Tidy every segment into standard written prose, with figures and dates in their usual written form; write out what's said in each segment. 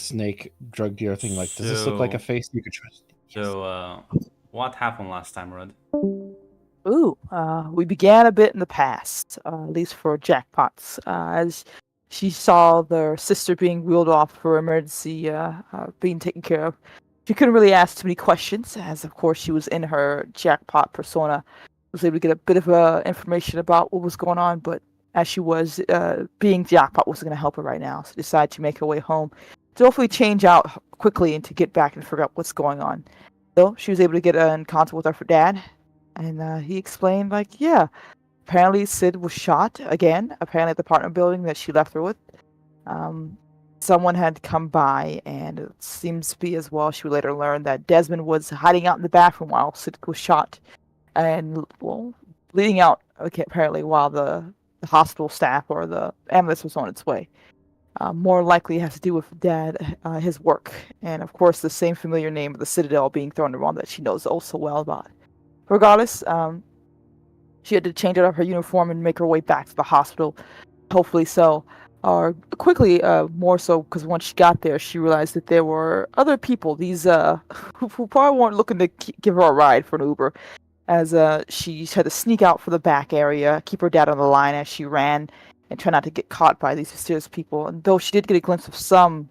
snake drug dealer thing. Like, does this look like a So, face you could trust? Yes. so, what happened last time, Rod? Ooh, we began a bit in the past, at least for jackpots, as she saw their sister being wheeled off for emergency, being taken care of. She couldn't really ask too many questions, as of course she was in her jackpot persona. Was able to get a bit of information about what was going on, but as she was being jackpot wasn't going to help her right now, so decided to make her way home to hopefully change out quickly and to get back and figure out what's going on. So she was able to get in contact with her dad, and he explained, like, yeah, apparently Sid was shot again, apparently at the apartment building that she left her with. Um, Someone had come by, and it seems to be as well, she would later learn that Desmond was hiding out in the bathroom while Sid was shot. And, well, bleeding out, okay, apparently, while the hospital staff or the ambulance was on its way. More likely has to do with Dad, his work, and of course the same familiar name of the Citadel being thrown around that she knows oh so well about. Regardless, she had to change out of her uniform and make her way back to the hospital. Hopefully so. Or quickly, more so, because once she got there, she realized that there were other people, these who probably weren't looking to give her a ride for an Uber, as she had to sneak out for the back area, keep her dad on the line as she ran, and try not to get caught by these mysterious people. And though she did get a glimpse of some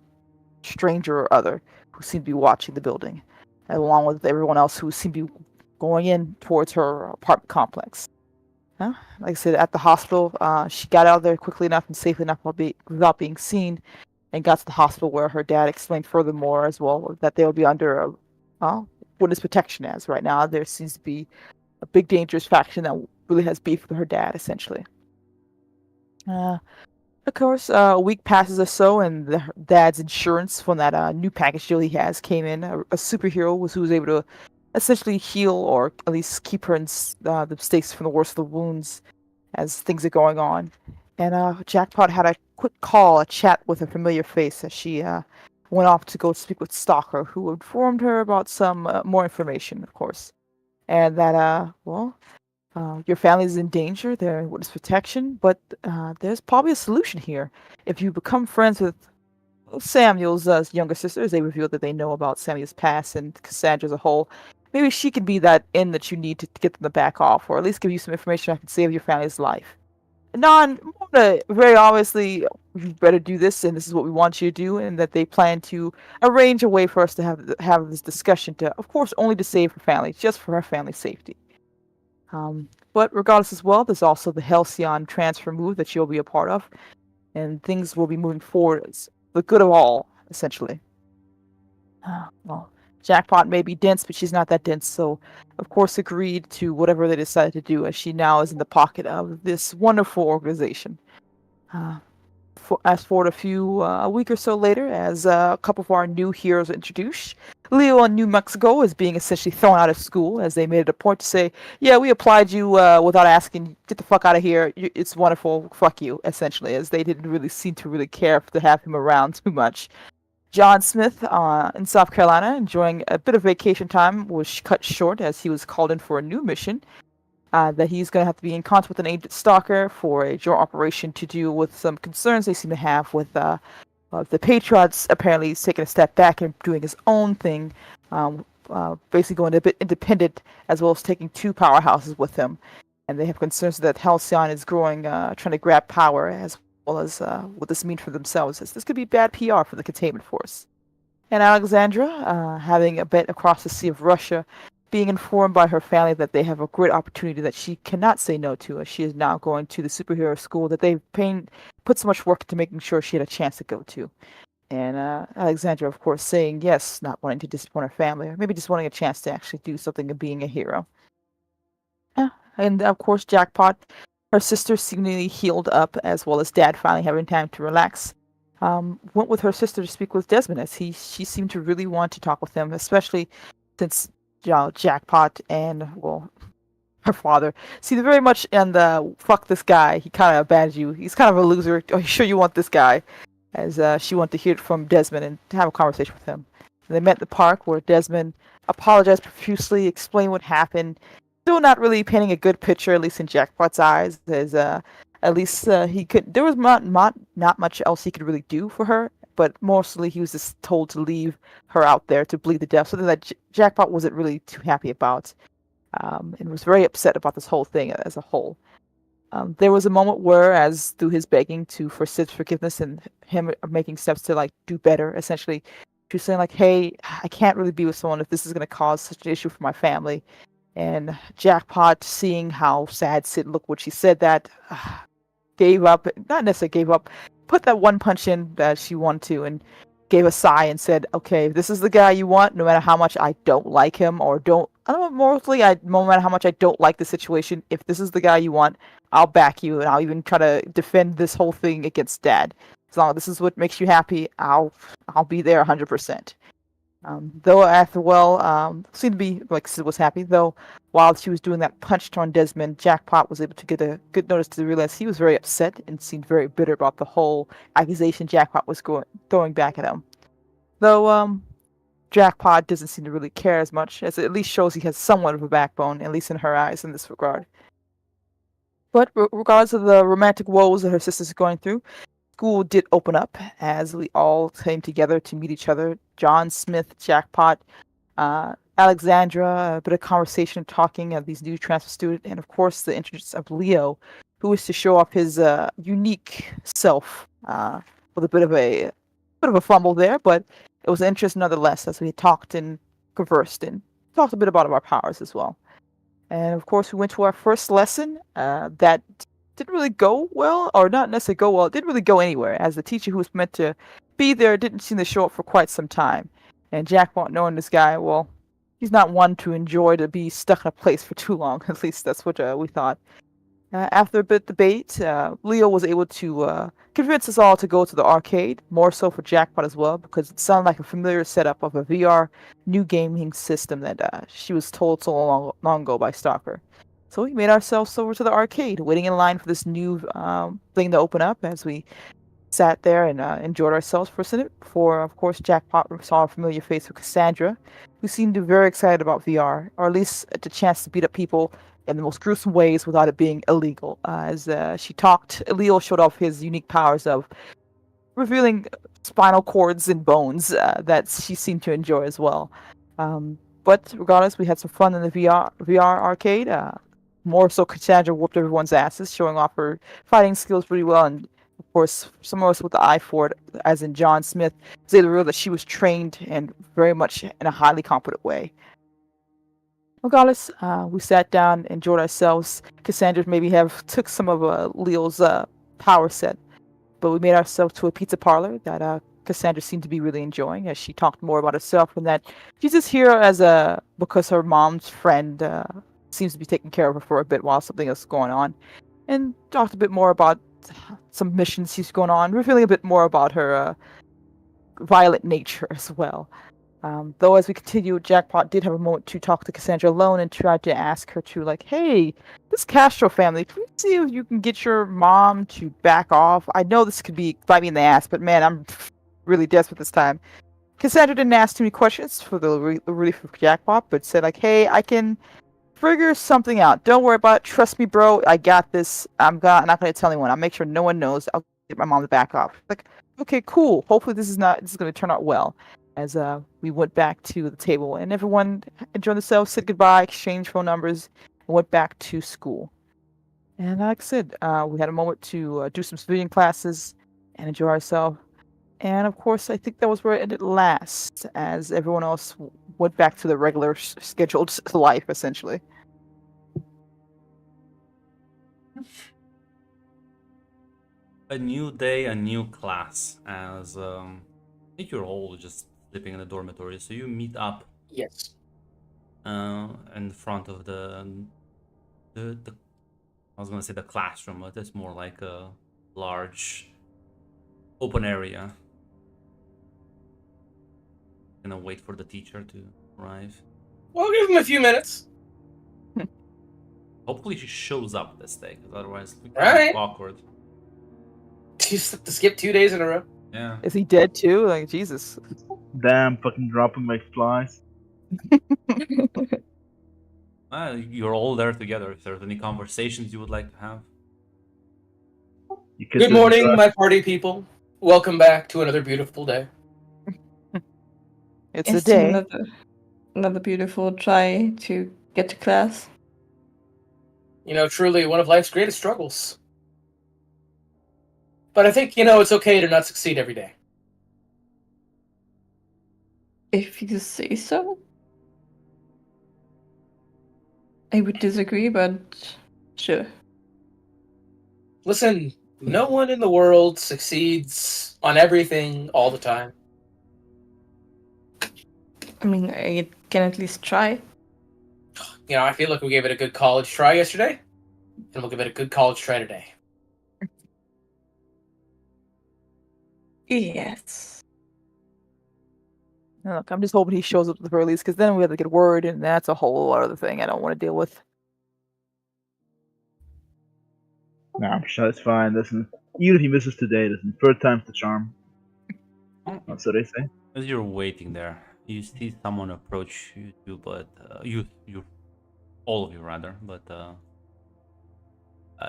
stranger or other who seemed to be watching the building, along with everyone else who seemed to be going in towards her apartment complex. Like I said, at the hospital, she got out of there quickly enough and safely enough without being seen, and got to the hospital where her dad explained furthermore as well that they will be under witness protection. As right now, there seems to be a big dangerous faction that really has beef with her dad, essentially. Of course, a week passes or so, and her dad's insurance from that new package deal he has came in. A superhero who was able to essentially heal or at least keep her in the states from the worst of the wounds as things are going on. And Jackpot had a quick call, a chat with a familiar face as she went off to go speak with Stalker, who informed her about some more information, of course. And that, your family is in danger, they're in witness protection, but there's probably a solution here. If you become friends with Samuel's younger sisters, they reveal that they know about Samuel's past and Cassandra as a whole. Maybe she could be that in that you need to get them to back off, or at least give you some information that can save your family's life. Very obviously, you better do this, and this is what we want you to do, and that they plan to arrange a way for us to have this discussion to, of course, only to save her family, just for her family's safety. But regardless as well, there's also the Halcyon transfer move that you'll be a part of, and things will be moving forward as the good of all, essentially. Well, Jackpot may be dense, but she's not that dense, so of course agreed to whatever they decided to do, as she now is in the pocket of this wonderful organization. Fast forward a week or so later, as a couple of our new heroes are introduced. Leo in New Mexico is being essentially thrown out of school, as they made it a point to say, yeah, we applied you without asking, get the fuck out of here, it's wonderful, fuck you, essentially, as they didn't really seem to really care to have him around too much. John Smith in South Carolina, enjoying a bit of vacation time, was cut short as he was called in for a new mission. That he's going to have to be in contact with an agent Stalker for a joint operation to deal with some concerns they seem to have with the Patriots. Apparently, he's taking a step back and doing his own thing, basically going a bit independent, as well as taking two powerhouses with him. And they have concerns that Halcyon is growing, trying to grab power, as well as what this means for themselves. As this could be bad PR for the containment force. And Alexandra, having a bet across the Sea of Russia, being informed by her family that they have a great opportunity that she cannot say no to, as she is now going to the superhero school that they've put so much work into making sure she had a chance to go to. And Alexandra, of course, saying yes, not wanting to disappoint her family, or maybe just wanting a chance to actually do something and being a hero. And of course, Jackpot, her sister seemingly healed up, as well as Dad finally having time to relax. Went with her sister to speak with Desmond, as she seemed to really want to talk with him, especially since Jackpot and, well, her father see very much in the fuck this guy, he kind of abandoned you, he's kind of a loser, are you sure you want this guy, as she wanted to hear it from Desmond and to have a conversation with him. And they met in the park where Desmond apologized profusely, explained what happened, still not really painting a good picture, at least in Jackpot's eyes, as at least he could, there was not much else he could really do for her, but mostly he was just told to leave her out there to bleed to death, something that Jackpot wasn't really too happy about, and was very upset about this whole thing as a whole. There was a moment where, as through his begging for Sid's forgiveness and him making steps to like do better, essentially, she was saying like, "Hey, I can't really be with someone if this is going to cause such an issue for my family." And Jackpot, seeing how sad Sid looked when she said that, gave up. Not necessarily gave up. Put that one punch in that she wanted to, and gave a sigh and said, "Okay, if this is the guy you want, no matter how much I don't like him or don't, I don't know, mostly no matter how much I don't like the situation, if this is the guy you want, I'll back you, and I'll even try to defend this whole thing against Dad. As long as this is what makes you happy, I'll be there 100%." Though seemed to be like Sid was happy. Though while she was doing that punch on Desmond, Jackpot was able to get a good notice to realize he was very upset and seemed very bitter about the whole accusation Jackpot was throwing back at him. Though Jackpot doesn't seem to really care as much, as it at least shows he has somewhat of a backbone, at least in her eyes in this regard. But regardless of the romantic woes that her sisters are going through, school did open up as we all came together to meet each other. John, Smith, Jackpot, Alexandra, a bit of conversation, talking of these new transfer students, and of course the entrance of Leo, who was to show off his unique self with a bit of a fumble there, but it was interesting nonetheless as we talked and conversed and talked a bit about our powers as well. And of course, we went to our first lesson that didn't really go well, or not necessarily go well. It didn't really go anywhere, as the teacher who was meant to be there didn't seem to show up for quite some time. And Jackpot, knowing this guy, well, he's not one to enjoy to be stuck in a place for too long. At least that's what we thought. After a bit of debate, Leo was able to convince us all to go to the arcade, more so for Jackpot as well, because it sounded like a familiar setup of a VR new gaming system that she was told so long ago by Stalker. So we made ourselves over to the arcade, waiting in line for this new thing to open up as we sat there and enjoyed ourselves for a minute before, of course, Jackpot saw a familiar face of Cassandra, who seemed to be very excited about VR, or at least the chance to beat up people in the most gruesome ways without it being illegal. As she talked, Leo showed off his unique powers of revealing spinal cords and bones that she seemed to enjoy as well. But regardless, we had some fun in the VR arcade. More so, Cassandra whooped everyone's asses, showing off her fighting skills pretty well. And of course, some of us with the eye for it, as in John Smith, was able to reveal that she was trained and very much in a highly competent way. Regardless, we sat down, enjoyed ourselves. Cassandra maybe took some of Leo's power set, but we made ourselves to a pizza parlor that Cassandra seemed to be really enjoying, as she talked more about herself and that she's just here because her mom's friend seems to be taking care of her for a bit while something else is going on, and talked a bit more about some missions she's going on, revealing a bit more about her violent nature as well. Though as we continued, Jackpot did have a moment to talk to Cassandra alone and tried to ask her to, like, "Hey, this Castro family, can you see if you can get your mom to back off? I know this could bite me in the ass, but man, I'm really desperate this time." Cassandra didn't ask too many questions for the relief of Jackpot, but said, like, "Hey, I can figure something out. Don't worry about it. Trust me, bro. I got this. I'm not going to tell anyone. I'll make sure no one knows. I'll get my mom to back off." Like, okay, cool. Hopefully this is going to turn out well. As we went back to the table and everyone enjoyed themselves, said goodbye, exchanged phone numbers, and went back to school. And like I said, we had a moment to do some civilian classes and enjoy ourselves. And of course, I think that was where it ended last, as everyone else went back to their regular scheduled life, essentially. A new day, a new class. As I think you're all just sleeping in the dormitory, so you meet up. Yes. In front of the I was gonna say the classroom, but it's more like a large open area. Gonna wait for the teacher to arrive. We'll give him a few minutes. Hopefully she shows up this day, because otherwise it's Right. awkward. You have to skip 2 days in a row. Yeah. Is he dead too? Like, Jesus. Damn, fucking dropping my flies. You're all there together. If there's any conversations you would like to have. You could Good just morning, try- my party people. welcome back to another beautiful day. It's a It's day. another beautiful try to get to class. You know, truly one of life's greatest struggles. But I think, you know, it's okay to not succeed every day. If you say so. I would disagree, but sure. Listen, no one in the world succeeds on everything all the time. I mean, I can at least try. You know, I feel like we gave it a good college try yesterday, and we'll give it a good college try today. Yes. Now, look, I'm just hoping he shows up at the very least, because then we have to get word, and that's a whole other thing I don't want to deal with. Nah, I'm sure it's fine. Listen, even if he misses today, listen, third time's the charm. That's what they say. As you're waiting there, you see someone approach you, but you, all of you rather, but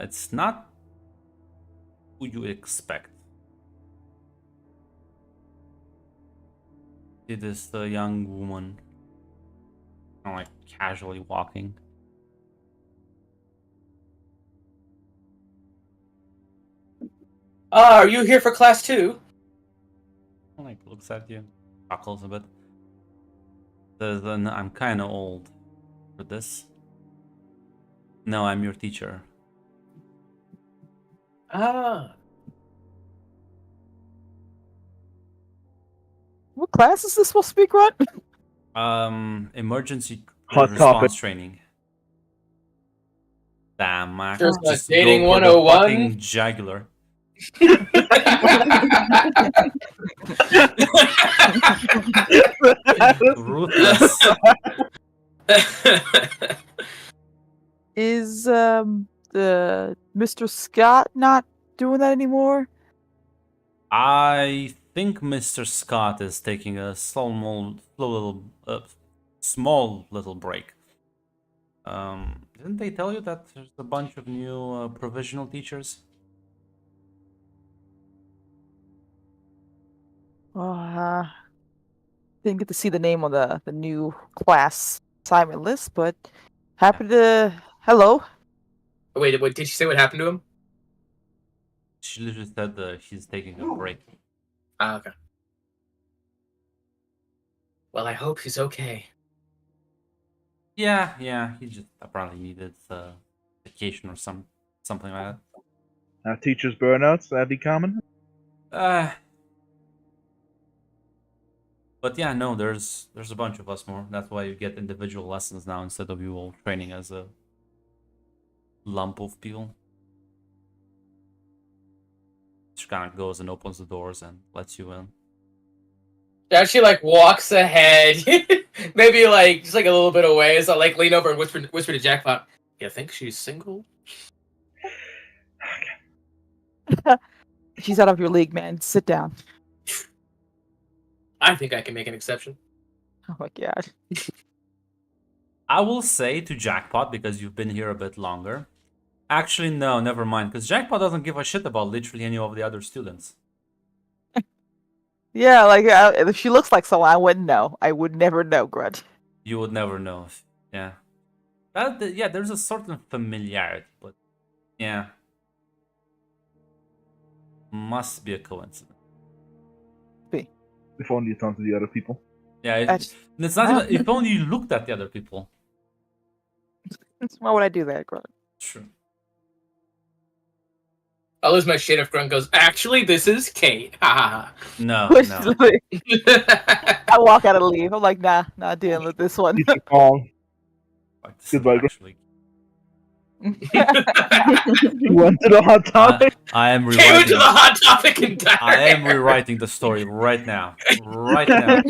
it's not who you expect. See this young woman, kind of like casually walking. Are you here for class 2? Like looks at you, chuckles a bit. Says, "Then I'm kind of old for this. No, I'm your teacher." Ah. What class is this supposed to be, Grunt? Emergency Hot response topic. training. Damn, Max. Sure, it's like Just dating go for the 101. fucking jugular. Ruthless. Is the Mr. Scott not doing that anymore? I think Mr. Scott is taking a small little break. Didn't they tell you that there's a bunch of new provisional teachers? Didn't get to see the name on the new class assignment list, but happy to. Hello. Wait, did you say what happened to him? She literally said she's taking a break. Ah, okay. Well, I hope he's okay. Yeah, he just apparently needed vacation or something like that. Teachers' burnouts, that'd be common. But yeah, no, there's a bunch of us more. That's why you get individual lessons now instead of you all training as a lump of people. She kind of goes and opens the doors and lets you in. Yeah, she like walks ahead, maybe like just like a little bit away. So like lean over and whisper to Jackpot. You think she's single? She's out of your league, man. Sit down. I think I can make an exception. Oh my god. I will say to Jackpot, because you've been here a bit longer. Actually, no, never mind, because Jackpot doesn't give a shit about literally any of the other students. Yeah, like if she looks like someone, I wouldn't know. I would never know, Grudge. You would never know. Yeah. Yeah, there's a certain familiarity, but yeah. Must be a coincidence. If only you talk to the other people. Yeah, That's- it's not even, if only you looked at the other people. Why would I do that, Grudge? True. I'll lose my shit if Grunt goes, actually, this is Kate. Ha ha No, Push no. the- ha. I walk out and leave. I'm like, nah, not dealing with this one. Keep it calm. Like, this is Goodbye, Gro- actually- You went to the hot topic? I am Came rewriting. into the hot topic entirely. I am rewriting the story right now. Right now.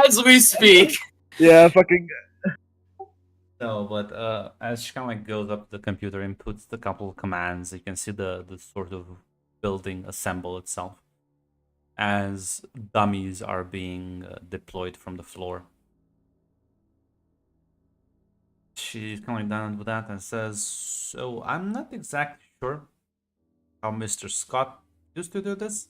As we speak. Yeah, fucking. No, but as she kind of like goes up to the computer and puts a couple of commands, you can see the sort of building assemble itself as dummies are being deployed from the floor. She's kind of like done with that and says, "So I'm not exactly sure how Mr. Scott used to do this,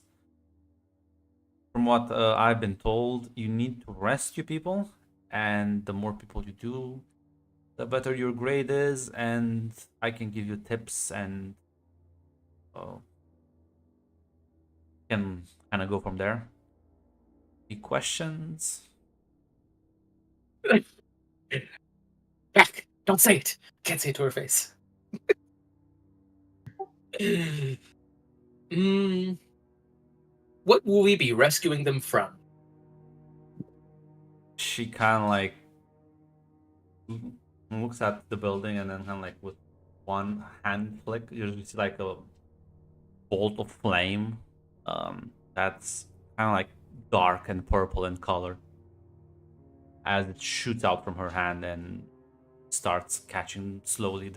From what I've been told, you need to rescue people, and the more people you do, the better your grade is, and I can give you tips and can kind of go from there. Any questions? Back. Don't say it. Can't say it to her face. Mm, what will we be rescuing them from? She kind of like looks at the building and then kind of like with one hand flick, you see like a bolt of flame. That's kind of like dark and purple in color as it shoots out from her hand and starts catching slowly,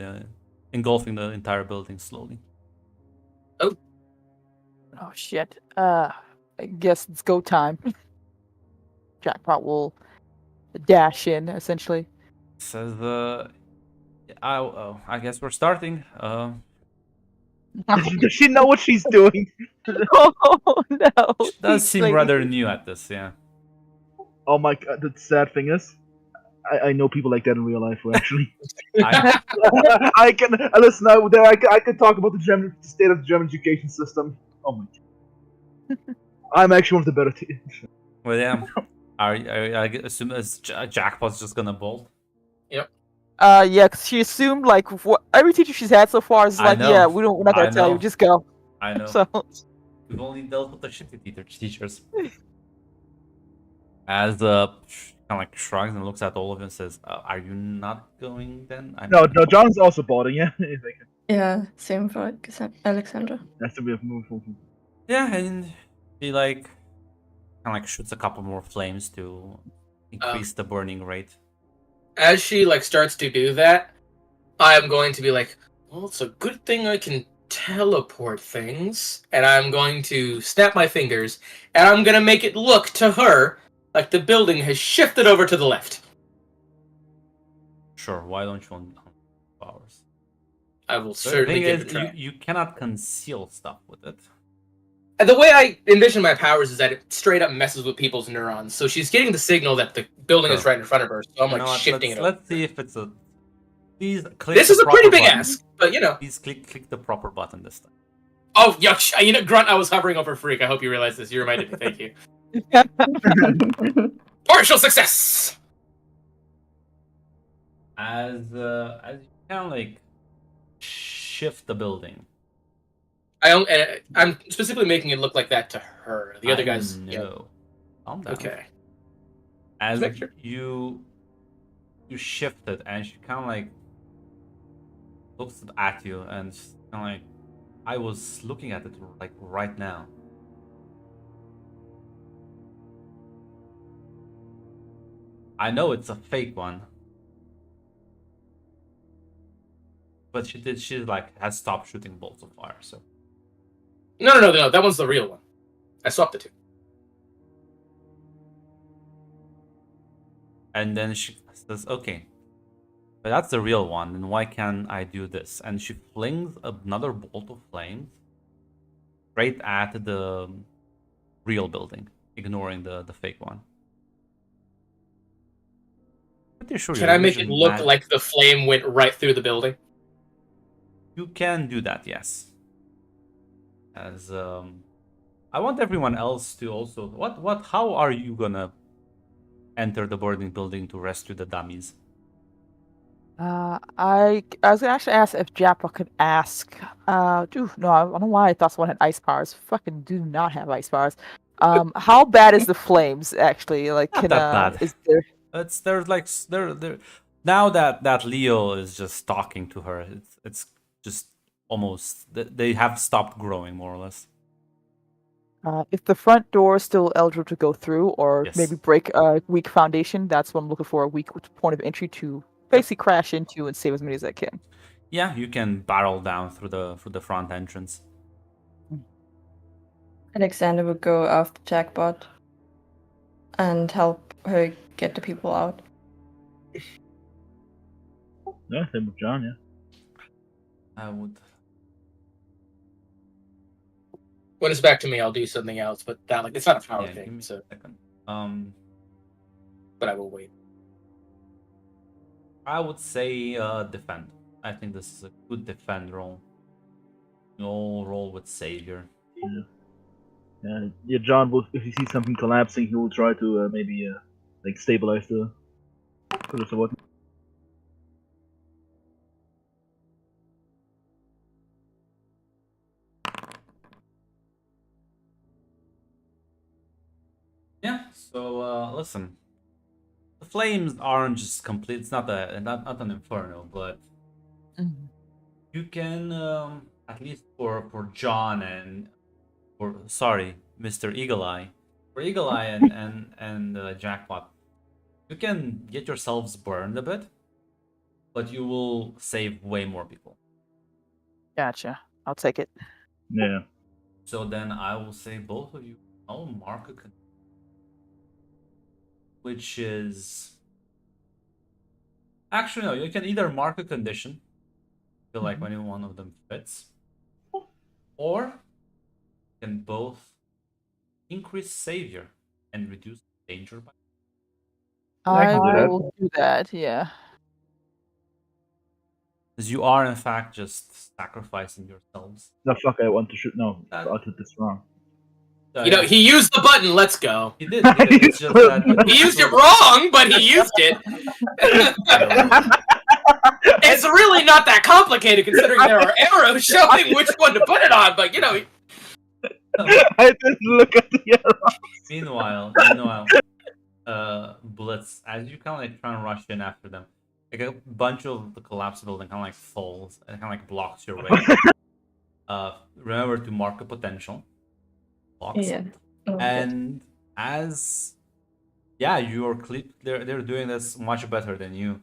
engulfing the entire building slowly. Oh shit. I guess it's go time. Jackpot will dash in essentially. Says I guess we're starting. Does she know what she's doing? Oh no. She does He's seem like- rather new at this, yeah. Oh my god, the sad thing is, I know people like that in real life who actually. I, I can listen. I could talk about the state of the German education system. Oh my god. I'm actually one of the better teams. well, yeah. I assume as Jackpot's just gonna bolt. Yeah, because she assumed like every teacher she's had so far is I like, know. yeah, we're not gonna I tell you, know. just go. I know. So We've only dealt with the shitty teachers. As kind of like shrugs and looks at all of you and says, "Are you not going then?" No, John's also boarding. Yeah, Yeah, same for Alexandra. that's the way of moving. Yeah, and he like kind of like shoots a couple more flames to increase the burning rate. As she like starts to do that, I am going to be like, well, it's a good thing I can teleport things, and I'm going to snap my fingers, and I'm gonna make it look to her like the building has shifted over to the left. Sure, why don't you on powers? I will The certainly thing give it is, a try. you cannot conceal stuff with it. And the way I envision my powers is that it straight up messes with people's neurons. So she's getting the signal that the building is Sure. right in front of her. So I'm You know like what, shifting it over. let's see if it's a. Please click. This the is a pretty proper big button. ask, but you know. Please click the proper button this time. Oh, yuck! You know, Grunt, I was hovering over Freak. I hope you realize this. You reminded me. Thank you. Partial success. As you kind of like shift the building. I'm specifically making it look like that to her. The other I guys. know. Yeah. Calm down. Okay. As Make sure. you shift it, and she kind of like looks at you and kind of like, I was looking at it like right now. I know it's a fake one, but she like has stopped shooting bolts of fire. So No. That one's the real one. I swapped the two. and then she says, "Okay, but that's the real one. Then why can't I do this?" And she flings another bolt of flames straight at the real building, ignoring the fake one. Pretty sure Can your I make it vision look mag- like the flame went right through the building? You can do that, yes. As I want everyone else to also how are you gonna enter the boarding building to rescue the dummies? I was gonna actually ask if Jappa could ask. No, I don't know why I thought someone had ice powers. Fucking do not have ice powers. How bad is the flames actually? Like, Not can that bad. is there? There's like there now that Leo is just talking to her, it's just almost they have stopped growing more or less. If the front door is still eligible to go through, or Yes. maybe break a weak foundation, that's what I'm looking for, a weak point of entry to basically crash into and save as many as I can. Yeah, you can barrel down through the front entrance. Alexander would go after Jackpot and help her get the people out. Yeah, same with John. Yeah. I would. When it's back to me, I'll do something else. But that it's not a power Yeah, give thing, me so a second. but I will wait. I would say defend. I think this is a good defend roll. No roll with savior. Yeah, John will, if he sees something collapsing, he will try to maybe like stabilize the pillars or whatnot. Yeah. So listen, the flames aren't just complete. It's not not an inferno, but Mhm. you can at least for John and for sorry, Mr. Eagle Eye, for Eagle Eye and Jackpot, you can get yourselves burned a bit, but you will save way more people. Gotcha. I'll take it. Yeah. So then I will say both of you. Oh, mark a which is actually no. You can either mark a condition, feel like Mhm. any one of them fits, or you can both increase savior and reduce danger by. I can do that. will do that. Yeah. Because you are in fact just sacrificing yourselves. The fuck I want to shoot. No, That- I did this wrong. So, You know, yeah, he used the button. Let's go. he did. He did. It's just that He used it wrong, but he used it. It's really not that complicated considering there are arrows showing which one to put it on. But you know, I didn't look at the arrow. Meanwhile, Blitz, as you kind of like try and rush in after them, like a bunch of the collapsed building kind of like falls and kind of like blocks your way. Remember to mark a potential. Blocks. Yeah. Oh, And as you're they're doing this much better than you.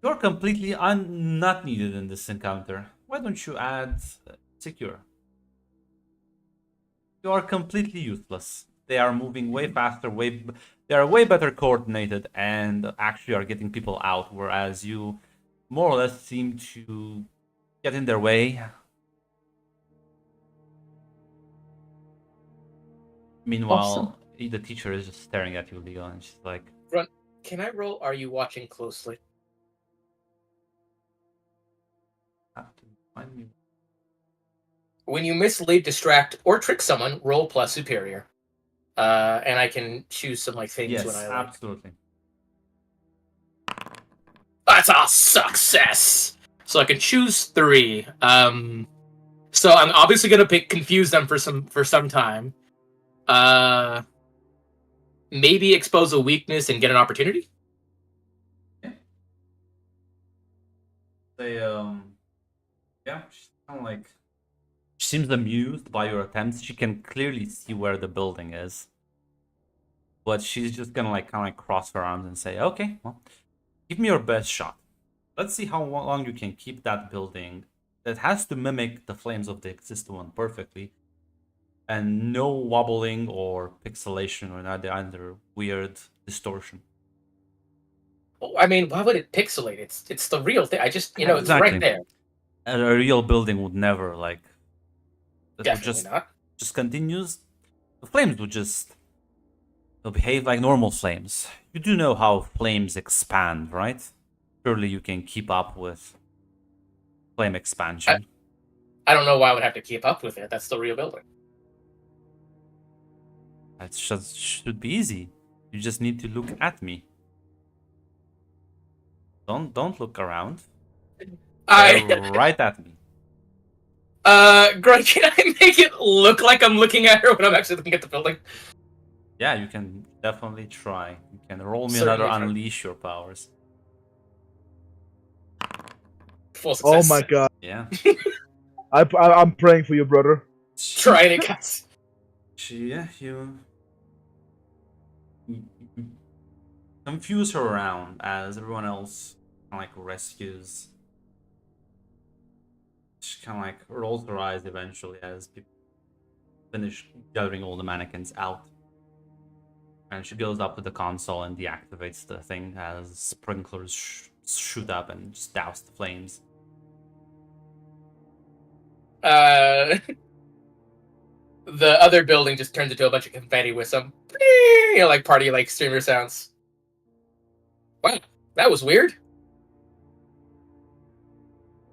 You're completely not needed in this encounter. Why don't you add secure? You are completely useless. They are moving way faster, they are way better coordinated, and actually are getting people out, whereas you more or less seem to get in their way. Meanwhile, the teacher is just staring at you, Leo, and she's like, can I roll? Are you watching closely? "Have to find me." When you mislead, distract, or trick someone, roll plus superior. And I can choose some like things Yes, when I like. absolutely. That's a success. So I can choose 3. So I'm obviously gonna confuse them for some time. Maybe expose a weakness and get an opportunity. They she's kind of like she seems amused by your attempts. She can clearly see where the building is, but she's just gonna like kind of like cross her arms and say, "Okay, well, give me your best shot. Let's see how long you can keep that building. That has to mimic the flames of the existing one perfectly, and no wobbling or pixelation or either weird distortion." I mean, why would it pixelate? It's the real thing. I just it's Exactly. right there. And a real building would never like. It would Definitely not. just continues. The flames would just they'll behave like normal flames. You do know how flames expand, right? Surely you can keep up with flame expansion. I don't know why I would have to keep up with it. That's the real building. That just should be easy. You just need to look at me. Don't look around. Stare right at me. Greg, can I make it look like I'm looking at her when I'm actually looking at the building? Yeah, you can definitely try. You can roll me Certainly another try. unleash your powers. Full Oh success. my god. Yeah. I'm praying for you, brother. Trying it, guys. You confuse her around as everyone else kind of like rescues. She kind of like rolls her eyes eventually as people finish gathering all the mannequins out. And she goes up to the console and deactivates the thing as sprinklers shoot up and just douse the flames. The other building just turns into a bunch of confetti with some, like party like streamer sounds. Wow, that was weird.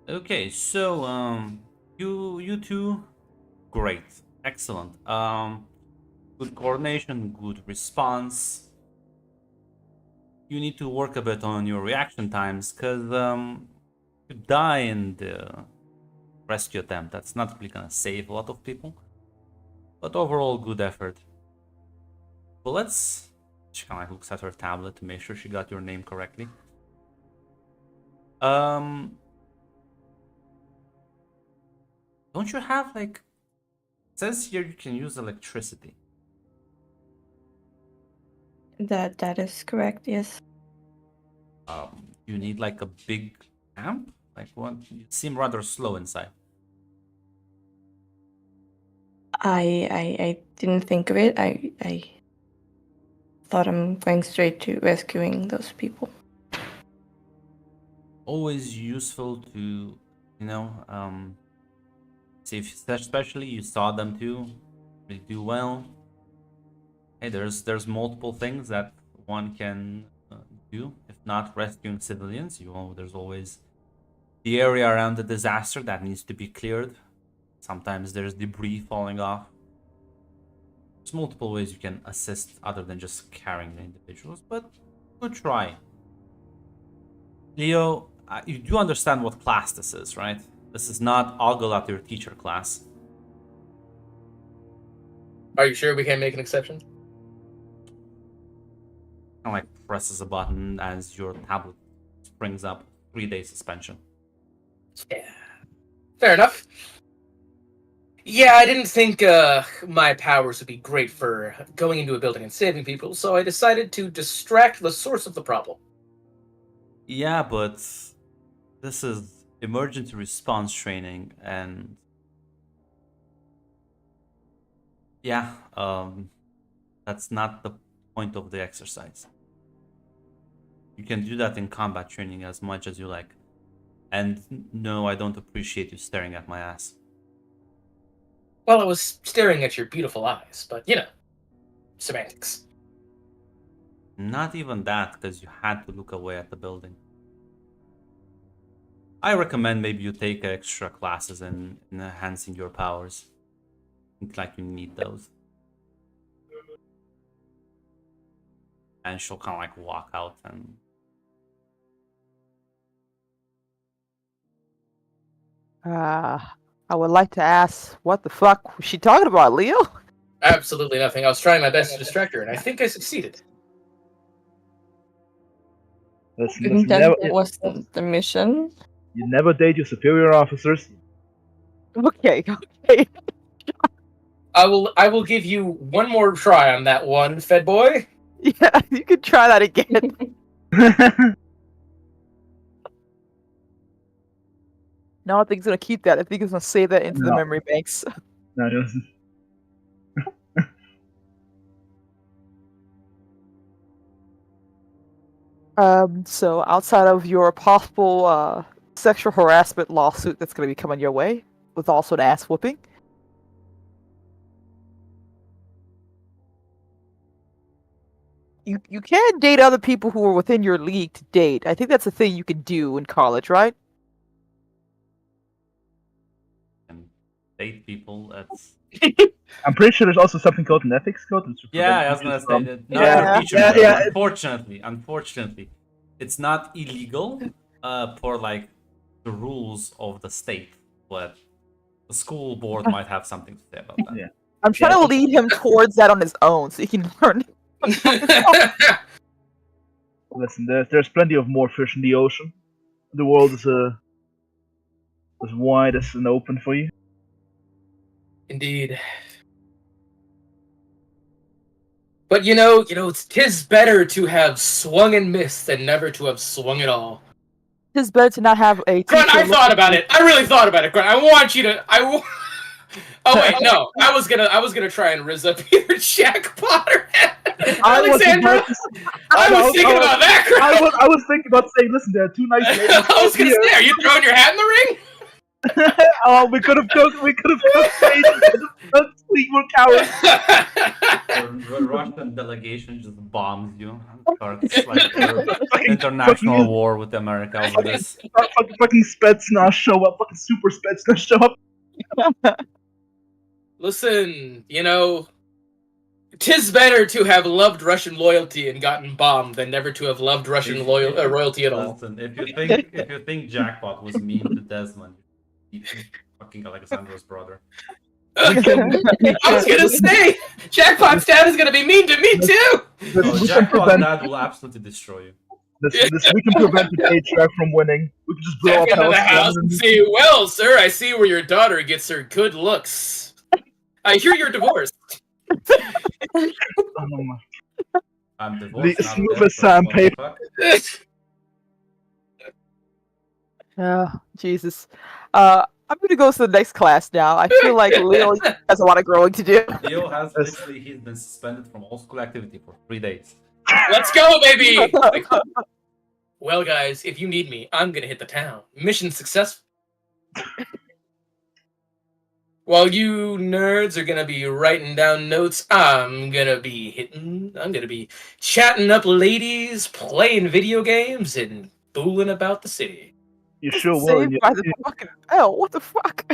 Okay, so you two, great, excellent. Good coordination, good response. You need to work a bit on your reaction times, because you die in the rescue attempt. That's not really gonna save a lot of people, but overall, good effort. But let's. She kind of like looks at her tablet to make sure she got your name correctly. Don't you have like? It says here you can use electricity. That is correct, yes. You need like a big amp? Like what? You seem rather slow inside. I didn't think of it. I thought I'm going straight to rescuing those people. Always useful to, see if especially you saw them too. They do well. Hey, there's multiple things that one can do. If not rescuing civilians, there's always the area around the disaster that needs to be cleared. Sometimes there's debris falling off. There's multiple ways you can assist other than just carrying the individuals, but good try. Leo, you do understand what class this is, right? This is not ogle at your teacher class. Are you sure we can't make an exception? Kind of like presses a button as your tablet springs up 3-day suspension. Yeah. Fair enough. Yeah, I didn't think my powers would be great for going into a building and saving people, so I decided to distract the source of the problem. Yeah, but this is emergency response training, and yeah, that's not the point of the exercise. You can do that in combat training as much as you like. And no, I don't appreciate you staring at my ass. Well, I was staring at your beautiful eyes, but semantics. Not even that, because you had to look away at the building. I recommend maybe you take extra classes in enhancing your powers. I think like you need those. And she'll kind of like walk out and... I would like to ask, what the fuck was she talking about, Leo? Absolutely nothing. I was trying my best to distract her, and I think I succeeded. Listen, That was the mission. you never date your superior officers. Okay, okay. I will give you one more try on that one, Fed boy. Yeah, you can try that again. No, I think he's gonna keep that. I think he's gonna save that into the No. memory banks. No, it doesn't. So outside of your possible sexual harassment lawsuit that's gonna be coming your way, with also an ass whooping. You can date other people who are within your league to date. I think that's a thing you can do in college, right? and date people. That's... I'm pretty sure there's also something called an ethics code. Which Yeah, I was prevents gonna you say from- that. Not Yeah, for teachers, yeah, though. yeah. Unfortunately, it's not illegal for like the rules of the state, but the school board might have something to say about that. Yeah. I'm trying to lead him towards that on his own, so he can learn. Listen, there's plenty of more fish in the ocean. The world is as wide as and open for you. Indeed. But tis better to have swung and missed than never to have swung at all. It's better to not have a. Grunt, I teacher thought look- about it. I really thought about it, Grunt. I want you to. Oh wait, no. I was gonna try and rizz up your jackpot. I was Alexandra, about to- I was thinking about that, Grunt. I was thinking about saying, listen, there are two nice ladies. I was gonna here. say, are you throwing your hat in the ring? Oh, we could have cooked. We could have cooked. We're cowards. The Russian delegation just bombs you. Starts like an Fucking- international fucking- war with America over this. Fucking Spetsnaz show up. Fucking super Spetsnaz show up. Listen, you know, 'tis better to have loved Russian loyalty and gotten bombed than never to have loved Russian royalty at all. Listen, if you think Jackpot was mean to Desmond, he's fucking Alexandra's brother. I was gonna say, Jackpot's dad is gonna be mean to me too. No, Jackpot's dad will absolutely destroy you. We can prevent the Patriarch from winning. We can just blow Back up into the house Palestine and say, "Well, sir, I see where your daughter gets her good looks. I hear you're divorced." I'm divorced. The not smooth dead, as but what the sandpaper. fuck? Oh, Jesus. I'm gonna go to the next class now. I feel like Leo has a lot of growing to do. Leo has literally he's been suspended from all school activity for 3 days. Let's go, baby! Like, well, guys, if you need me, I'm gonna hit the town. Mission successful. While you nerds are gonna be writing down notes, I'm gonna be chatting up ladies, playing video games, and fooling about the city. You sure will. Saved by the fucking bell. What the fuck?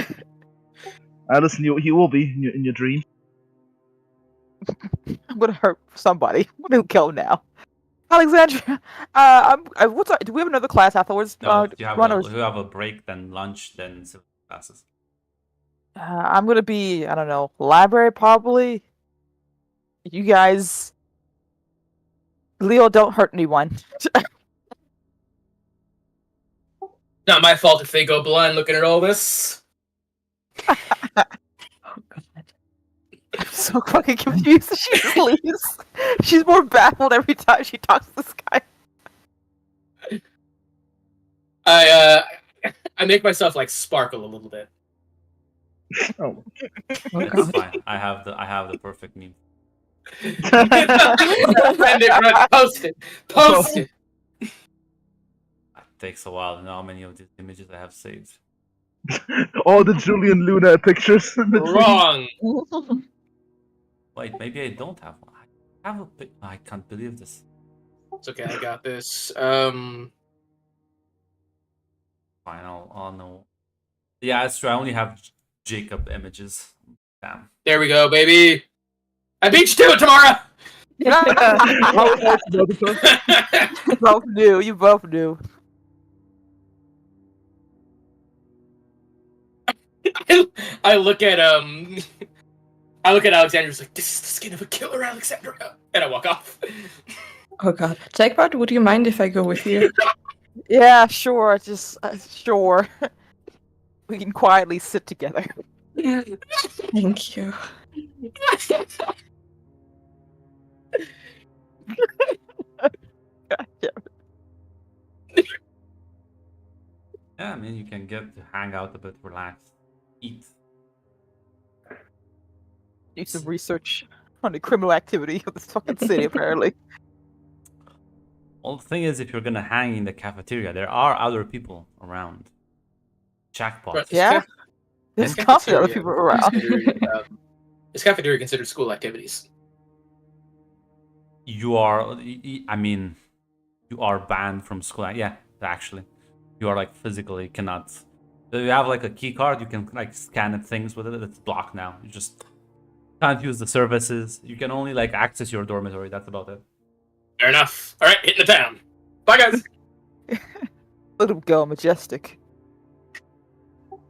Listen, you will be in your dreams. I'm gonna hurt somebody. I'm gonna kill now. Alexandria, do we have another class afterwards? No, you have runners. you have a break, then lunch, then civil classes. I'm gonna be, I don't know, library probably. You guys, Leo, don't hurt anyone. Not my fault if they go blind looking at all this. Oh god, I'm so fucking confused. She just leaves. She's more baffled every time she talks to this guy. I make myself like sparkle a little bit. Oh. It's fine. I have the perfect meme. Send it, Brett. Post it. Post it. It takes a while to know how many of these images I have saved. All the Julian Luna pictures. Wrong. Wait, maybe I don't have one. I have a pic. I can't believe this. It's okay. I got this. Fine, I'll know. Yeah, it's true. I only have Jacob images. Damn. There we go, baby. I beat you to it tomorrow. You both knew. You both knew. I look at Alexandra's like, this is the skin of a killer, Alexandra, and I walk off. Oh god. Jackpot, would you mind if I go with you? Yeah, sure. Just sure. We can quietly sit together. Thank you. God damn it. Yeah, I mean, you can get to hang out a bit, relax, eat. Do some research on the criminal activity of this fucking city, apparently. Well, the thing is, if you're gonna hang in the cafeteria, there are other people around. Jackpot. Right, Yeah? There's constantly other people around. Is cafeteria considered school activities? You are, I mean, you are banned from school. Yeah, actually, you are like physically cannot. So you have like a key card, you can like scan at things with it. It's blocked now. You just can't use the services. You can only like access your dormitory. That's about it. Fair enough. All right, hitting the town. Bye, guys. Let him go, Majestic.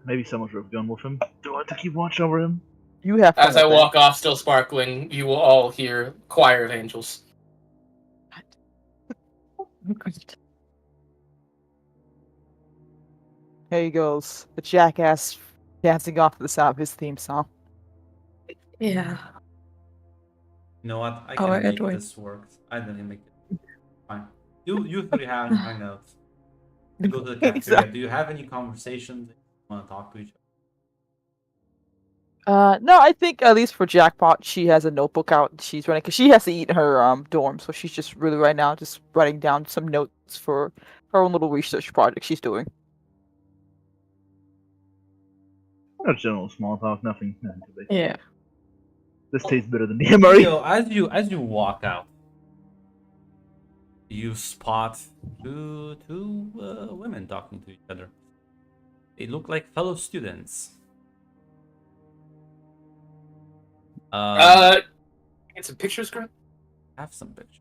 Maybe someone should have gone with him. Do I have to keep watch over him? You have fun As I with walk off, still sparkling, you will all hear choir of angels. it. Here he goes. The jackass dancing off to the sound of his theme song. Yeah. You know what? I Oh, can make Edwin. this work. I didn't make it. Fine. You three hang out. You go to the cafeteria. Do you have any conversations? You want to talk to each other? No, I think at least for Jackpot, she has a notebook out. She's running because she has to eat in her dorm, so she's just really right now just writing down some notes for her own little research project she's doing. general small talk, nothing too big. Yeah. This tastes better than the MRE. Leo, as you walk out, you spot two women talking to each other. They look like fellow students. Get some pictures, Grant. Have some pictures.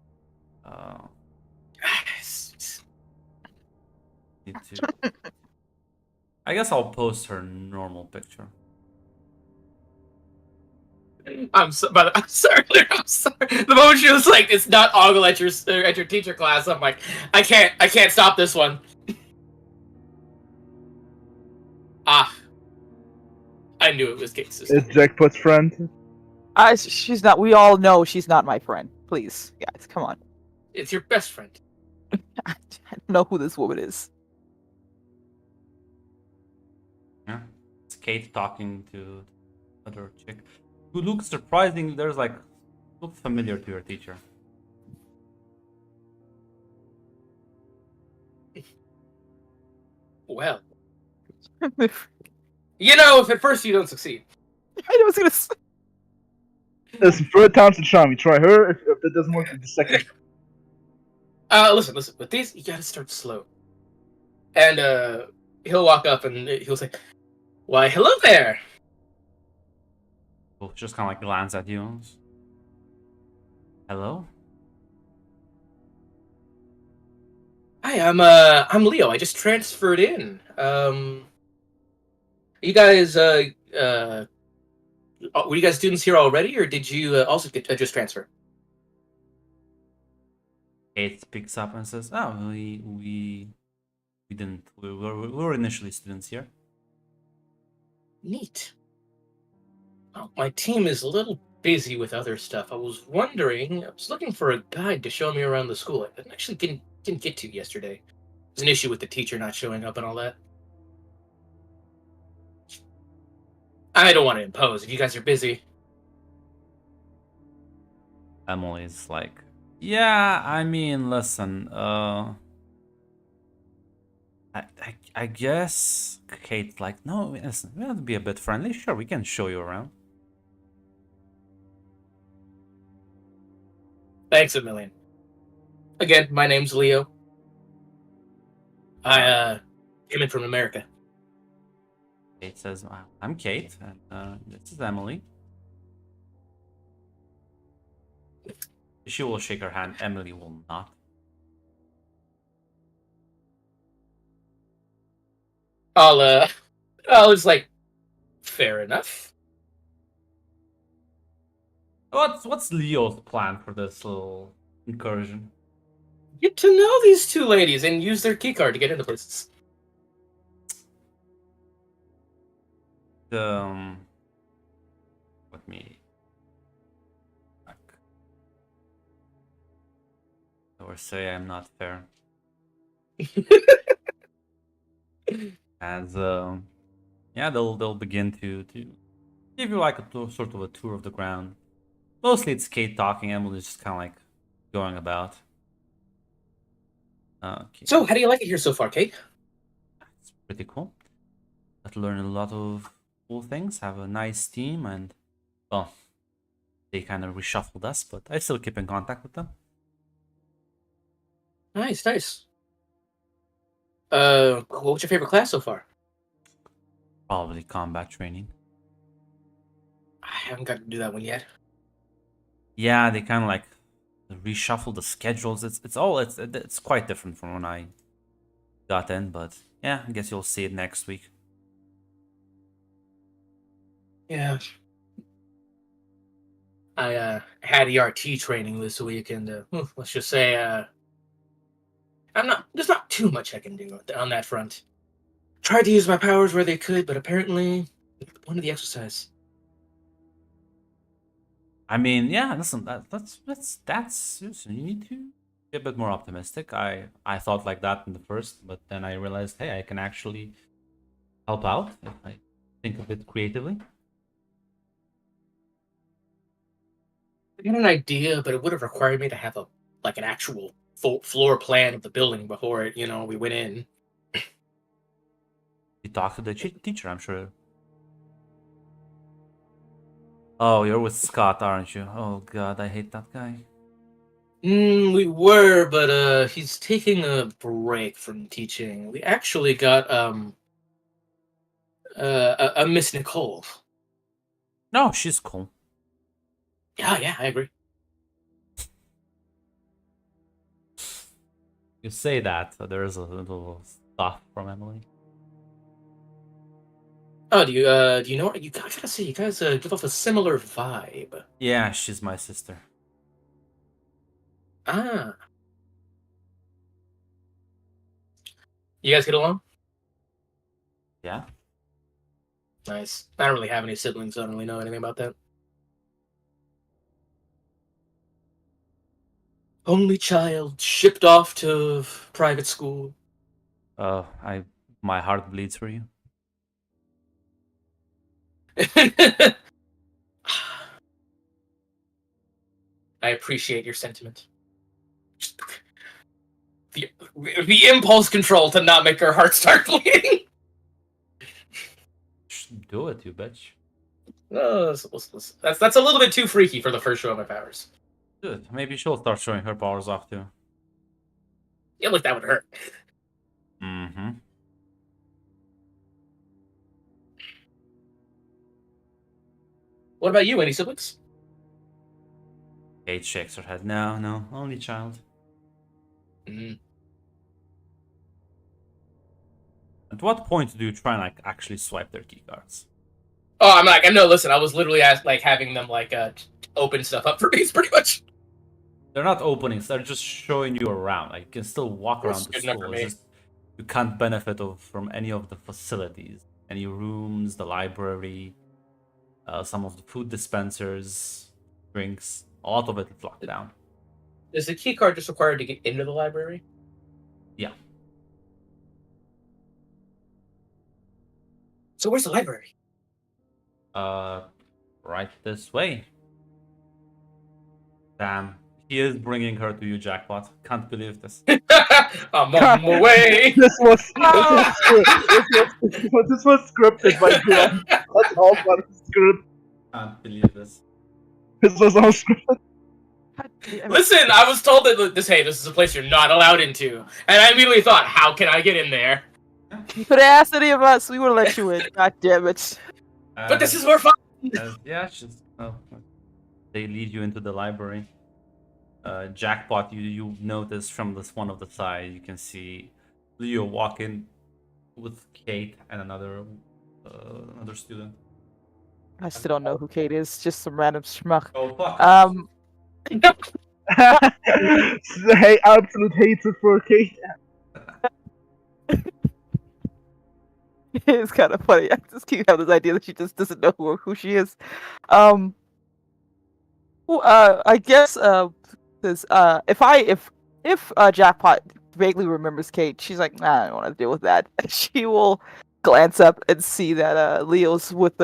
Need to. I guess I'll post her normal picture. I'm sorry. I'm sorry. The moment she was like, "It's not Ogle at your teacher class," I'm like, I can't stop this one. I knew it was Kate's sister. It's Jackpot's friend. She's not. We all know she's not my friend. Please, guys, come on. It's your best friend. I don't know who this woman is. Yeah, it's Kate talking to other chick who looks surprisingly. There's like looks familiar to your teacher. Well, you know, if at first you don't succeed. I was gonna say. Listen, third time's the charm. You try her. If that doesn't work, the second. Listen. With these, you gotta start slow. And he'll walk up and he'll say, "Why, hello there." We'll just kind of like glance at you. Hello. Hi, I'm Leo. I just transferred in. You guys, were you guys students here already, or did you also just transfer? Kate picks up and says, "Oh, we didn't. We were initially students here." Neat. Well, my team is a little busy with other stuff. I was looking for a guide to show me around the school. I actually didn't get to yesterday. There's an issue with the teacher not showing up and all that. I don't want to impose if you guys are busy. Emily's like, "Yeah, I mean, listen, I guess." Kate's like, "No, listen, we have to be a bit friendly. Sure, we can show you around." Thanks a million. Again, my name's Leo. I came in from America. Kate says, "I'm Kate, and this is Emily." She will shake her hand. Emily will not. I'll just like, fair enough. What's Leo's plan for this little incursion? Get to know these two ladies and use their keycard to get into places. Let me back. Or say I'm not fair. As yeah, they'll begin to give you like a sort of a tour of the ground. Mostly it's Kate talking. Emily's just kind of like going about. Okay. So, how do you like it here so far, Kate? It's pretty cool. Got to learn a lot of cool things. Have a nice team, and well, they kind of reshuffled us, but I still keep in contact with them. Nice. What's your favorite class so far? Probably combat training. I haven't got to do that one yet. Yeah, they kind of like reshuffle the schedules. It's quite different from when I got in, but yeah, I guess you'll see it next week. Yeah. I had ERT training this week, and let's just say there's not too much I can do on that front. Tried to use my powers where they could, but apparently the point of the exercise. I mean, yeah, listen, that's listen, you need to be a bit more optimistic. I thought like that in the first, but then I realized, hey, I can actually help out if I think of it creatively. I got an idea, but it would have required me to have an actual full floor plan of the building before we went in. You talk to the teacher, I'm sure Oh, you're with Scott, aren't you? Oh god, I hate that guy. We were, but he's taking a break from teaching. We actually got a Miss Nicole. No, she's cool. Yeah, I agree. You say that, so there is a little stuff from Emily. Oh, do you know? I gotta say, you guys give off a similar vibe. Yeah, she's my sister. Ah, you guys get along? Yeah? Nice. I don't really have any siblings, so I don't really know anything about that. Only child, shipped off to private school. My heart bleeds for you. I appreciate your sentiment. The impulse control to not make her heart start bleeding. Do it, you bitch. That's a little bit too freaky for the first show of my powers. Good. Maybe she'll start showing her powers off too. Yeah, look, that would hurt. Mm-hmm. What about you? Any siblings? Kate shakes her head. No, only child. Mm. At what point do you try and like actually swipe their keycards? Oh, no, listen, I was literally having them open stuff up for me, pretty much. They're not openings, they're just showing you around. Like you can still walk That's around the good enough for school. me. It's just you can't benefit from any of the facilities. Any rooms, the library, some of the food dispensers, drinks, a lot of it is locked down. Is the key card just required to get into the library? Yeah. So where's the library? Right this way. Damn. He is bringing her to you, Jackpot. Can't believe this. I'm on my way. This was scripted by Graham. That's all part of the script. Can't believe this. This was all scripted. Listen, I was told that this is a place you're not allowed into, and I immediately thought, how can I get in there? You could have asked any of us. We would have let you in. God damn it. But this is more fun. Yeah, just they lead you into the library. Jackpot, you notice from this one of the side, you can see Leo walk in with Kate and another student. I still don't know who Kate is. Just some random schmuck. Oh fuck! Hey, absolute hatred for Kate. It's kind of funny. I just keep having this idea that she just doesn't know who she is. I guess if Jackpot vaguely remembers Kate, she's like, nah, I don't want to deal with that. She will glance up and see that Leo's with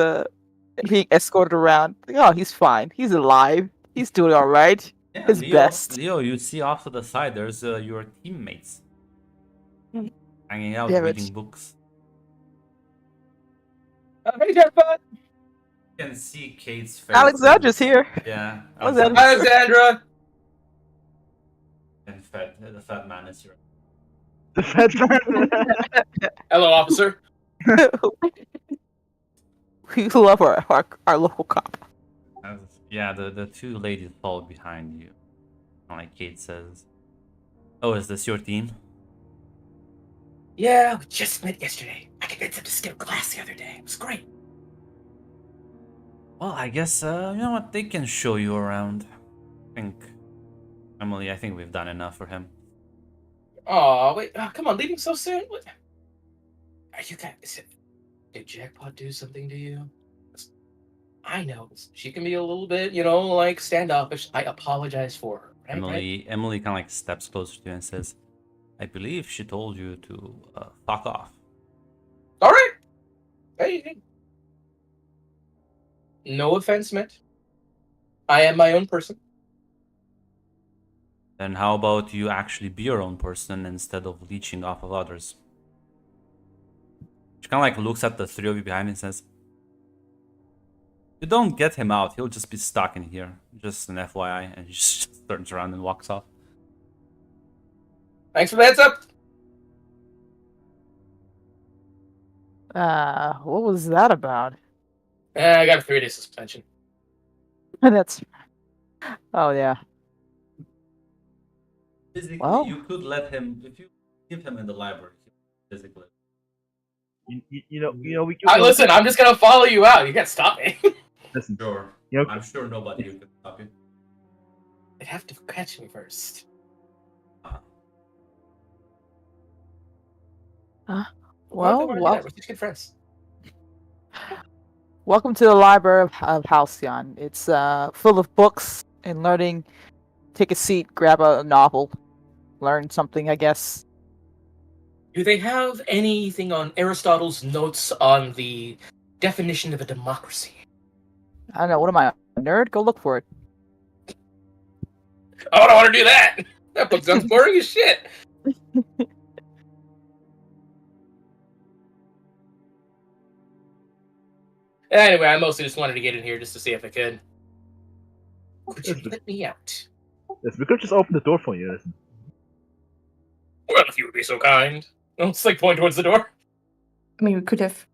being escorted around. Oh, he's fine. He's alive. He's doing all right. Yeah, His best. Leo, you see off to the side, there's your teammates hanging out, Damn it. reading books. Hey, Jackpot. You can see Kate's face. Alexandra's here. Yeah, Alexandra. Alexandra. And the fat man is here. The fat man. Hello, officer. We love our local cop. Yeah, the two ladies fall behind you. And like Kate says, "Oh, is this your team?" Yeah, we just met yesterday. I convinced him to skip class the other day. It was great. Well, I guess you know what, they can show you around. Emily, I think we've done enough for him. Oh, wait, come on, leaving so soon? What? Are you guys... Did Jackpot do something to you? I know, she can be a little bit, standoffish. I apologize for her. Right? Emily kind of like steps closer to you and says, "I believe she told you to fuck off." All right. Hey. No offense meant. I am my own person. Then how about you actually be your own person instead of leeching off of others? She kind of like looks at the three of you behind and says, You don't get him out, he'll just be stuck in here. Just an FYI, and he just turns around and walks off. Thanks for the heads up. What was that about? I got a 3-day suspension. That's. Oh yeah. Physically, Well. you could let him, if you give him in the library, physically. You know, we can. Listen, I'm just gonna follow you out. You can't stop me. Listen. Sure. You know, I'm sure nobody can stop you. They'd have to catch me first. Well, We're just good friends. welcome to the library of Halcyon. It's full of books and learning. Take a seat, grab a novel, learn something, I guess. Do they have anything on Aristotle's notes on the definition of a democracy? I don't know. What am I, a nerd? Go look for it. Oh, I don't want to do that. That book sounds boring as shit. Anyway, I mostly just wanted to get in here just to see if I could. Could you let me out? Yes, we could just open the door for you. Listen. Well, if you would be so kind. I'll just like point towards the door. I mean, we could have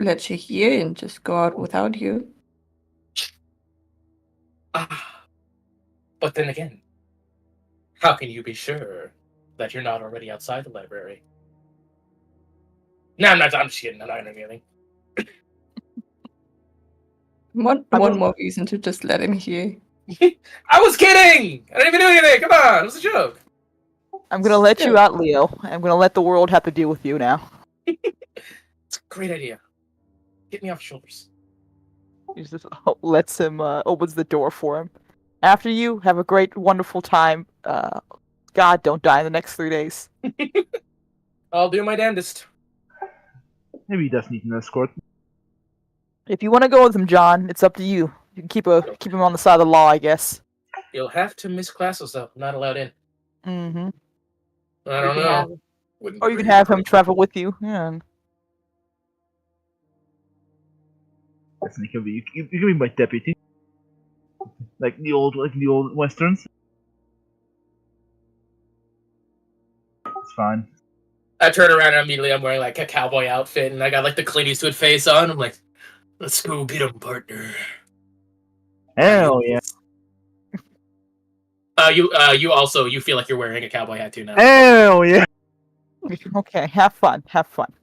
let you here and just go out without you. But then again, how can you be sure that you're not already outside the library? No, I'm just kidding. I'm not gonna do anything. One more reason to just let him here. I was kidding! I didn't even do anything! Come on, it was a joke. I'm gonna let you out, Leo. I'm gonna let the world have to deal with you now. It's a great idea. Get me off your shoulders. He just lets him, opens the door for him. After you, have a great, wonderful time. God, don't die in the next 3 days. I'll do my damnedest. Maybe he does need an escort. If you want to go with him, John, it's up to you. You can keep him on the side of the law, I guess. You'll have to miss classes, though. Not allowed in. Mm-hmm. I don't know. Or you can have him travel with you. Yeah. Listen, you can be my deputy. Like the old westerns. It's fine. I turn around and immediately I'm wearing like a cowboy outfit and I got like the Clint Eastwood face on. I'm like, let's go get him, partner. Hell yeah. You also feel like you're wearing a cowboy hat too now. Hell yeah. Okay, have fun. Have fun.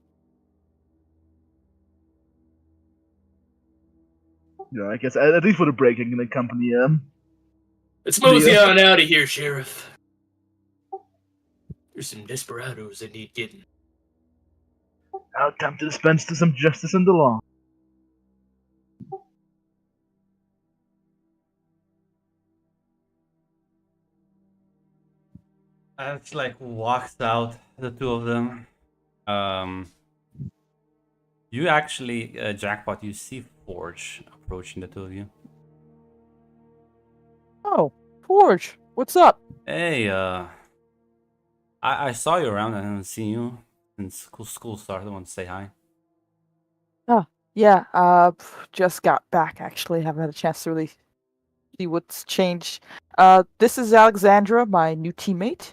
Yeah, I guess at least for the break, I can accompany Let's mosey on out of here, Sheriff. There's some desperados that need getting. Now time to dispense to some justice and the law. It's like walks out, the two of them. You actually, Jackpot, you see Forge approaching the two of you. Oh, Forge, what's up? Hey, I saw you around. I haven't seen you since school started. I want to say hi. Yeah, just got back, actually. Haven't had a chance to really see what's changed. This is Alexandra, my new teammate.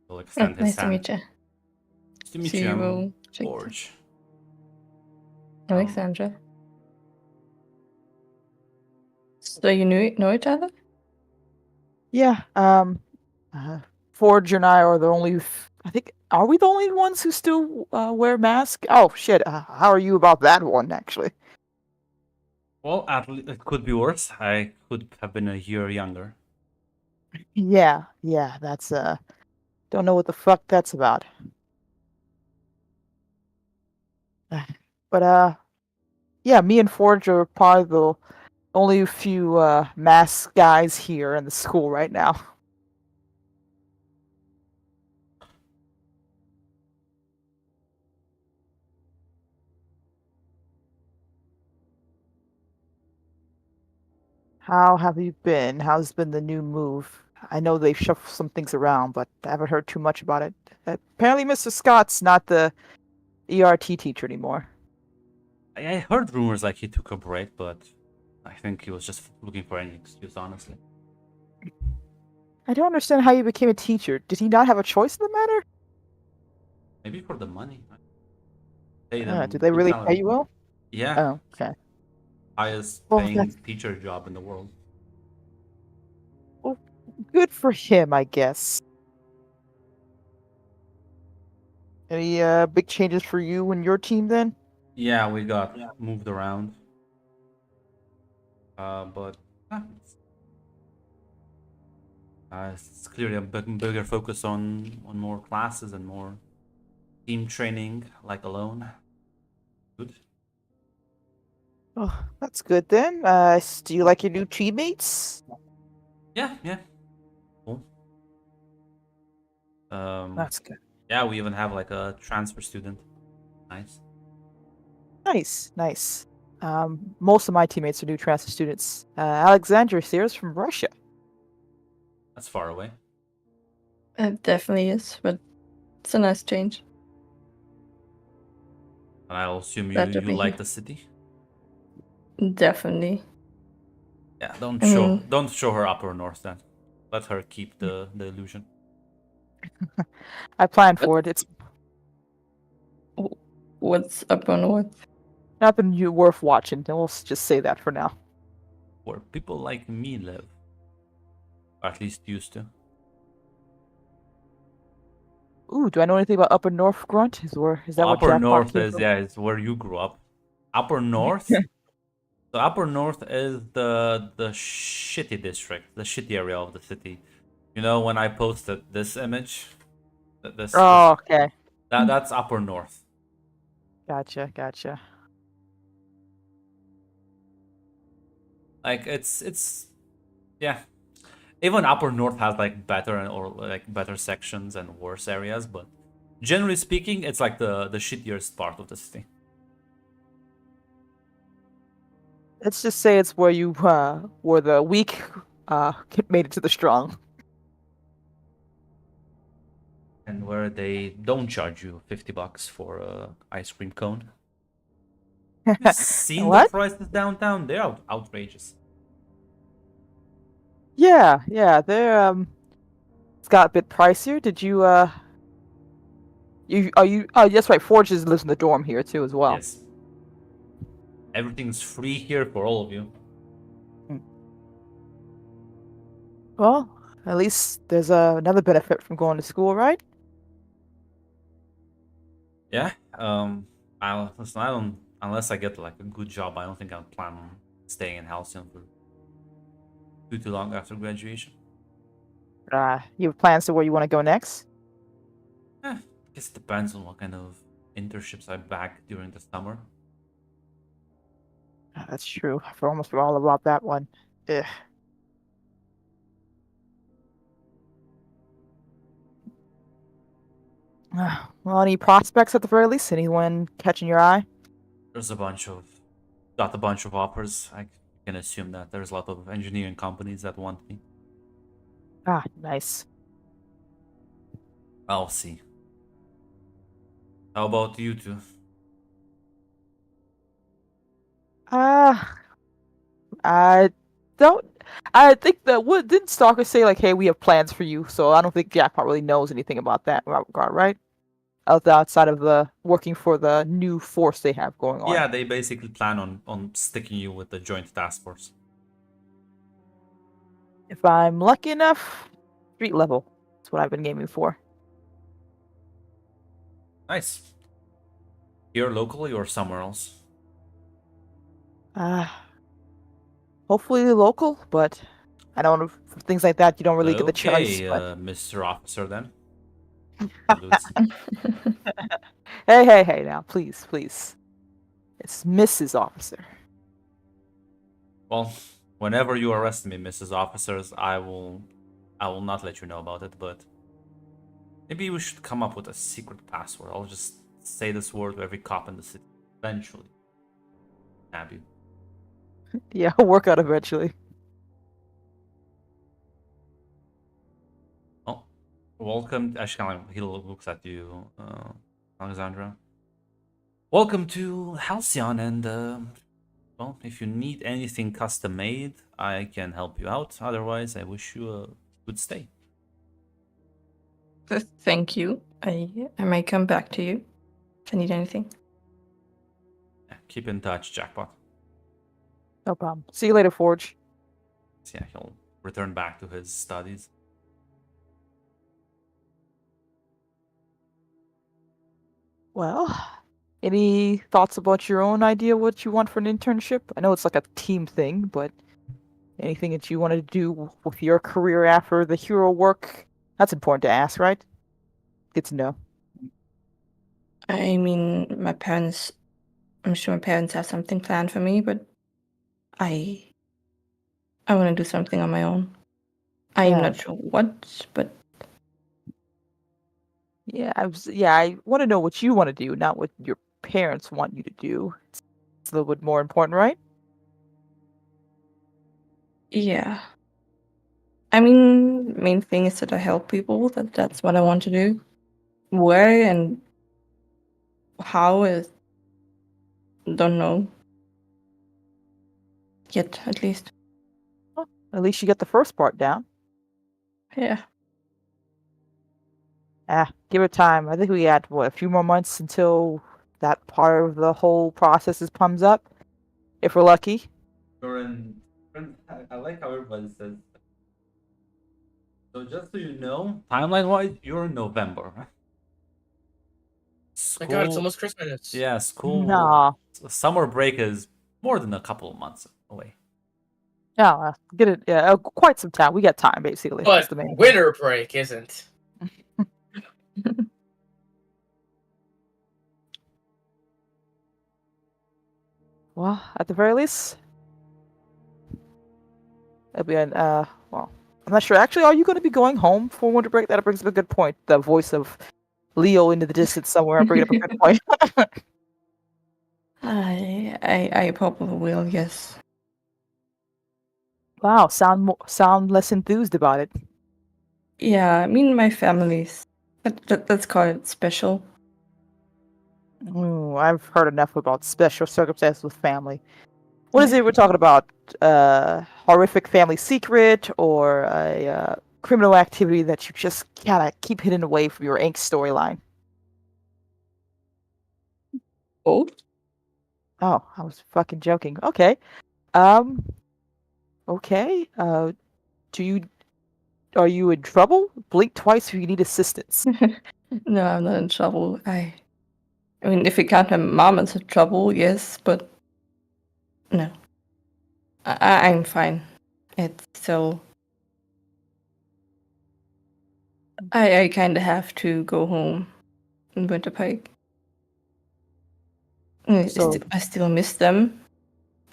He'll extend his Nice to hand. meet you. Nice to meet So you. you I'm will check Forge. Alexandra. So you know each other? Yeah, Forge and I are the only. I think, are we the only ones who still wear masks? Oh shit! How are you about that one, actually? Well, it could be worse. I could have been a year younger. Yeah, that's don't know what the fuck that's about. But yeah, me and Forge are probably the only few masked guys here in the school right now. How have you been? How's been the new move? I know they've shuffled some things around, but I haven't heard too much about it. Apparently, Mr. Scott's not the ERT teacher anymore. I heard rumors like he took a break, but I think he was just looking for any excuse, honestly. I don't understand how you became a teacher. Did he not have a choice in the matter? Maybe for the money. Pay them Did they good really pay salary. you well? Yeah, Oh, okay. highest Well, paying that's teacher job in the world. well, good for him, I guess. Any big changes for you and your team then? Yeah, we got moved around. But yeah, it's clearly a bigger focus on more classes and more team training, like alone. Good. Oh, that's good then. Do you like your new teammates? Yeah. Cool. That's good. Yeah, we even have like a transfer student. Nice. Nice. Most of my teammates are new transfer students. Alexandra here is from Russia. That's far away. It definitely is, but it's a nice change. And I'll assume Glad to you be like here. the city. Definitely. Yeah, I mean, don't show her upper north then. Let her keep the illusion. I planned But- for it. It's what's up on what? nothing worth watching. We'll just say that for now. Where people like me live. Or at least used to. Ooh, do I know anything about Upper North Grunt? Is that what Upper Jackpot north came is from? is where you grew up. Upper north? The upper north is the shitty district, the shitty area of the city. You know when I posted this image? Oh, okay. That's upper north. Gotcha. Like it's yeah. Even upper north has like better or like better sections and worse areas, but generally speaking, it's like the shittiest part of the city. Let's just say it's where you where the weak made it to the strong. And where they don't charge you $50 for a ice cream cone. You've seen the What? prices downtown? They're outrageous. Yeah, they're it's got a bit pricier. Did you you oh that's right, Forges lives in the dorm here too as well. Yes. Everything's free here for all of you. Well, at least there's another benefit from going to school, right? Yeah. Listen, I don't unless I get like a good job, I don't think I'll plan on staying in Halcyon for too long after graduation. You have plans to where you want to go next? I guess it depends on what kind of internships I bag during the summer. That's true. I almost forgot all about that one. Ugh. Well, any prospects at the very least? Anyone catching your eye? There's got a bunch of offers. I can assume that there's a lot of engineering companies that want me. Nice. I'll see. How about you two? I don't. I think that what didn't Stalker say like, "Hey, we have plans for you." So I don't think Jackpot really knows anything about that in that regard, right? Outside of the working for the new force they have going on. Yeah, they basically plan on sticking you with the joint task force. If I'm lucky enough, street level. That's what I've been aiming for. Nice. Here locally or somewhere else? Hopefully local, but I don't know for things like that. You don't really get the choice. Okay, But Mr. Officer then. Salutes. hey, now, please. It's Mrs. Officer. Well, whenever you arrest me, Mrs. Officers, I will not let you know about it, but maybe we should come up with a secret password. I'll just say this word to every cop in the city. Eventually. Nab you. Yeah, it'll work out eventually. Oh, welcome. Actually, he looks at you, Alexandra. Welcome to Halcyon, and well, if you need anything custom made, I can help you out. Otherwise, I wish you a good stay. Thank you. I may come back to you if I need anything. Yeah, keep in touch, Jackpot. No problem. See you later, Forge. So yeah, he'll return back to his studies. Well, any thoughts about your own idea what you want for an internship? I know it's like a team thing, but anything that you want to do with your career after the hero work? That's important to ask, right? Good to know. I mean, I'm sure my parents have something planned for me, but I want to do something on my own. I'm Yeah. not sure what, but I want to know what you want to do, not what your parents want you to do. It's a little bit more important, right? yeah. I mean, main thing is that I help people. That's what I want to do. Where and how is don't know yet, at least. Well, at least you get the first part down. Yeah. Give it time. I think we got a few more months until that part of the whole process is comes up. If we're lucky. I like how everybody says. So just so you know, timeline-wise, you're in November. My God, it's School, almost Christmas. yeah, school. Nah. Summer break is more than a couple of months away. Yeah, get it. Yeah, quite some time. We got time, basically. That's But the main thing. winter break isn't. Well, at the very least, it'll be an well, I'm not sure. Actually, are you going to be going home for winter break? That brings up a good point. The voice of Leo into the distance somewhere, bringing up a good point. I probably will, yes. Wow, sound less enthused about it. Yeah, I mean, my family's. Let's call it special. Ooh, I've heard enough about special circumstances with family. What is it we're talking about? Horrific family secret or a criminal activity that you just gotta keep hidden away from your angst storyline? Both? Oh, I was fucking joking. Okay. Um. Okay. Are you in trouble? Blink twice if you need assistance. No, I'm not in trouble. I mean, if you count my mom as in trouble, yes, but no. I'm fine. It's still. I kind of have to go home in Winter Pike. So- I still miss them.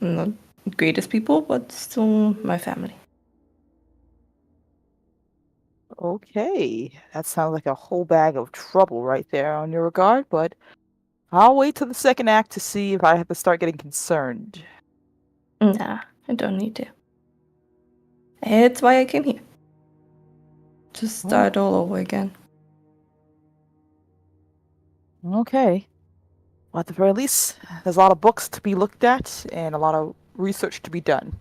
I'm not the greatest people, but still my family. Okay, that sounds like a whole bag of trouble right there on your regard, but I'll wait till the second act to see if I have to start getting concerned. Nah, I don't need to. It's why I came here. To start all over again. Okay. Well, at the very least, there's a lot of books to be looked at and a lot of research to be done.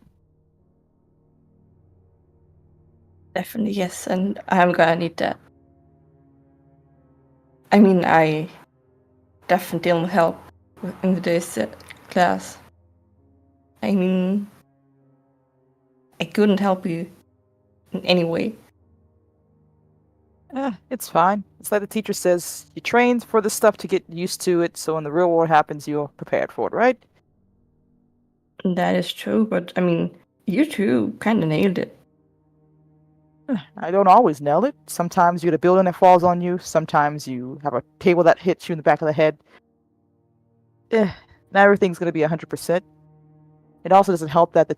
Definitely, yes, and I'm gonna need that. I mean, I definitely didn't help in today's class. I mean, I couldn't help you in any way. It's fine. It's like the teacher says, you trained for this stuff to get used to it, so when the real world happens, you're prepared for it, right? That is true, but I mean, you two kind of nailed it. I don't always nail it. Sometimes you get a building that falls on you. Sometimes you have a table that hits you in the back of the head. Not everything's going to be 100%. It also doesn't help that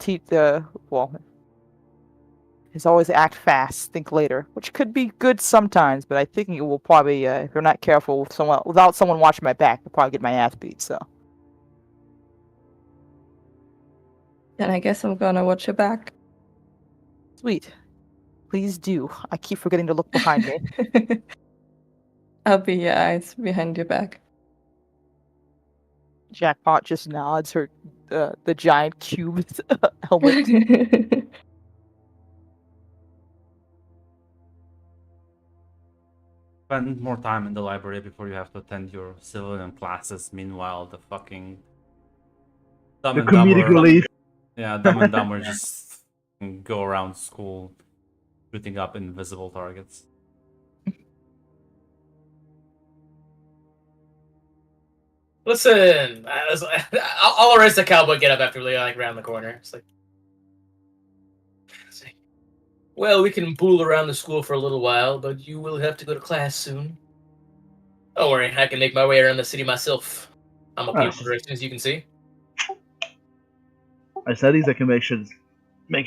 it's always act fast, think later, which could be good sometimes, but I think it will probably, if you're not careful without someone watching my back, I'll probably get my ass beat, so. Then I guess I'm gonna watch your back. Sweet. Please do. I keep forgetting to look behind me. I'll be your eyes behind your back. Jackpot just nods her the giant cube helmet. Spend more time in the library before you have to attend your civilian classes. Meanwhile, the fucking Dumb The and comedic Dumber, relief. yeah, Dumb and Dumber just go around school shooting up invisible targets. Listen, I'll arrest the cowboy get up after we like around the corner. It's like, well, we can pool around the school for a little while, but you will have to go to class soon. Don't worry, I can make my way around the city myself. I'm a Ah, people person, as you can see. I said these. I can make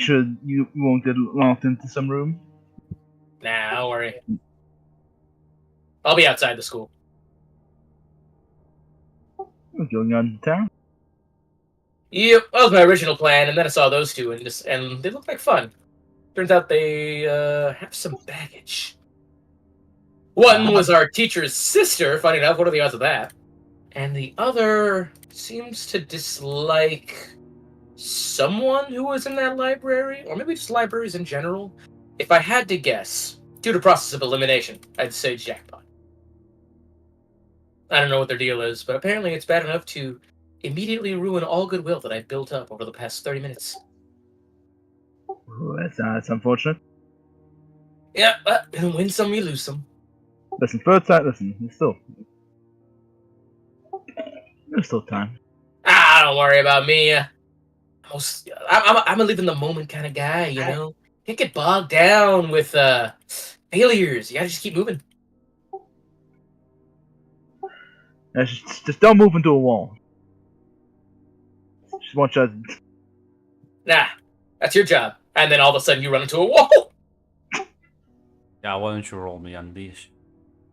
sure you won't get locked into some room. Nah, don't worry. I'll be outside the school. We're going on to town. Yep, that was my original plan, and then I saw those two, and they look like fun. Turns out they have some baggage. One was our teacher's sister, funny enough. What are the odds of that? And the other seems to dislike someone who was in that library, or maybe just libraries in general. If I had to guess, due to process of elimination, I'd say Jackpot. I don't know what their deal is, but apparently it's bad enough to immediately ruin all goodwill that I've built up over the past 30 minutes. Ooh, that's unfortunate. Yeah, win some, you lose some. Listen, first time. Listen, there's still time. Don't worry about me. I'm a live in the moment kind of guy, you know? Can't get bogged down with failures. You gotta just keep moving. Just don't move into a wall. Just want you. Nah, that's your job. And then all of a sudden you run into a wall. Yeah, why don't you roll me Unleash?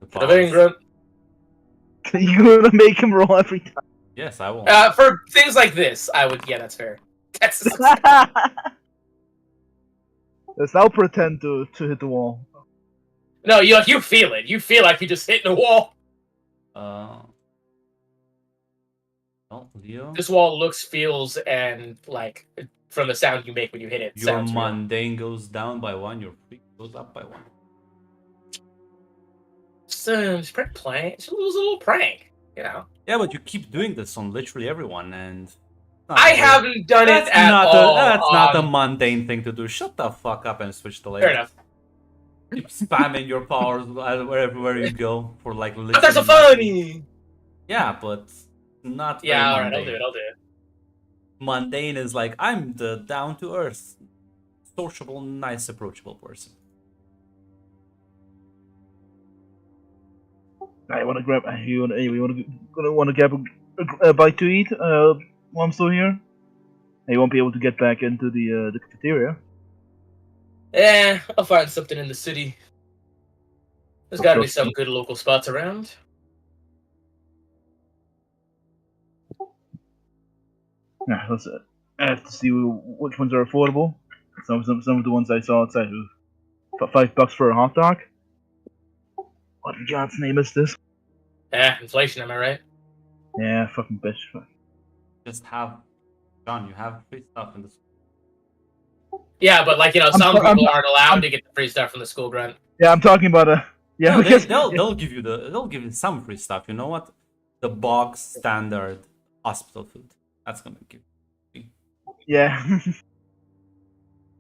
The Vaingrunt. You're gonna make him roll every time. Yes, I will. For things like this, I would. Yeah, that's fair. That's Yes, I'll pretend to hit the wall. no. You feel it. You feel like you just hitting a wall. Well, Leo, This wall looks, feels, and like from the sound you make when you hit it. your Sounds real. mundane goes down by 1, your freak goes up by 1. Just prank. It's a little prank, you know. Yeah, but you keep doing this on literally everyone, and I haven't done it at all. That's not a mundane thing to do. Shut the fuck up and switch the layer. Fair enough. Keep spamming your powers wherever you go for like literally. But there's a funny. Yeah, but not. Yeah, very all right, mundane. I'll do it. Mundane is like I'm the down to earth, sociable, nice, approachable person. I want to grab. You want to grab a bite to eat while I'm still here. You won't be able to get back into the cafeteria. Yeah, I'll find something in the city. There's got to be Okay. some good local spots around. Yeah, I have to see which ones are affordable. Some of the ones I saw outside was $5 for a hot dog. What in God's name is this? Yeah, inflation, am I right? Yeah, fucking bitch. Just have, John. You have free stuff in this. Yeah, but like, you know, I'm some so- I'm- people aren't allowed to get the free stuff from the school grant. Yeah, I'm talking about yeah. No, because, they'll give you they'll give you some free stuff. You know what? The box standard hospital food. That's gonna give. yeah.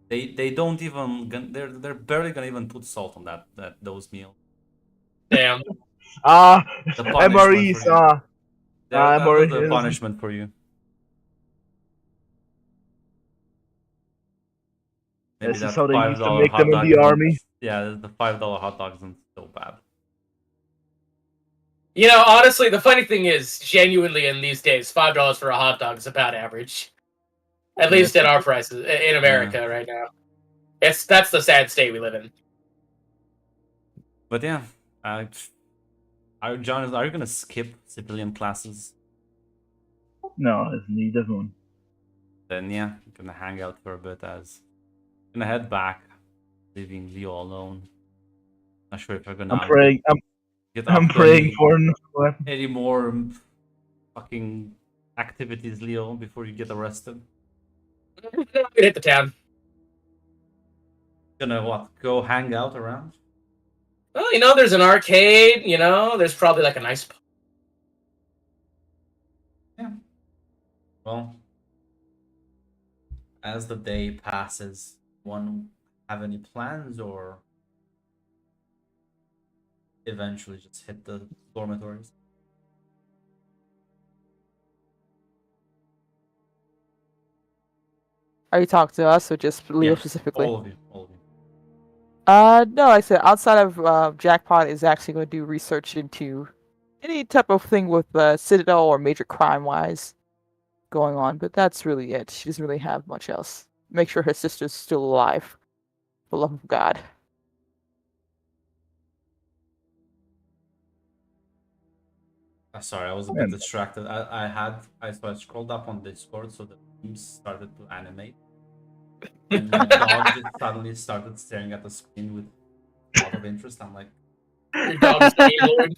They don't even they're barely gonna even put salt on those meals. Damn. Ah, The punishment MREs. for you. That's MRE the is- punishment for you. Maybe This is that how they used to $5 make hot them in dog the isn't- army. Yeah, the $5 hot dog isn't so bad. You know, honestly, the funny thing is, genuinely in these days, $5 for a hot dog is about average. At Yeah. least at our prices in America right now. That's the sad state we live in. But yeah, John, are you gonna skip civilian classes? No, he doesn't. Then yeah, I'm gonna hang out for a bit as gonna head back, leaving Leo alone. Not sure if I'm gonna I'm praying. get I'm up to praying for no weapon. any more fucking activities, Leo, before you get arrested? I'm gonna hit the tab. Gonna what? Go hang out around? Well, you know, there's an arcade. You know, there's probably like a nice. Yeah. Well, as the day passes, one have any plans or eventually just hit the dormitories? Are you talking to us or just Leo Yes, specifically? all of you, all of you. No, like I said, outside of Jackpot is actually going to do research into any type of thing with Citadel or major crime-wise going on, but that's really it. She doesn't really have much else. Make sure her sister's still alive. For the love of God. Sorry, I was a Man. bit distracted. So I scrolled up on Discord, so the memes started to animate. And my dog just suddenly started staring at the screen with a lot of interest. I'm like, Your dog's Gaylord.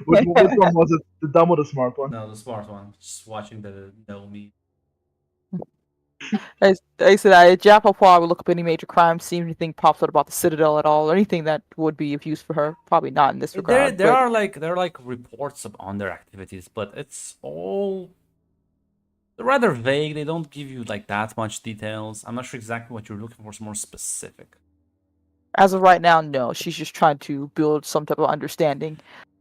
Which one was it? The dumb or the smart one? no, the smart one. Just watching the no me. As I said, Jackpot will look up any major crime, see if anything pops up about the Citadel at all, or anything that would be of use for her. Probably not in this regard. There but- are like reports on their activities, but it's all rather vague. They don't give you like that much details. I'm not sure exactly what you're looking for. It's more specific. As of right now, no. She's just trying to build some type of understanding.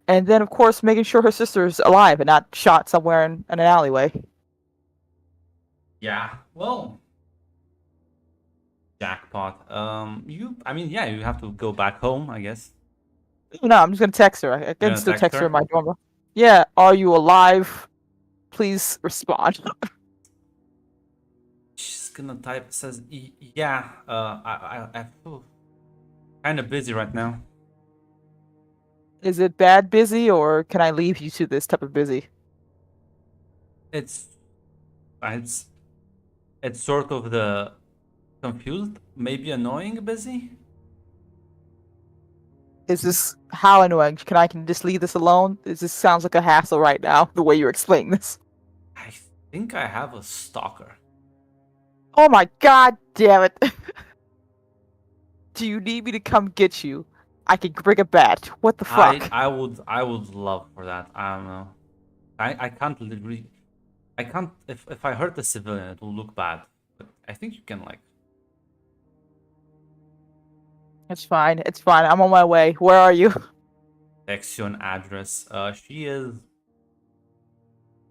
And then, of course, making sure her sister's alive and not shot somewhere in an alleyway. Yeah. Well, Jackpot. You have to go back home, I guess. No, I'm just going to text her. I can gonna still text text her her? in my dorm. Yeah, are you alive? Please respond. She's gonna type. Says, yeah. I feel kind of busy right now. Is it bad busy, or can I leave you to this type of busy? It's sort of the confused, maybe annoying busy. Is this how annoying? Can I just leave this alone? This sounds like a hassle right now, the way you're explaining this. I think I have a stalker. Oh my god damn it. Do you need me to come get you? I can bring a bat. What the fuck? I would love for that. I don't know. I can't literally. I can't. If I hurt the civilian, it will look bad. But I think you can like. It's fine. It's fine. I'm on my way. Where are you? Text you an address.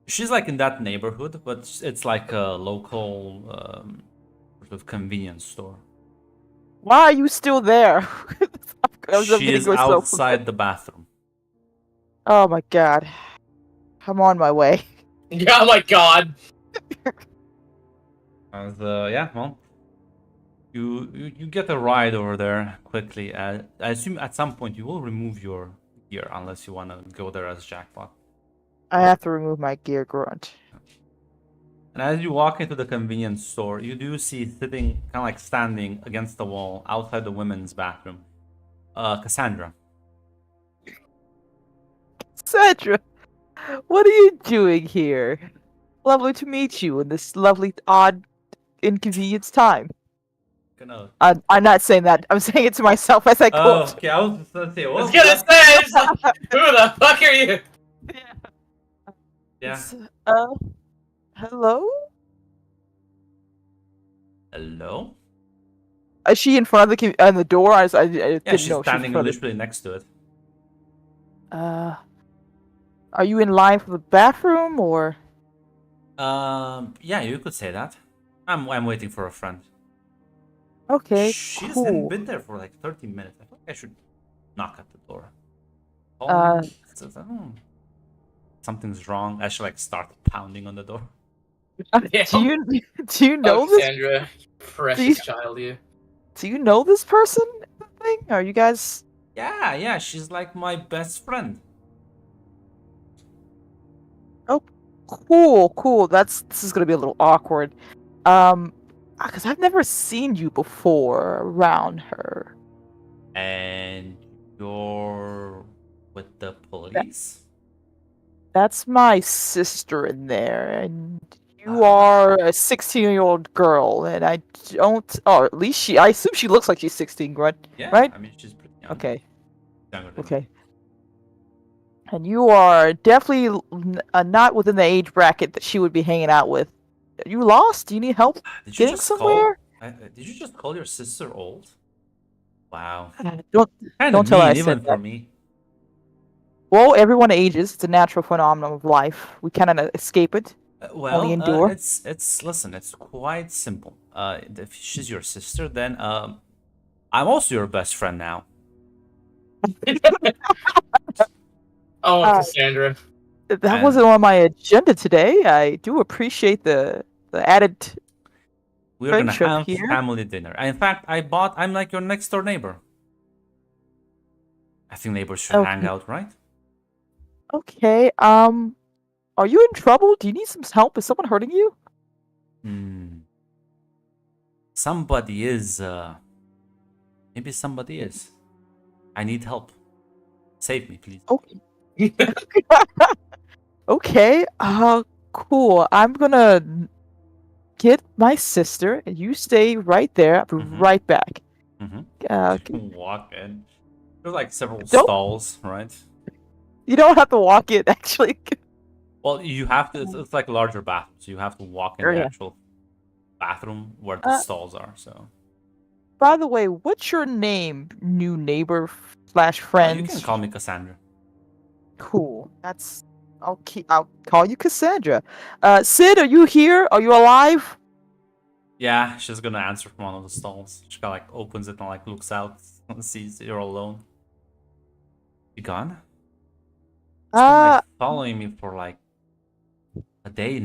She's like in that neighborhood, but it's like a local sort of convenience store. Why are you still there? She is outside the bathroom. Oh my god. I'm on my way. Yeah, oh my god. Yeah, well, you get a ride over there quickly. I assume at some point you will remove your gear unless you want to go there as Jackpot. I have to remove my gear, Grunt. And as you walk into the convenience store, you do see sitting, kind of like standing against the wall outside the women's bathroom, Cassandra. Sandra, what are you doing here? Lovely to meet you in this lovely, odd, inconvenience time. Gonna... I'm not saying that. I'm saying it to myself as I Oh, quote. okay. I was just gonna say, I was what? gonna say, I was like, who the fuck are you? Yeah. It's, hello? Hello? Is she in front of the door? I didn't Yeah, she's know she was standing in front of literally next to it. Are you in line for the bathroom or? Yeah, you could say that. I'm waiting for a friend. Okay, She cool. hasn't been there for like 30 minutes. I think I should knock at the door. Something's wrong. I should like start pounding on the door. Yeah. Do you know Oh, this? Cassandra, precious child, you. Do you know this person? Thing? Are you guys? Yeah, she's like my best friend. Cool. This is gonna be a little awkward. Because I've never seen you before around her. And you're with the police? That's my sister in there, and you Ah. are a 16-year-old girl, and I don't. Oh, at least I assume she looks like she's 16, right? Yeah, Right? I mean, she's pretty young. Okay. Younger than me. Okay. And you are definitely not within the age bracket that she would be hanging out with. Are you lost? Do you need help Did you getting just somewhere? did you just call your sister old? Wow. Don't Kind don't of tell her mean, I even said for that. me. Well, everyone ages. It's a natural phenomenon of life. We cannot escape it. Only endure. It's listen, it's quite simple. If she's your sister, then I'm also your best friend now. Oh, Uh, Cassandra. That And wasn't on my agenda today. I do appreciate the added we're gonna friendship have here. family dinner. In fact, I'm like your next door neighbor. I think neighbors should hang Okay. out, right? Okay. Are you in trouble? Do you need some help? Is someone hurting you? Somebody is maybe somebody is. I need help. Save me, please. Okay. Okay. Cool. I'm gonna get my sister, and you stay right there. I'll be Mhm. right back. Mm-hmm. Walk in. There's like several Don't- stalls, right? You don't have to walk in, actually. Well, you have to. It's like larger bathrooms. You have to walk in the Yeah. actual bathroom where the Uh, stalls are. So By the way, what's your name, new neighbor / you friend? can call me Cassandra. Cool. I'll call you Cassandra. Sid, are you here? Are you alive? Yeah, she's gonna answer from one of the stalls. She kind of like opens it and like looks out and sees you're alone. You gone? She's been like following me for like a day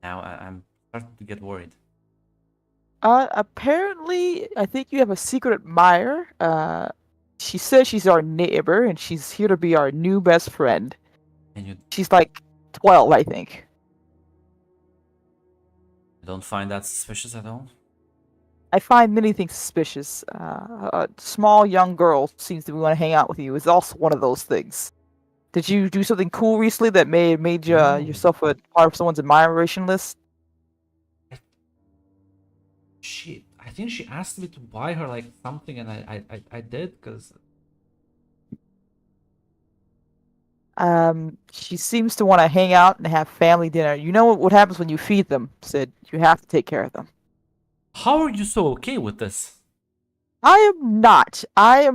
now. I'm starting to get worried. Apparently, I think you have a secret admirer. She says she's our neighbor, and she's here to be our new best friend. And you She's like 12, I think. don't find that suspicious at all? I find many things suspicious. A small young girl seems to want to hang out with you. Is also one of those things. Did you do something cool recently that made you, No. yourself a part of someone's admiration list? I think she asked me to buy her like something, and I did because She seems to want to hang out and have family dinner. You know what happens when you feed them, Sid. You have to take care of them. how are you so okay with this? I am not. I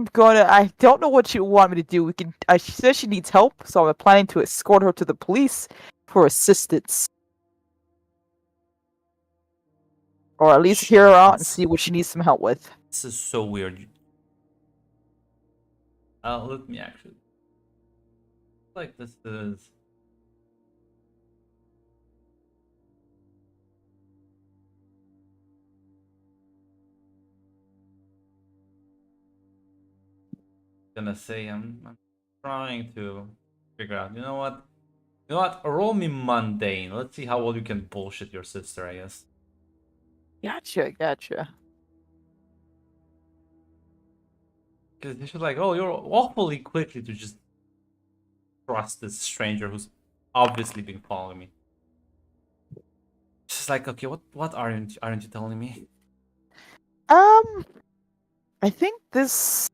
don't know what you want me to do. She says she needs help, so I'm planning to escort her to the police for assistance. Or at least hear her out and see what she needs some help with. This is so weird. Let me actually. Like this is. Gonna say I'm trying to figure out. You know what? You know what? Roll me mundane. Let's see how well you can bullshit your sister. I guess. Gotcha. Because she's like, oh, you're awfully quickly to just trust this stranger who's obviously been following me. She's like, okay, what aren't you telling me? I think this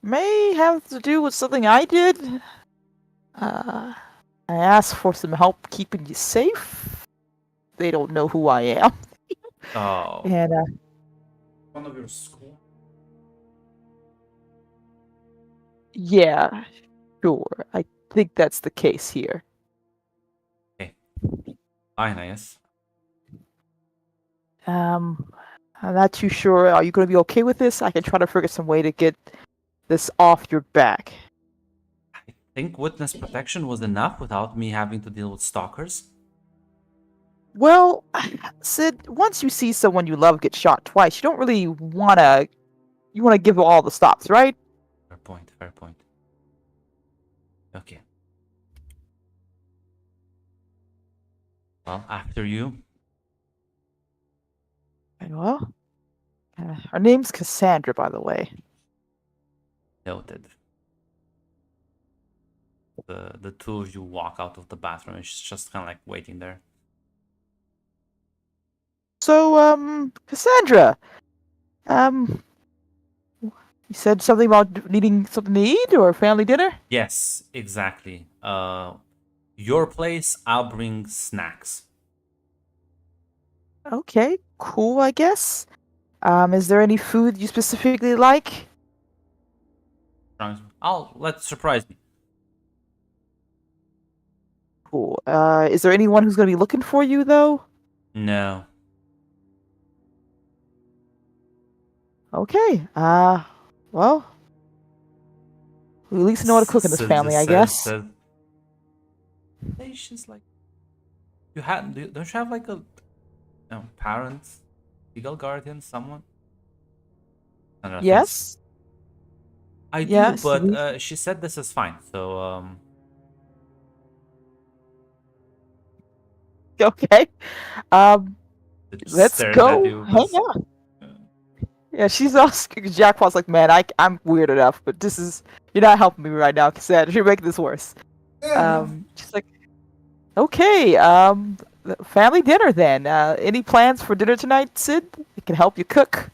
may have to do with something I did. I asked for some help keeping you safe. They don't know who I am. Oh. And One of your school. yeah, sure. I think that's the case here. Fine, I guess. I'm not too sure. Are you going to be okay with this? I can try to figure some way to get this off your back. I think witness protection was enough without me having to deal with stalkers. Well, Sid, once you see someone you love get shot twice, you don't really want to. You want to give all the stops, right? Fair point. Okay. Well, after you. Well, her name's Cassandra, by the way. Noted. the two of you walk out of the bathroom, and she's just kind of like waiting there. So, Cassandra, you said something about needing something to eat or family dinner? Yes, exactly. Your place, I'll bring snacks. Okay, cool, I guess. Is there any food you specifically like? I'll let surprise me. Cool. Is there anyone who's gonna be looking for you though? No. Okay. Well, we at least know how to cook in this Sid family, just I guess. Hey, she's like, don't you have like a parents, legal guardian, someone? I don't know, Yes. I do, Yes, but she said this is fine. So Okay. it just Let's stares go at you. hang out. Yeah, she's also Jackpot's like, man, I'm weird enough, but you're not helping me right now, Cassandra. You're making this worse. She's like, okay, family dinner then. Any plans for dinner tonight, Sid? It can help you cook.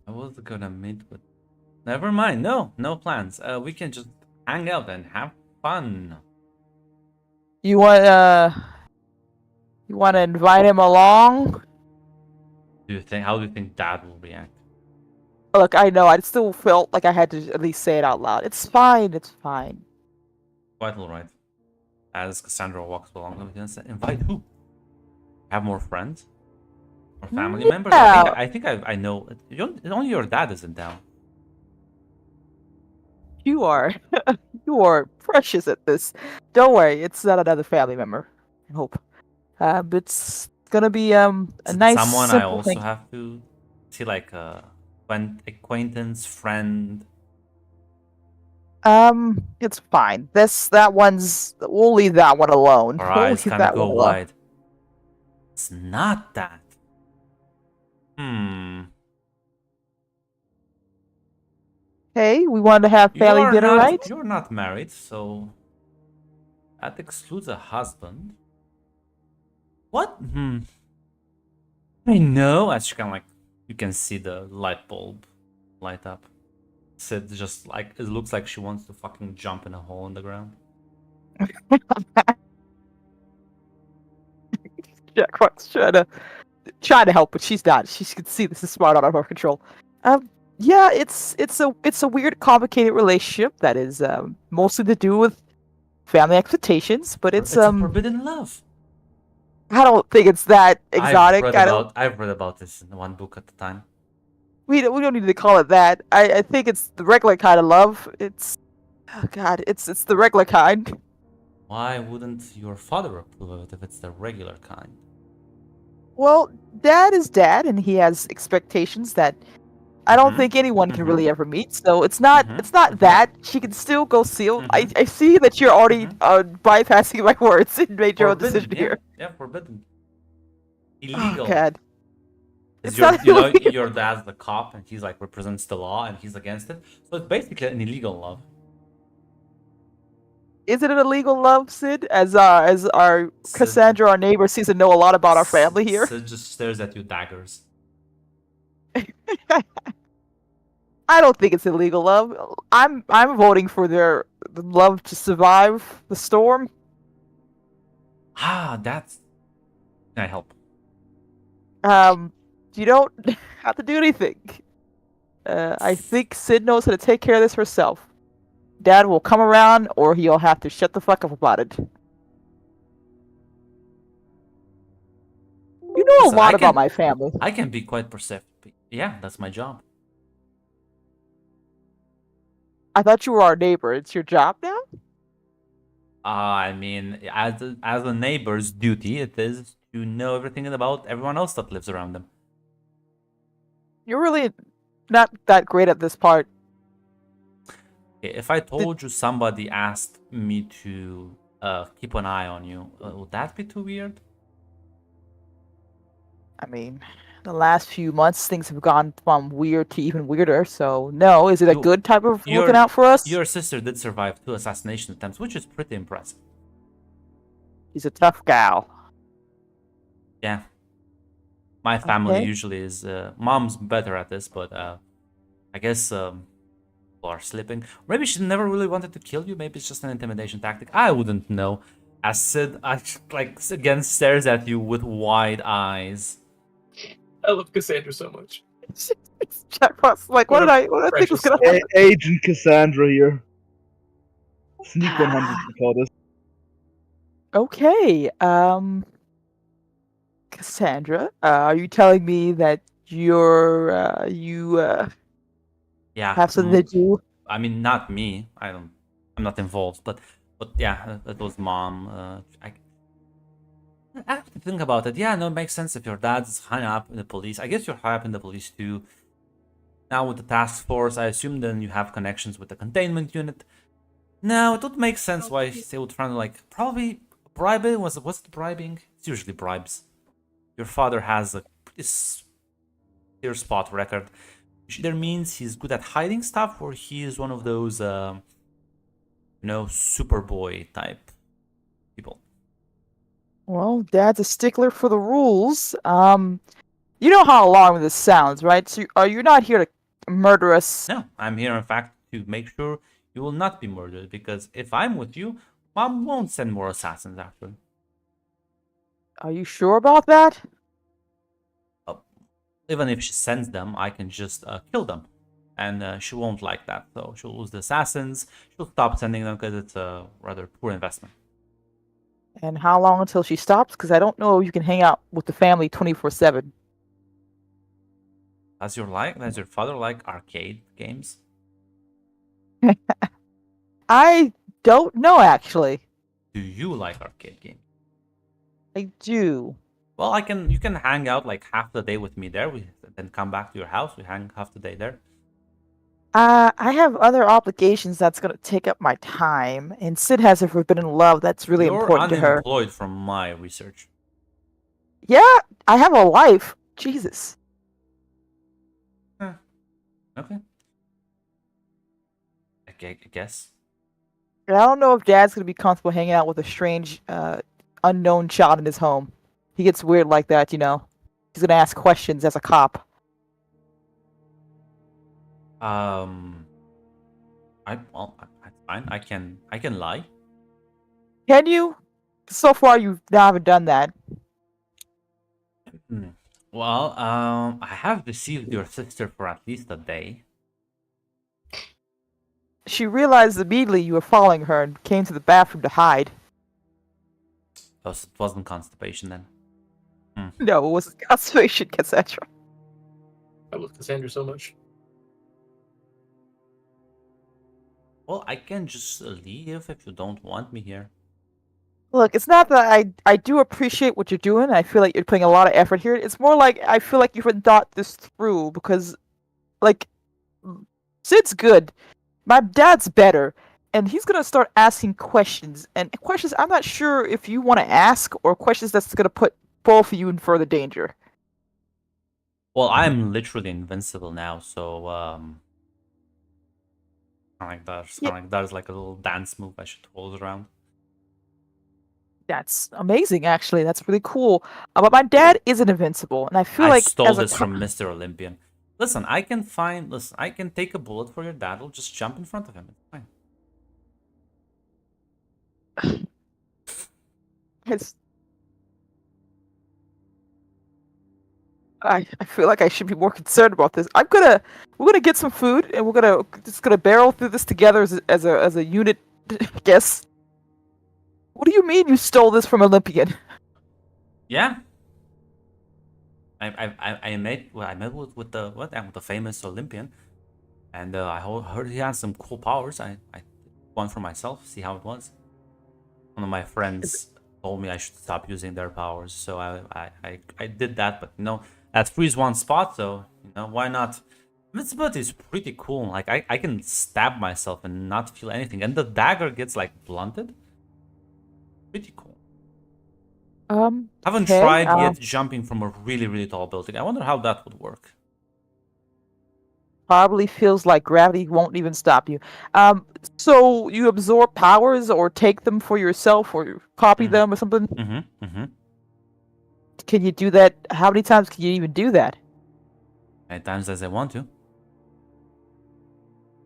I was gonna meet, but never mind. No plans. We can just hang out and have fun. You want to invite him along? How do you think Dad will react? Look, I know. I still felt like I had to at least say it out loud. It's fine. It's fine. Quite alright. As Cassandra walks along, we can say, invite who? Have more friends? Or family members? Yeah. I think I know. Only your dad isn't down. You are. You are precious at this. Don't worry. It's not another family member. I hope. But it's gonna be a Is it nice someone I simple also thing. have to see, like a acquaintance, friend. It's fine. We'll leave that one alone. Our We'll eyes leave kind of that go one alone. wide. It's not that. Hey, we wanted to have family dinner, right? You're not married, so that excludes a husband. What? I know. As she kind of like, you can see the light bulb light up. Sid just like, it looks like she wants to fucking jump in a hole in the ground. Jackpot's trying to help, but she's not. She can see this is smart out of her control. Yeah, it's a weird, complicated relationship that is mostly to do with family expectations, but it's a forbidden love. I don't think it's that exotic. I've read about this in one book at the time. We don't need to call it that. I think it's the regular kind of love. It's the regular kind. Why wouldn't your father approve of it if it's the regular kind? Well, Dad is Dad, and he has expectations that I don't think anyone can really ever meet. So it's not that she can still go seal. I see that you're already bypassing my words and made your own decision here. Yeah, forbidden. Illegal. Oh, God. Is It's your dad's the cop and he's like represents the law and he's against it. So it's basically an illegal love. Is it an illegal love, Sid? As our Cassandra, our neighbor, seems to know a lot about our family here. Sid just stares at you daggers. I don't think it's illegal love. I'm voting for their love to survive the storm. That's. Can I help? You don't have to do anything. I think Sid knows how to take care of this herself. Dad will come around, or he'll have to shut the fuck up about it. You know a lot about my family. I can be quite perceptive. Yeah, that's my job. I thought you were our neighbor. It's your job now? I mean, as a neighbor's duty, it is to know everything about everyone else that lives around them. You're really not that great at this part. If I told you somebody asked me to keep an eye on you, would that be too weird? I mean, the last few months, things have gone from weird to even weirder. So, no, is it a You- good type of looking Your out for us? your sister did survive 2 assassination attempts, which is pretty impressive. She's a tough gal. Yeah. My family Okay. usually is mom's better at this, but I guess people are slipping. Maybe she never really wanted to kill you. Maybe it's just an intimidation tactic. I wouldn't know. As Sid like again stares at you with wide eyes. I love Cassandra so much. Jackpot's like, what did I think was precious gonna soul. happen? Agent Cassandra here. Sneak 100 we call this. Okay, Cassandra, are you telling me that you Yeah. have something to do? I mean, not me. I'm not involved, but yeah, that was mom. I have to think about it. Yeah, no, it makes sense if your dad's high up in the police. I guess you're high up in the police too. Now with the task force, I assume then you have connections with the containment unit. No, it would make sense why they would try to like probably bribe it. What's the bribing? It's usually bribes. Your father has a pretty clear spot record, which either means he's good at hiding stuff or he is one of those Superboy type people. Well, Dad's a stickler for the rules. You know how alarming this sounds, right? So you're not here to murder us. No, I'm here in fact to make sure you will not be murdered, because if I'm with you, Mom won't send more assassins after you. Are you sure about that? Even if she sends them, I can just kill them. And she won't like that, so she'll lose the assassins. She'll stop sending them because it's a rather poor investment. And how long until she stops? Because I don't know if you can hang out with the family 24/7. Does your father like arcade games? I don't know, actually. Do you like arcade games? I do. Well, you can hang out like half the day with me there. We then come back to your house. We hang half the day there. I have other obligations that's gonna take up my time, and Sid has a forbidden love that's really You're important to her. unemployed from my research. Yeah, I have a life. Jesus. Okay. I guess. I don't know if Dad's gonna be comfortable hanging out with a strange, unknown child in his home. He gets weird like that, you know. He's gonna ask questions as a cop. That's fine. I can lie. Can you? So far, you haven't done that. Well, I have deceived your sister for at least a day. She realized immediately you were following her and came to the bathroom to hide. It wasn't constipation then. No, it was conservation, Cassandra. I love Cassandra so much. Well, I can just leave if you don't want me here. Look, it's not that I do appreciate what you're doing. I feel like you're putting a lot of effort here. It's more like I feel like you haven't thought this through because, like, Sid's good. My dad's better. And he's going to start asking questions. And questions I'm not sure if you want to ask or questions that's going to put both of you in further danger. Well, I'm literally invincible now, so kind of like that's like a little dance move I should hold around. That's amazing, actually. That's really cool. But my dad isn't invincible, and I feel I like stole as a this from Mr. Olympian. Listen, I can take a bullet for your dad. I'll just jump in front of him. It's fine. I feel like I should be more concerned about this. We're gonna get some food and we're gonna barrel through this together as a unit, I guess. What do you mean you stole this from Olympian? Yeah. I met with the famous Olympian, and I heard he has some cool powers. I one for myself, see how it was. One of my friends told me I should stop using their powers, so I did that. But that frees one spot, so why not? Invincibility is pretty cool. Like I can stab myself and not feel anything, and the dagger gets like blunted. Pretty cool. Haven't Okay, tried yet jumping from a really, really tall building. I wonder how that would work. probably feels like gravity won't even stop you. So you absorb powers or take them for yourself or copy Mhm. them or something? Mm-hmm. Mm-hmm. Can you do that? How many times can you even do that? Many times as I want to.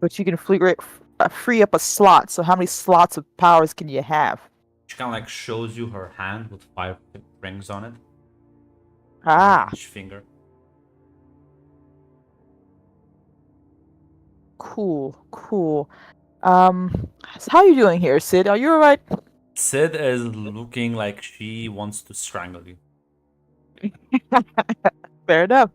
But you can free up a slot. So how many slots of powers can you have? She kind of like shows you her hand with 5 rings on it. Ah, Each finger. cool. So how are you doing here, Sid? Are you alright? Sid is looking like she wants to strangle you. Fair enough.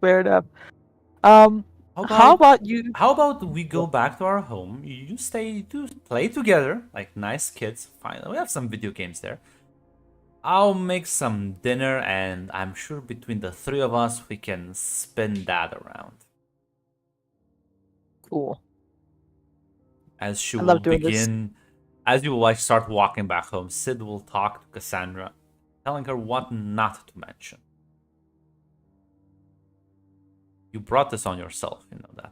Um, how about you? How about we go back to our home? You stay to play together, like nice kids. Fine, we have some video games there. I'll make some dinner, and I'm sure between the 3 of us, we can spin that around. Cool. As she I will love doing this. begin, as you will like start walking back home, Sid will talk to Cassandra, telling her what not to mention. You brought this on yourself, you know that.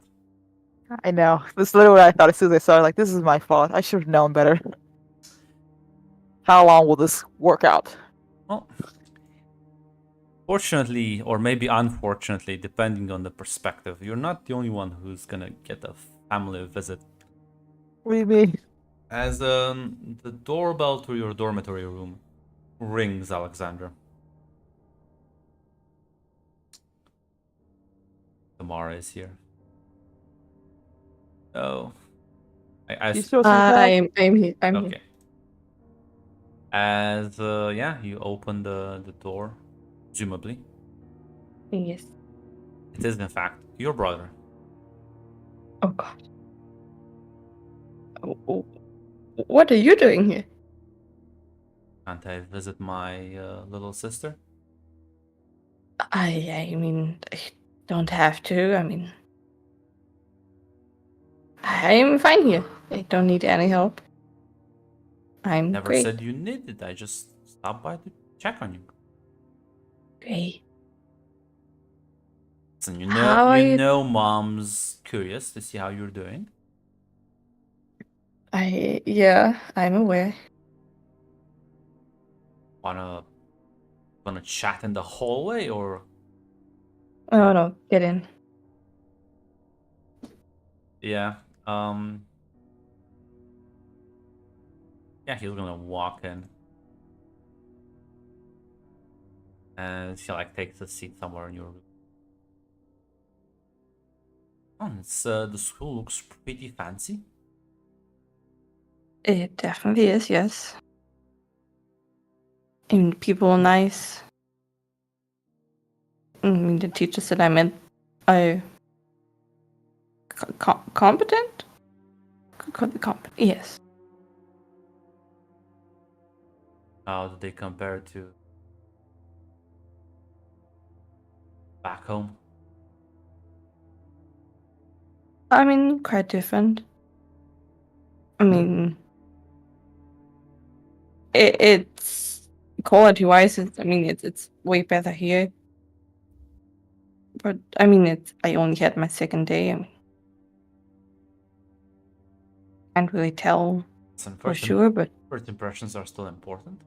I know. This is literally what I thought as soon as I saw it. Like, this is my fault. I should have known better. How long will this work out? Well, fortunately, or maybe unfortunately, depending on the perspective, you're not the only one who's gonna get a family visit. What do you mean? As the doorbell to your dormitory room rings, Alexandra. Tamara is here. Oh, You still see that? I'm here. I'm here. okay. As yeah, you open the door, presumably. Yes. It is in fact your brother. Oh God. What are you doing here? Can't I visit my little sister? I mean, I don't have to. I mean, I'm fine here. I don't need any help. I'm Never great. said you needed. I just stopped by to check on you. Great. Listen, How are you? Mom's curious to see how you're doing. Yeah, I'm aware. Wanna chat in the hallway or Oh no, get in. yeah, yeah, he's gonna walk in. And she like takes a seat somewhere in your room. Oh, it's the school looks pretty fancy. It definitely is, yes. And people are nice. I mean, the teachers that I met are competent? Could be competent, yes. How do they compare to back home? I mean, quite different. I mean, it's quality-wise. It's way better here. But I mean, I only had my second day. I mean, can't really tell Some for sure. But first impressions are still important.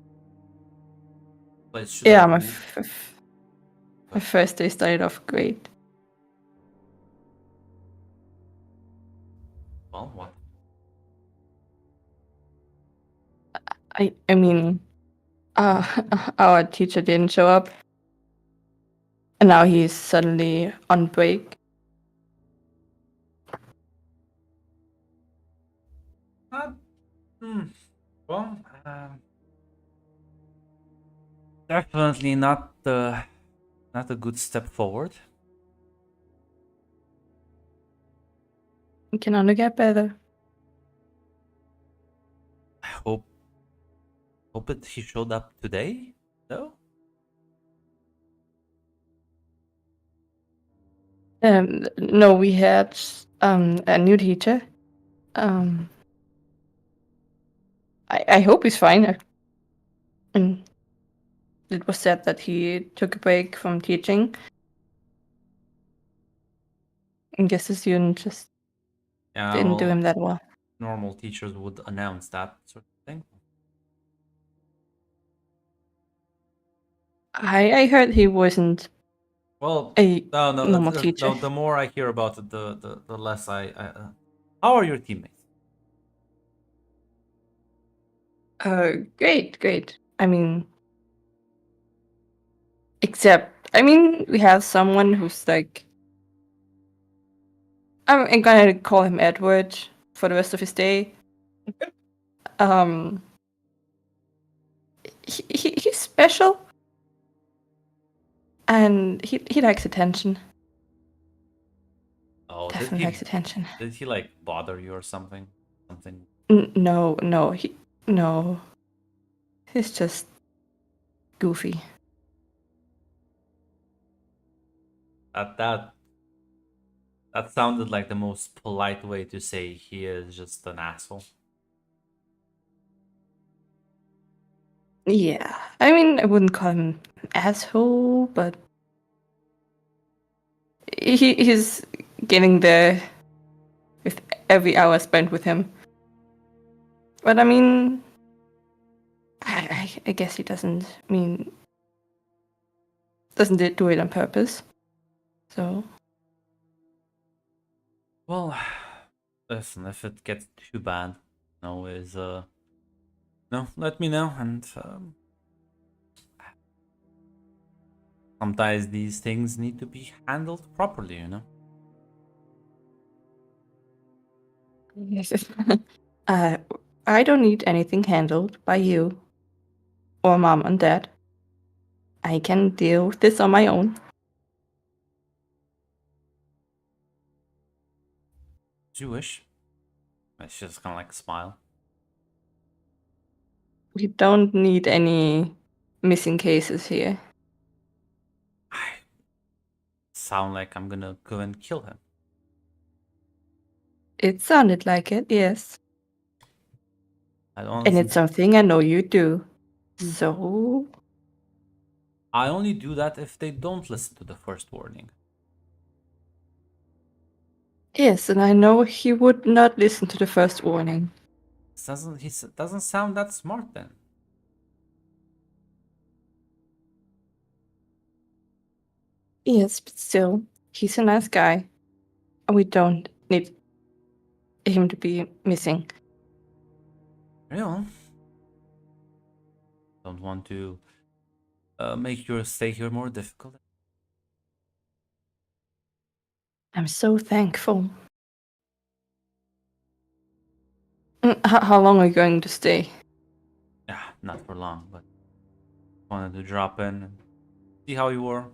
Place yeah, should my first day started off great. well, what? I mean, our teacher didn't show up, and now he's suddenly on break. Well, definitely not a good step forward. It can only get better. I hope he showed up today, though. No, we had a new teacher. I hope he's fine. And it was said that he took a break from teaching. I guess the student just Yeah, didn't do well, him that well. normal teachers would announce that sort of thing. I heard he wasn't Well, a no, no, normal teacher. no. The more I hear about it, the less how are your teammates? Great, great. I mean, except, I mean, we have someone who's like, I'm gonna call him Edward for the rest of his day. Um, he's special, and he likes attention. Oh, Definitely likes attention. did he like bother you or something? Something. No, no. He's just goofy. That sounded like the most polite way to say he is just an asshole. Yeah, I mean, I wouldn't call him asshole, but he's getting there with every hour spent with him. But I mean, I guess he doesn't do it on purpose. So Well, listen, if it gets too bad, no, no, let me know, and sometimes these things need to be handled properly, you know. yes, I don't need anything handled by you or mom and dad. I can deal with this on my own. Jewish. It's just kind of like smile. We don't need any missing cases here. I sound like I'm gonna go and kill him. It sounded like it, yes. I And honestly, it's something I know you do. So, I only do that if they don't listen to the first warning. yes, and I know he would not listen to the first warning. Doesn't sound that smart then. Yes, but still, he's a nice guy. And we don't need him to be missing. You know, don't want to make your stay here more difficult. I'm so thankful. How long are you going to stay? Yeah, not for long, but wanted to drop in and see how you were.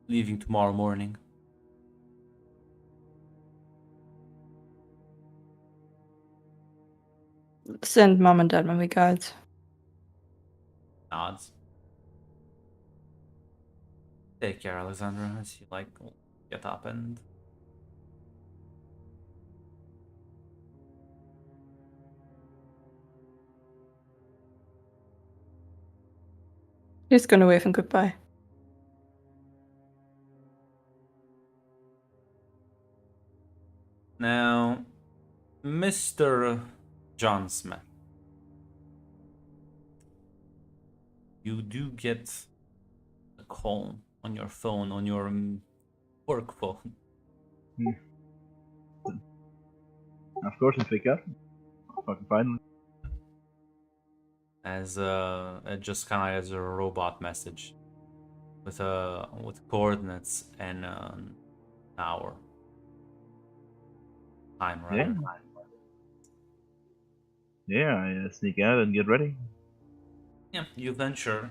Leaving tomorrow morning. Send mom and dad my regards. Nods. Take care, Alexandra, as you like get up and He's gonna wave and goodbye. now, Mr. John Smith. You do get a call on your phone, on your work phone. Of course, I'll pick up. Fucking fine. As it just kind of as a robot message with coordinates and an hour time, Yeah. rather. Yeah, I sneak out and get ready. Yeah, you venture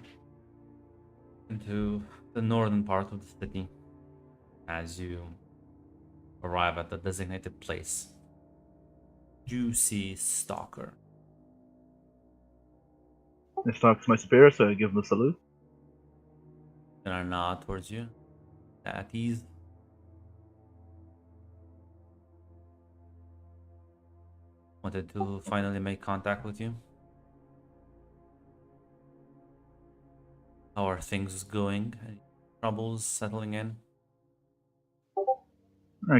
into the northern part of the city as you arrive at the designated place. You see Stalker. I talk to my superior, so I give him a salute. And a nod towards you. At ease. Wanted to finally make contact with you. How are things going? Any troubles settling in?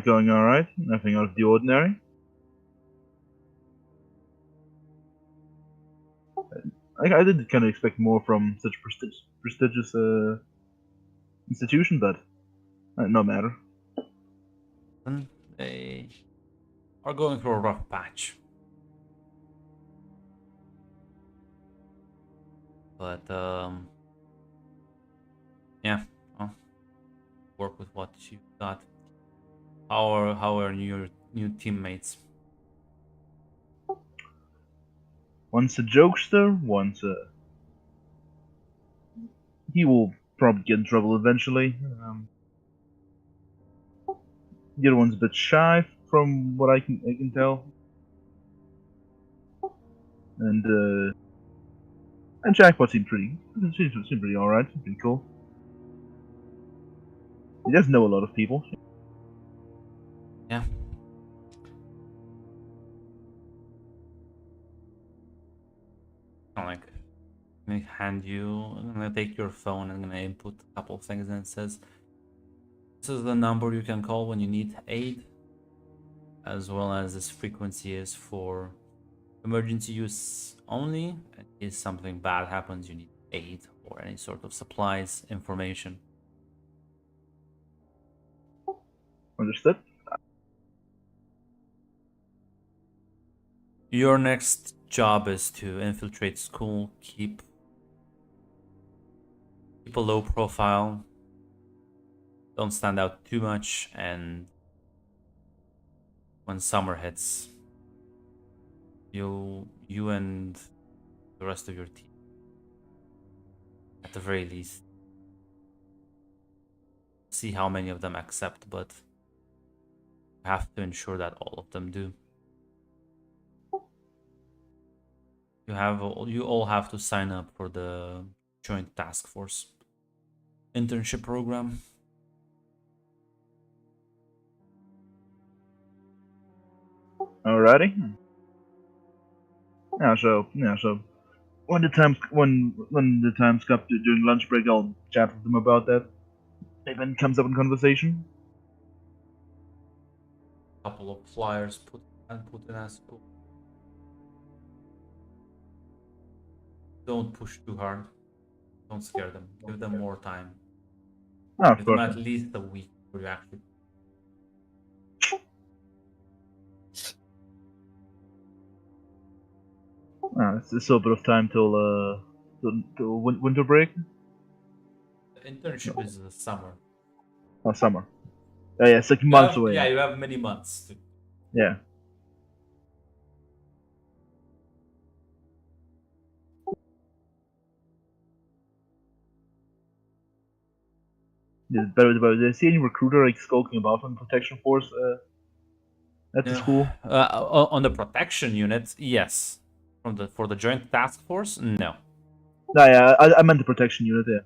Going alright. Nothing out of the ordinary. I did kind of expect more from such prestigious institution, but no matter. And they are going through a rough patch. But yeah, well, work with what you got. How are your new teammates? One's a jokester, he will probably get in trouble eventually. The other one's a bit shy, from what I can tell. And Jackpot seemed pretty alright, pretty cool. He does know a lot of people. Yeah. Like, I'm gonna hand you. I'm gonna take your phone. I'm gonna input a couple of things, and it says, "This is the number you can call when you need aid, as well as this frequency is for emergency use only. In case something bad happens, you need aid or any sort of supplies, information." Understood? Your next job is to infiltrate school, keep a low profile, don't stand out too much, and when summer hits, you and the rest of your team, at the very least, see how many of them accept, but you have to ensure that all of them do. You all have to sign up for the Joint Task Force internship program. Alrighty. So when the times come to during lunch break, I'll chat with them about that. If it comes up in conversation. A couple of flyers put in as well. Don't push too hard. Don't scare them. Give them more time. Of Give them course. at least a week before you actually. It's still a bit of time till winter break. The internship is the summer. Or summer. Oh yeah, it's like months away. Yeah, you have many months. Yeah. But did I see any recruiter like skulking about on protection force at the school? On the protection unit, yes. For the joint task force, no. No, yeah, I meant the protection unit. Yeah.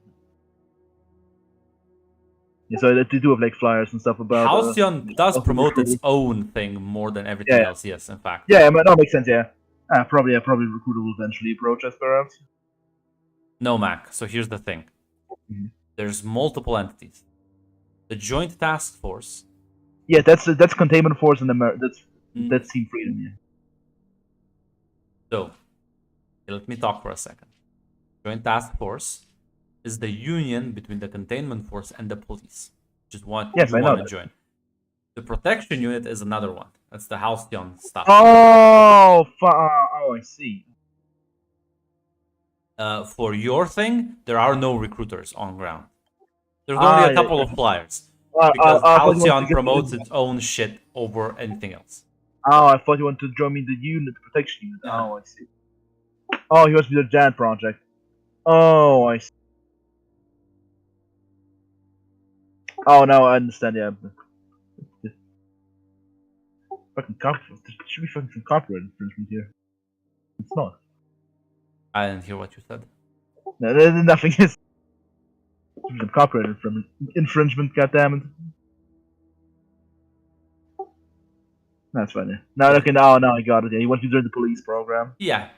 Yeah, so they do have like flyers and stuff about. Halcyon does of promote its recruiting. own thing more than everything else. Yes, in fact. Yeah, that makes sense. Yeah. Probably recruiter will eventually approach us, perhaps. No, Mac. So here's the thing. Mhm. There's multiple entities. The Joint Task Force. Yeah, that's containment force and that's Team Freedom. Yeah. So, let me talk for a second. Joint Task Force is the union between the containment force and the police, which is what Yes, you I know want to that. join. The protection unit is another one. That's the Halcyon stuff. Oh, I see. For your thing, there are no recruiters on ground. There's only a couple of flyers. Because Halcyon promotes its own shit over anything else. Oh, I thought you wanted to join me in the unit, the protection unit. Yeah. Oh, I see. Oh, he wants to be the Jan project. Oh, I see. Oh, now I understand. Yeah. Fucking copyright. There should be fucking some copyright infringement here. It's not. I didn't hear what you said. No, nothing is. Some copyright infringement. Goddammit. That's fine. Yeah. Now, okay, now I got it. Yeah, you want to join the police program? Yeah.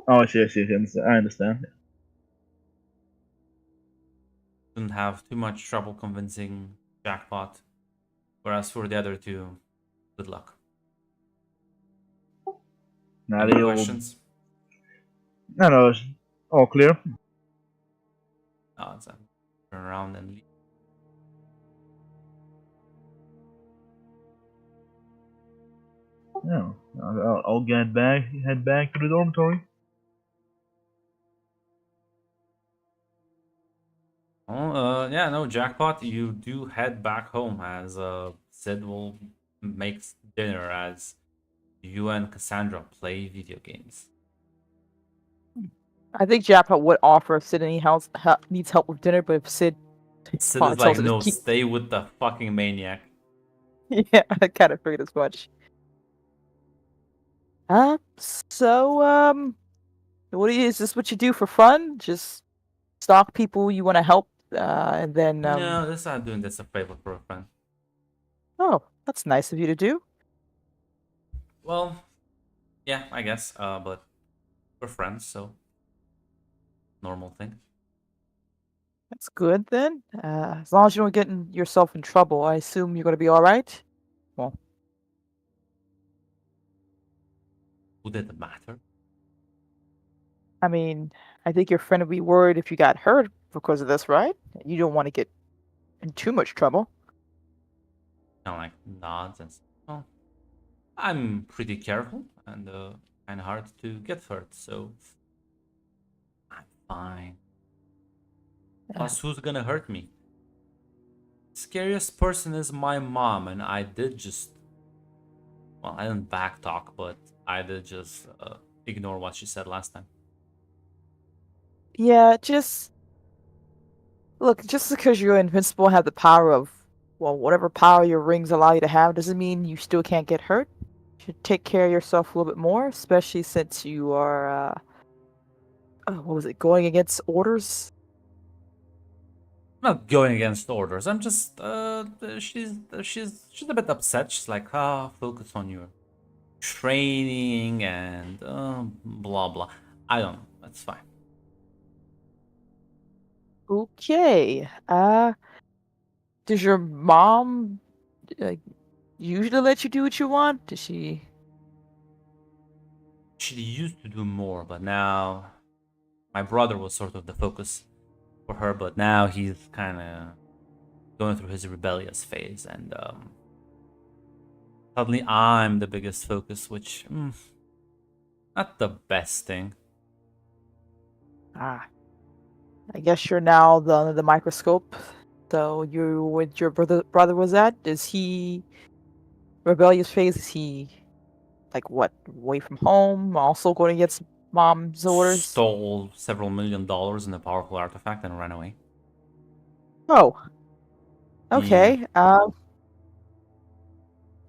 Oh, I see. I understand. shouldn't have too much trouble convincing Jackpot. Whereas for the other two, good luck. Now Any the old. questions? No, it's all clear. Oh, it's a turn around and leave. No, I'll head back to the dormitory. Oh, yeah, no, Jackpot, you do head back home as Sid will make dinner as you and Cassandra play video games. I think Jackpot would offer if Sid needs help with dinner, but if Sid Sid probably is like, tells her to no, keep. stay with the fucking maniac. Yeah, I kind of figured as much. So, is this what you do for fun? Just stalk people you want to help, and then, No, this I'm doing this a favor for a friend. oh, that's nice of you to do. Well, yeah, I guess, but we're friends, so normal thing. That's good then. As long as you don't get yourself in trouble, I assume you're going to be all right. Well, Would it matter? I mean, I think your friend would be worried if you got hurt because of this, right? You don't want to get in too much trouble. Kind of like nods and well, I'm pretty careful and kind of hard to get hurt, so I'm fine. Plus, who's gonna hurt me? Scariest person is my mom, and I did just, well, I didn't backtalk, but I did just ignore what she said last time. Yeah, just look, just because you're invincible and have the power of, well, whatever power your rings allow you to have, doesn't mean you still can't get hurt. You should take care of yourself a little bit more, especially since you are, what was it, going against orders? I'm not going against orders. I'm just she's a bit upset. She's like, focus on your training and blah blah. I don't know. That's fine. Okay. Does your mom uh, usually let you do what you want? Does she? She used to do more, but now my brother was sort of the focus for her. But now he's kind of going through his rebellious phase, and suddenly I'm the biggest focus, which not the best thing. Ah, I guess you're now under the microscope. So you, with your brother was at? Is he rebellious phase? Is he like what, away from home, also going against mom's orders? Stole several $1 million in a powerful artifact and ran away. Oh, Yeah. okay.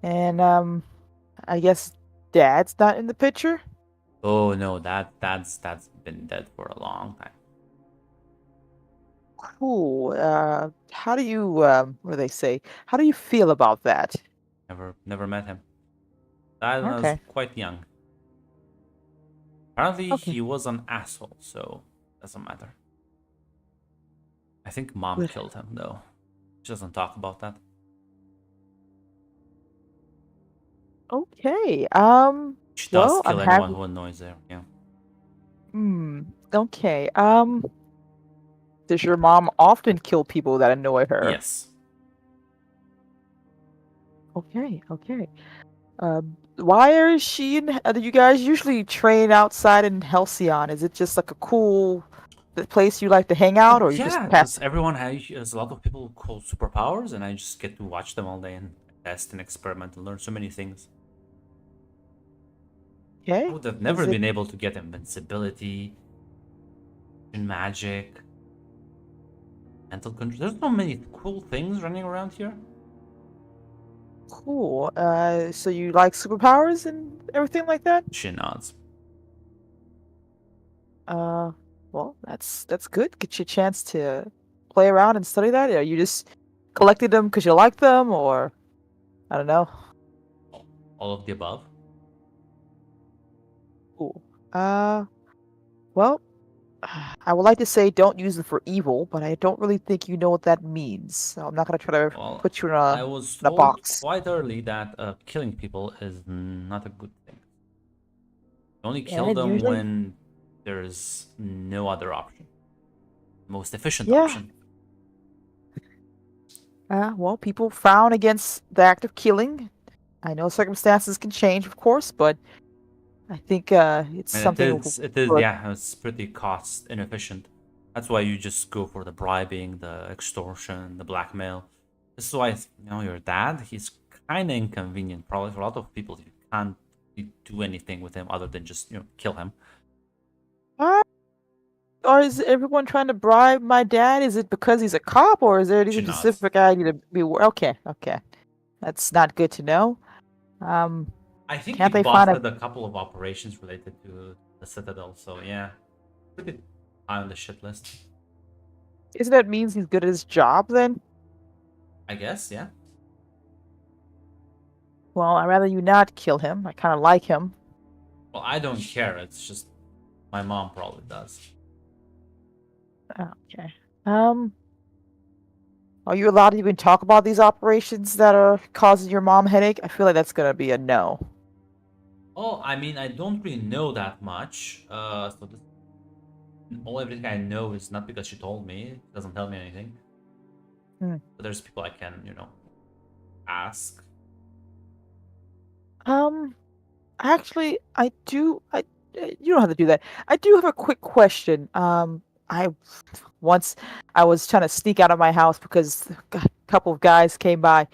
And I guess Dad's not in the picture. Oh no, that's been dead for a long time. Cool. How do you what do they say? How do you feel about that? Never met him. Died when I was Okay. quite young. Apparently Okay. he was an asshole, so doesn't matter. I think mom Good. killed him though. She doesn't talk about that. Okay. She does Well, kill I'm anyone happy. who annoys her. Yeah. Okay. Does your mom often kill people that annoy her? Yes. Okay. Okay. Why is she in? Do you guys usually train outside in Halcyon? Is it just like a cool place you like to hang out, or you just Yeah, pass? because everyone has a lot of people who call superpowers, and I just get to watch them all day and test and experiment and learn so many things. Okay. I would have never Is it been able to get invincibility, and magic, mental control. There's so many cool things running around here. cool? So you like superpowers and everything like that? She nods. Well, that's good. Get you a chance to play around and study that. Are you just collected them because you like them, or I don't know? All of the above. Cool. Well, I would like to say don't use it for evil, but I don't really think you know what that means. So I'm not gonna try to Well, put you in I a was in a told box. quite early that killing people is not a good thing. You only kill And them usually, when there's no other option. Most efficient yeah. option. Well, people frown against the act of killing. I know circumstances can change, of course, but I think it's And something. For- yeah, it's pretty cost inefficient. That's why you just go for the bribing, the extortion, the blackmail. This is why, your dad, he's kind of inconvenient. Probably for a lot of people, you can't really do anything with him other than just, kill him. Uh, or is everyone trying to bribe my dad? Is it because he's a cop, or is there any Should not. specific I need to be? Okay, okay, that's not good to know. I think Can't he they find a? busted a couple of operations related to the Citadel, so yeah. Pretty high on the shit list. Isn't that means he's good at his job then? I guess, yeah. Well, I'd rather you not kill him. I kind of like him. Well, I don't care. It's just my mom probably does. Okay. Are you allowed to even talk about these operations that are causing your mom headache? I feel like that's gonna be a no. Oh, I mean, I don't really know that much. So everything I know is not because she told me. It doesn't tell me anything. Hmm. But there's people I can, ask. Actually, I do. You don't have to do that. I do have a quick question. I once I was trying to sneak out of my house because a couple of guys came by.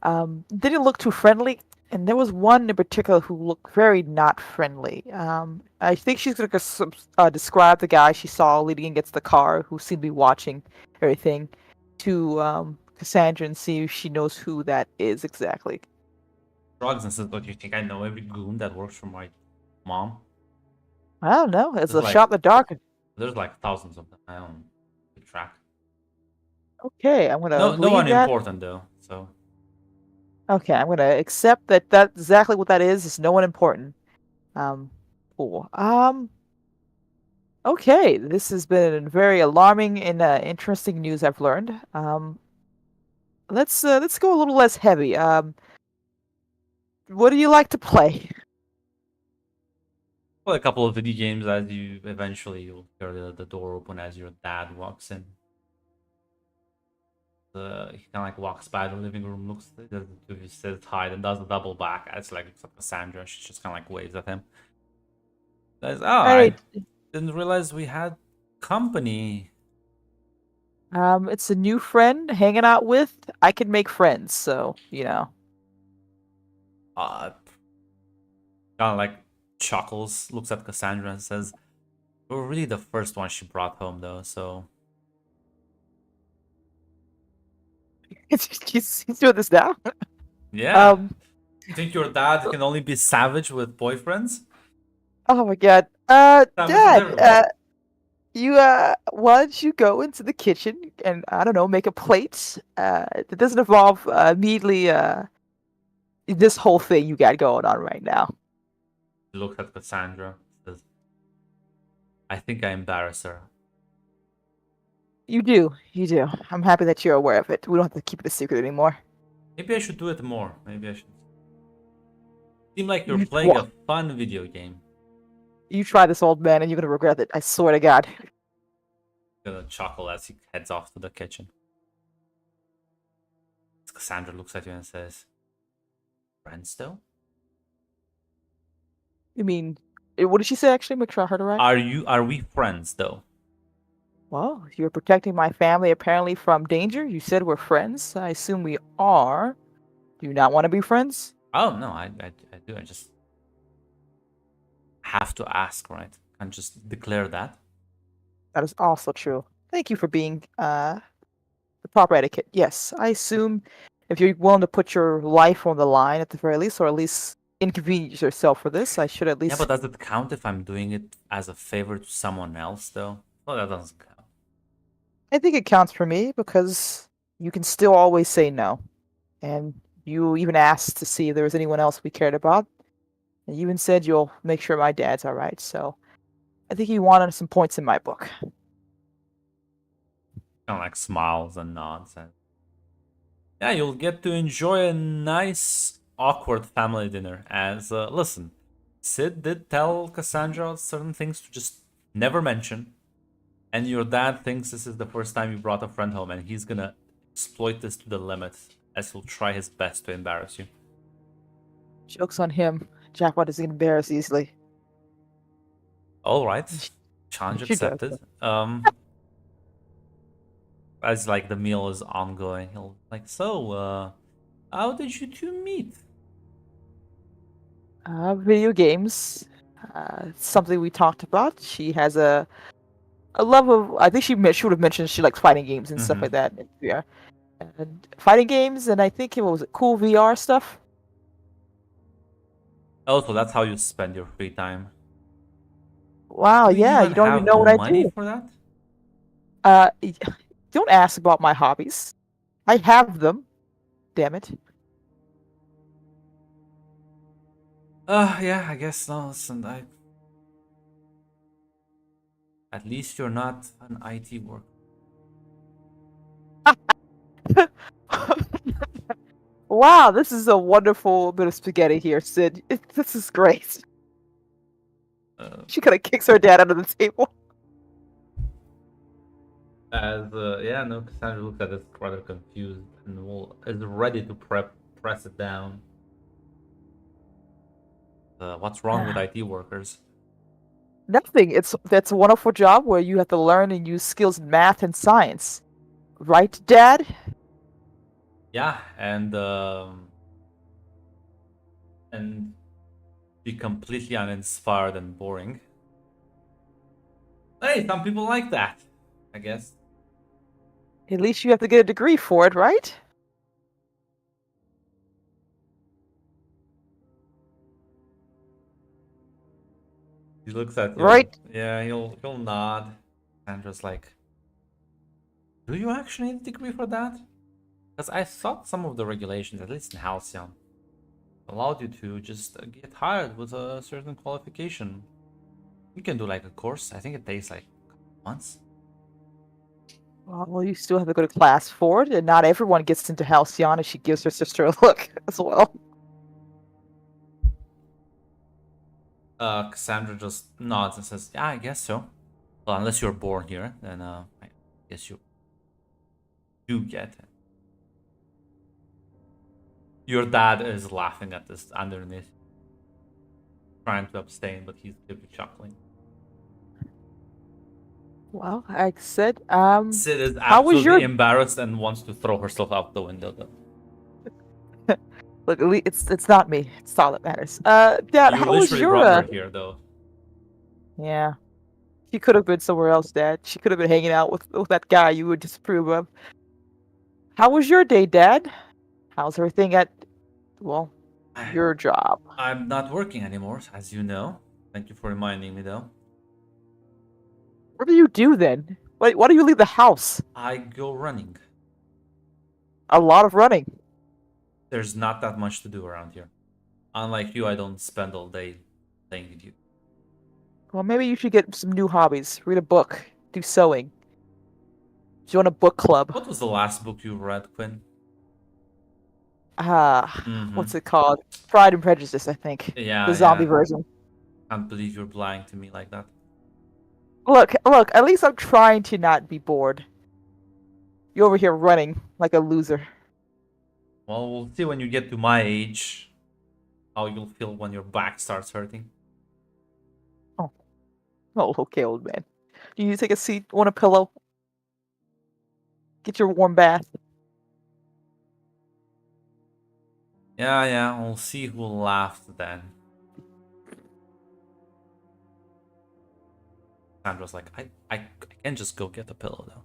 Didn't look too friendly, and there was one in particular who looked very not friendly. I think she's gonna describe the guy she saw leading against the car, who seemed to be watching everything, to Cassandra and see if she knows who that is exactly. Drugs and says, "Don't you think I know every goon that works for my mom?" I don't know. It's There's a shot in the dark. There's like thousands of them. I don't keep track. Okay, I'm gonna No leave one that. important though. So Okay, I'm gonna accept that that's exactly what that is. It's no one important. Cool. Okay, this has been very alarming and interesting news I've learned. Let's go a little less heavy. What do you like to play? well, a couple of video games as you'll hear the door open as your dad walks in. He kind of like walks by the living room, looks, says hi, then does a double back. It's like Cassandra. She just kind of like waves at him. Says, "Oh, Hey, I didn't realize we had company." it's a new friend hanging out with. I can make friends, so you know. Kind of like chuckles, looks at Cassandra and says, "We're really the first one she brought home, though, so." He's doing this now. Yeah. You think your dad can only be savage with boyfriends? Oh my god. Savage with Dad, everyone. you why don't you go into the kitchen and I don't know, make a plate that doesn't involve immediately this whole thing you got going on right now. He looks at Cassandra, says, "I think I embarrass her." You do. I'm happy that you're aware of it. We don't have to keep it a secret anymore. Maybe I should do it more. Maybe I should. Seem like you're You playing twa- a fun video game. You try this, old man, and you're gonna regret it. I swear to God. Gonna chuckle as he heads off to the kitchen. Cassandra looks at you and says, "Friends, though? You mean, what did she say actually? Make sure I heard her right. Are we friends, though?" Well, you're protecting my family apparently from danger. You said we're friends. I assume we are. Do you not want to be friends? Oh no, I do. I just have to ask, right? Can't just declare that. That is also true. Thank you for being the proper etiquette. Yes, I assume if you're willing to put your life on the line at the very least, or at least inconvenience yourself for this, I should at least. Yeah, but does it count if I'm doing it as a favor to someone else, though? Oh, that doesn't count. I think it counts for me because you can still always say no. And you even asked to see if there was anyone else we cared about. And you even said you'll make sure my dad's alright, so I think he wanted some points in my book. Kind of like smiles and nods. And yeah, you'll get to enjoy a nice, awkward family dinner. As, listen, Sid did tell Cassandra certain things to just never mention. And your dad thinks this is the first time you brought a friend home, and he's gonna exploit this to the limit as he'll try his best to embarrass you. Joke's on him. Jackpot doesn't embarrass easily. All right, challenge She does. accepted. As like the meal is ongoing, he'll like, so, how did you two meet? Video games. It's something we talked about. She has a love of. I think she would have mentioned she likes fighting games and stuff Mhm. like that. Yeah, and fighting games, and I think it was cool VR stuff. Also, that's how you spend your free time. Wow, Do yeah, even you don't even have know what I money do. for that? Don't ask about my hobbies. I have them. Damn it. Yeah, I guess no. Listen, at least you're not an IT worker. Wow, this is a wonderful bit of spaghetti here, Sid. This is great. She kind of kicks her dad under the table. Yeah, no, Cassandra looks at this rather confused and is ready to press it down. What's wrong with IT workers? Nothing. That's a wonderful job where you have to learn and use skills in math and science. Right, Dad? Yeah, and be completely uninspired and boring. Hey, some people like that, I guess. At least you have to get a degree for it, right? He looks at you. Right. Yeah, he'll nod. Sandra's like, do you actually need a degree for that? Because I thought some of the regulations, at least in Halcyon, allowed you to just get hired with a certain qualification. You can do like a course. I think it takes like months. Well, you still have to go to class for it, and not everyone gets into Halcyon if she gives her sister a look as well. Cassandra just nods and says, yeah, I guess so. Well, unless you're born here, then I guess you do get it. Your dad is laughing at this underneath. Trying to abstain, but he's clearly chuckling. Well, like I said, Sid is how was absolutely your embarrassed and wants to throw herself out the window, though. look? At least it's not me. It's all that matters. Dad, You how was literally your? brought her here, though. Yeah, she could have been somewhere else, Dad. She could have been hanging out with that guy you would disapprove of. How was your day, Dad? How's everything at, well, your job? I'm not working anymore, as you know. Thank you for reminding me, though. What do you do then? Why do you leave the house? I go running. A lot of running. There's not that much to do around here. Unlike you, I don't spend all day playing with you. Well, maybe you should get some new hobbies. Read a book. Do sewing. Join a book club. What was the last book you read, Quinn? What's it called? Pride and Prejudice, I think. Yeah, The zombie yeah. version. Can't believe you're lying to me like that. Look, at least I'm trying to not be bored. You're over here running like a loser. Well, we'll see when you get to my age how you'll feel when your back starts hurting. Oh, okay, old man. Do you take a seat? Want a pillow? Get your warm bath. Yeah, we'll see who laughed then. Sandra's like, I can just go get a pillow, though.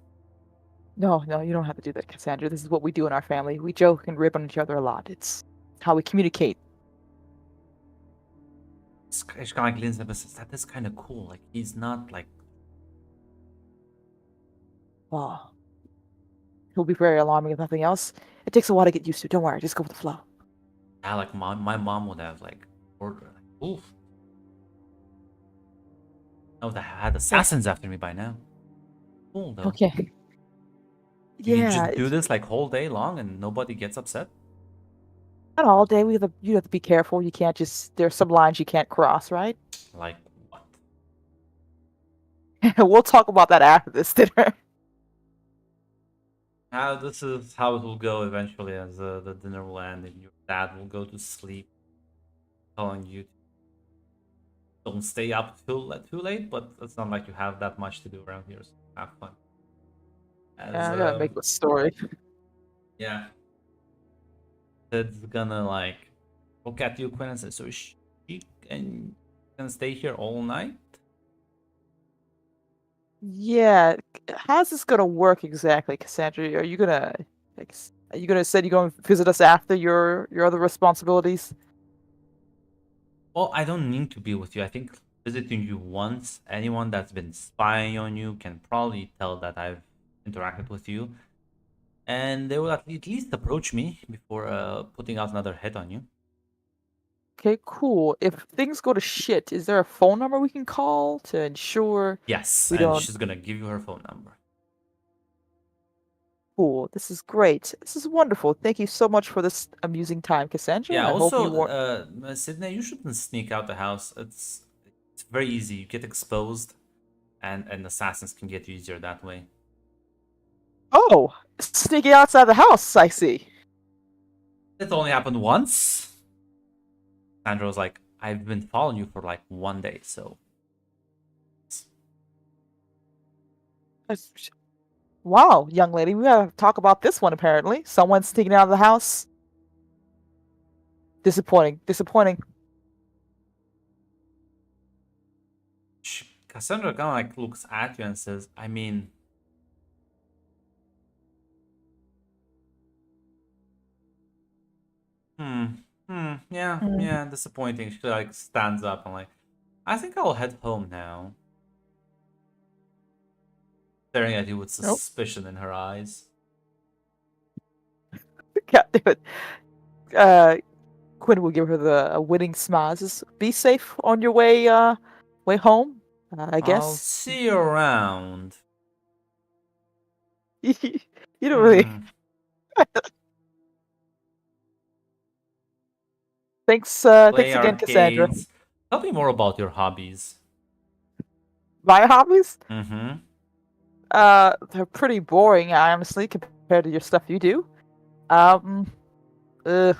No, you don't have to do that, Cassandra. This is what we do in our family. We joke and rip on each other a lot. It's how we communicate. It's kind of like Lindsay says, that is kind of cool. Like, he's not like... Oh. It'll be very alarming if nothing else. It takes a while to get used to. Don't worry, just go with the flow. Yeah, like my mom would have like ordered, like, oof. I would have had assassins after me by now. Cool though. Okay. You can Yeah, just do it's this like whole day long and nobody gets upset. not all day. You have to be careful. You can't just. There's some lines you can't cross, right? Like what? We'll talk about that after this dinner. This is how it will go eventually as the dinner will end and your dad will go to sleep, telling you don't stay up too late, but it's not like you have that much to do around here, so have fun. As, Yeah, I gotta make a story. yeah. Ted's gonna like look at you, Quinn, and say, so she can stay here all night? Yeah, how's this gonna work exactly, Cassandra? Are you gonna like? Are you gonna say you're going to visit us after your other responsibilities? Well, I don't need to be with you. I think visiting you once, anyone that's been spying on you can probably tell that I've interacted with you. And they will at least approach me before putting out another hit on you. Okay, cool. If things go to shit, is there a phone number we can call to ensure Yes, we and don't? she's gonna give you her phone number. Cool. This is great. This is wonderful. Thank you so much for this amusing time, Cassandra. Yeah, I hope you also, won't. Sydney, you shouldn't sneak out the house. It's very easy. You get exposed, and assassins can get you easier that way. Oh, sneaking outside the house. I see. It only happened once. Sandra was like, I've been following you for like 1 day, so That's- Wow, young lady, we gotta talk about this one. Apparently, someone's sneaking out of the house. Disappointing. Disappointing. Cassandra kind of like looks at you and says, I mean, yeah, disappointing. She like stands up and like, I think I'll head home now. Staring at you with Nope. suspicion in her eyes. God damn it. Quinn will give her the a winning smile. Just be safe on your way home. I I'll guess. see you around. You don't really. Hmm. Thanks. Play Thanks again, Cassandra. arcades. Tell me more about your hobbies. My hobbies? Mm-hmm. They're pretty boring, honestly, compared to your stuff you do. God, do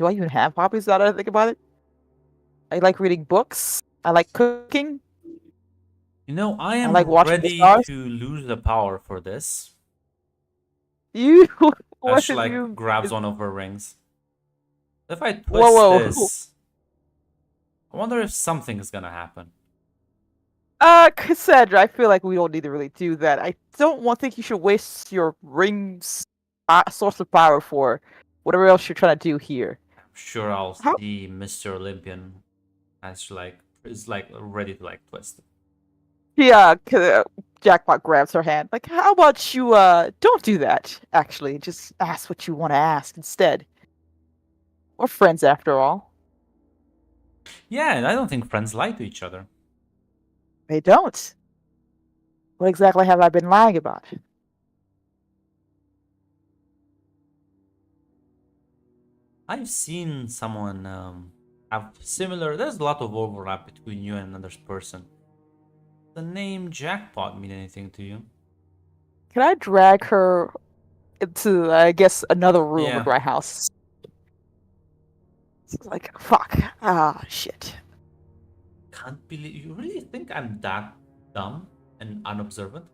I even have hobbies now that I think about it? I like reading books. I like cooking. You know, I am like watching the ready stars. to lose the power for this. You, As what she have like you? grabs one of her rings. If I twist Whoa. this, I wonder if something is gonna happen. Cassandra, I feel like we don't need to really do that. I don't think you should waste your ring's source of power for whatever else you're trying to do here. I'm sure I'll How- see Mr. Olympian as she like is like ready to like twist it. Yeah, Jackpot grabs her hand. Like, how about you, don't do that, actually. Just ask what you want to ask instead. We're friends, after all. Yeah, and I don't think friends lie to each other. They don't. What exactly have I been lying about? I've seen someone have similar. There's a lot of overlap between you and another person. The name Jackpot mean anything to you? Can I drag her into, I guess, another room Yeah. of my house? It's like, fuck. Ah, shit. Can't believe you really think I'm that dumb and unobservant?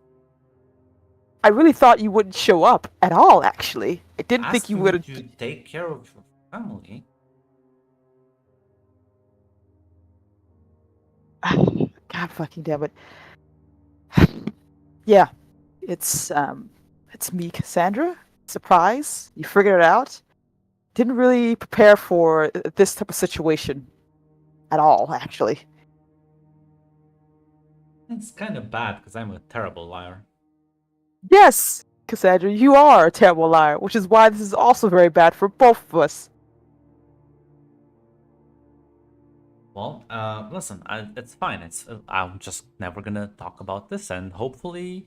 I really thought you wouldn't show up at all, actually. I didn't think you Asking would. to take care of your family. God fucking damn it. Yeah. It's me, Cassandra. Surprise. You figured it out. Didn't really prepare for this type of situation at all, actually. It's kind of bad because I'm a terrible liar. Yes, Cassandra, you are a terrible liar, which is why this is also very bad for both of us. Well, listen, it's fine. I'm just never gonna talk about this, and hopefully,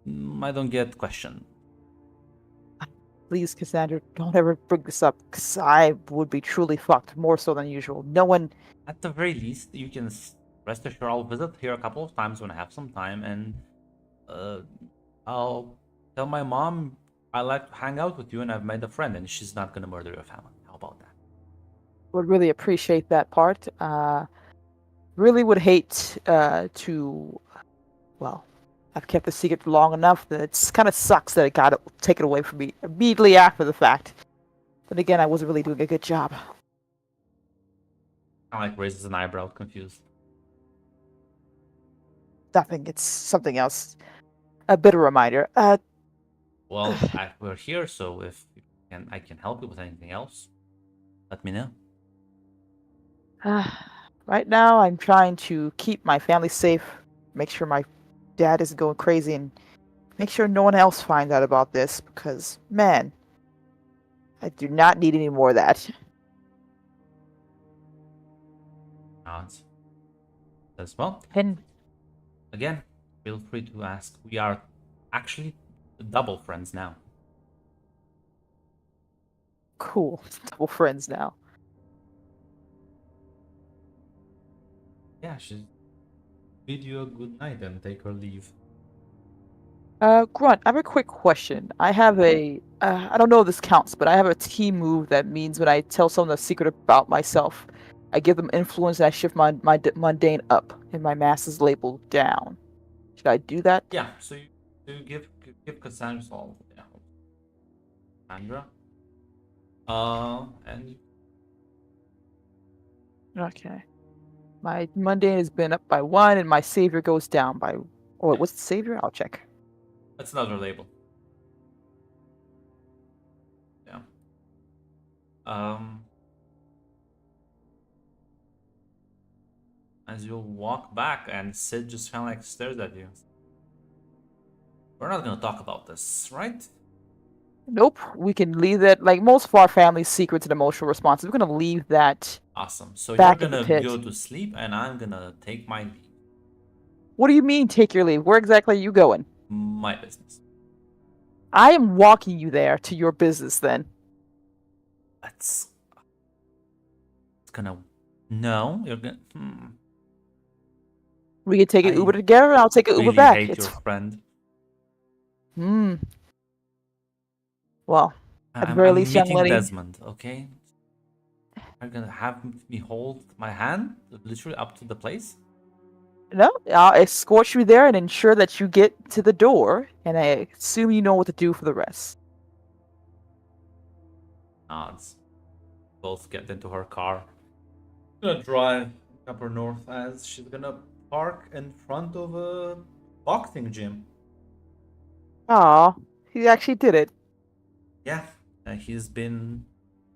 I don't get questioned. Please, Cassandra, don't ever bring this up, because I would be truly fucked, more so than usual. No one. At the very least, you can rest assured I'll visit here a couple of times when I have some time, and uh, I'll tell my mom I like to hang out with you, and I've made a friend, and she's not gonna murder your family. How about that? Would really appreciate that part. Really would hate to. Well, I've kept the secret long enough that it's kind of sucks that it got taken away from me immediately after the fact. But again, I wasn't really doing a good job. Kind of like raises an eyebrow, confused. Nothing. It's something else. A bit of a reminder. Well, we're here, so if I can help you with anything else, let me know. Right now, I'm trying to keep my family safe, make sure my dad isn't going crazy, and make sure no one else finds out about this, because, man, I do not need any more of that. Nods. As well. And Again, feel free to ask. We are actually double friends now. cool. Double friends now. Yeah, she's bid you a good night and take her leave. Grunt, I have a quick question. I have I don't know if this counts, but I have a T move that means when I tell someone a secret about myself, I give them influence and I shift my mundane up and my mass is labeled down. Should I do that? Yeah, so you give Cassandra all. Yeah, Cassandra. And Okay. My mundane has been up by 1 and my savior goes down by. Oh, what's the savior? I'll check. that's another label. Yeah. As you walk back, and Sid just kind of like stares at you. We're not gonna talk about this, right? Nope. We can leave that, like most of our family's secrets and emotional responses, we're going to leave that. Awesome. So Back you're in the gonna pit. go to sleep, and I'm gonna take my leave. What do you mean, take your leave? Where exactly are you going? My business. I am walking you there to your business then. That's. It's gonna. No, you're gonna. We can take an I Uber together and I'll take an Uber Really back. hate It's. your friend. Well, at the I'm, very I'm least, young meeting lady. Desmond, okay? Are you gonna have me hold my hand literally up to the place? No, I'll escort you there and ensure that you get to the door, and I assume you know what to do for the rest. Nods. Both get into her car. Gonna drive Upper North as she's gonna park in front of a boxing gym. Aw, he actually did it. Yeah, he's been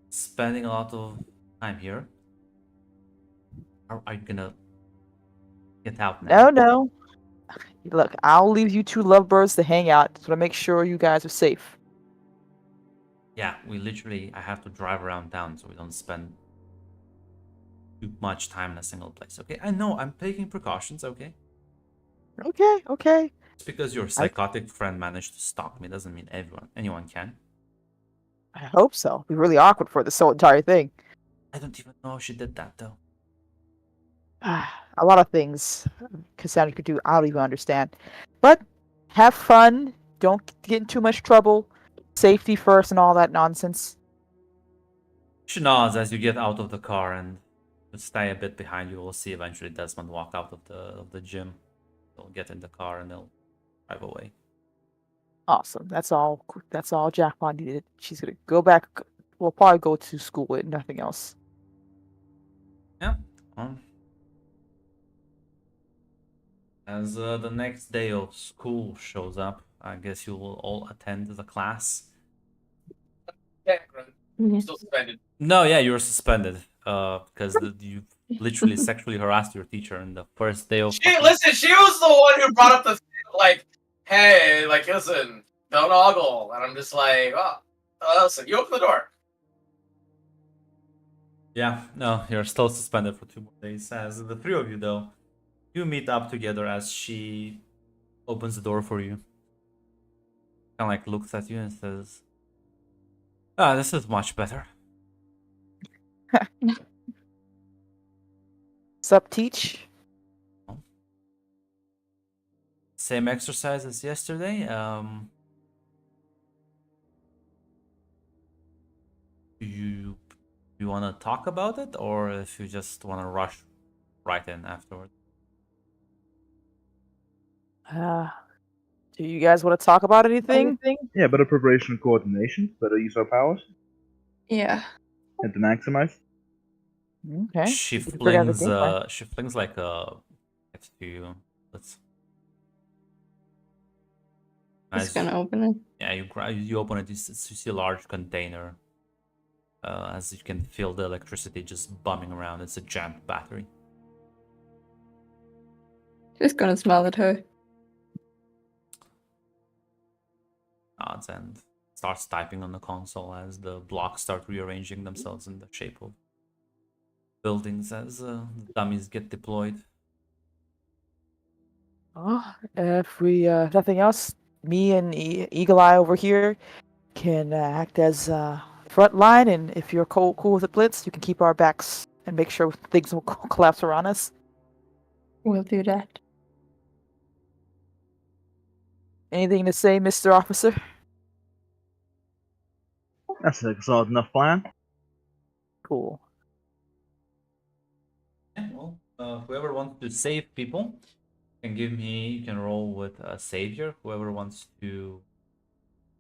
spending a lot of time here. Are you gonna get out now? No. Look, I'll leave you two lovebirds to hang out. Just want to make sure you guys are safe. Yeah, I have to drive around town so we don't spend too much time in a single place, okay? I know, I'm taking precautions, okay? Okay. Just because your psychotic friend managed to stalk me doesn't mean anyone can. I hope so. It'd be really awkward for this whole entire thing. I don't even know how she did that, though. A lot of things Cassandra could do, I don't even understand. But have fun. Don't get in too much trouble. Safety first and all that nonsense. She nods as you get out of the car and stay a bit behind you. We'll see eventually Desmond walk out of the gym. They'll get in the car and they'll drive away. Awesome. That's all Jackpot needed. She's gonna go back. We'll probably go to school with nothing else. Yeah. As the next day of school shows up, I guess you will all attend the class. Yeah, still suspended. No, yeah, you were suspended. Because you literally sexually harassed your teacher in the first day of. She was the one who brought up the like, hey, like, listen, don't ogle, and I'm just like, oh, listen, you open the door. Yeah, no, you're still suspended for 2 more days. As the three of you, though, you meet up together as she opens the door for you. Kind of like looks at you and says, "Ah, this is much better." Sup, Teach? Same exercise as yesterday. You want to talk about it, or if you just want to rush right in afterward? Uh, do you guys want to talk about anything? Yeah, better preparation and coordination, better use our powers, Yeah. and to maximize. Okay. She we can figure out the game plan. flings like a next to you. Let's Just as gonna open it. yeah, you open it. You see a large container. As you can feel the electricity just bumming around. It's a jammed battery. Just gonna smile at her. Nods and starts typing on the console as the blocks start rearranging themselves in the shape of buildings as dummies get deployed. Oh, if we nothing else, me and Eagle Eye over here can act as front line, and if you're cool with the blitz, you can keep our backs and make sure things will collapse around us. We'll do that. Anything to say, Mr. Officer? That's a solid enough plan. Cool. Yeah, well, whoever wants to save people can give me. You can roll with a savior. Whoever wants to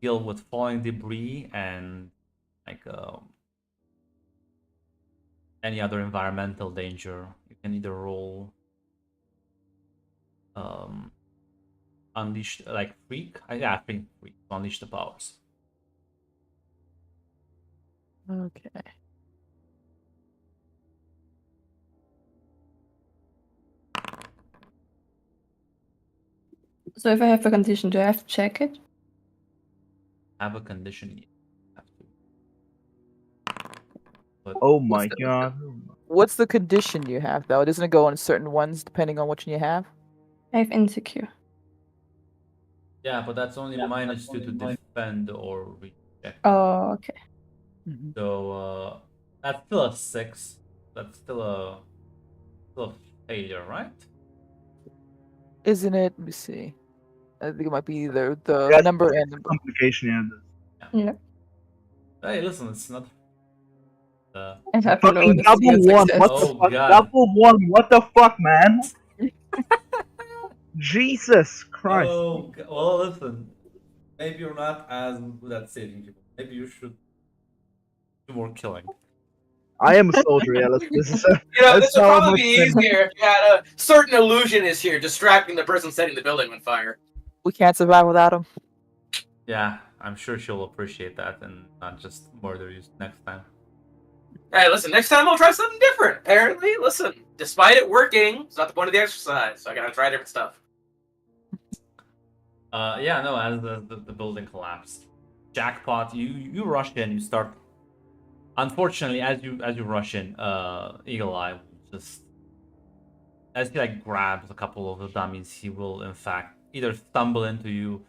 deal with falling debris and like any other environmental danger, you can either roll unleash like freak. Yeah, freak. Unleash the powers. Okay. So if I have a condition, do I have to check it? Have a condition. You have to. But Oh my What's the- god. What's the condition you have, though? Doesn't it go on certain ones depending on which one you have? I have insecure. yeah, but that's only -2 to defend or reject. Oh, okay. Mhm. So that's still a 6. That's still a failure, right? Isn't it? Let me see. I think it might be either the Yeah, number and the. Complication, yeah. No, Hey, listen, it's not. I have Fucking no double one. What Oh, the fuck? God. Double one. What the fuck, man? Jesus Christ. Oh, well, listen. Maybe you're not as good at saving people. Maybe you should do more killing. I am a soldier, yeah. This is a, You know, that's this would how probably much be been- easier if you had a certain illusionist here distracting the person setting the building on fire. We can't survive without him. Yeah, I'm sure she'll appreciate that and not just murder you next time. Hey, listen, next time I'll try something different. Apparently, listen, despite it working, it's not the point of the exercise, so I gotta try different stuff. Yeah, no, as the building collapsed. Jackpot, you rush in, you start. Unfortunately, as you rush in, Eagle Eye just as he like grabs a couple of the dummies, he will in fact either stumble into you,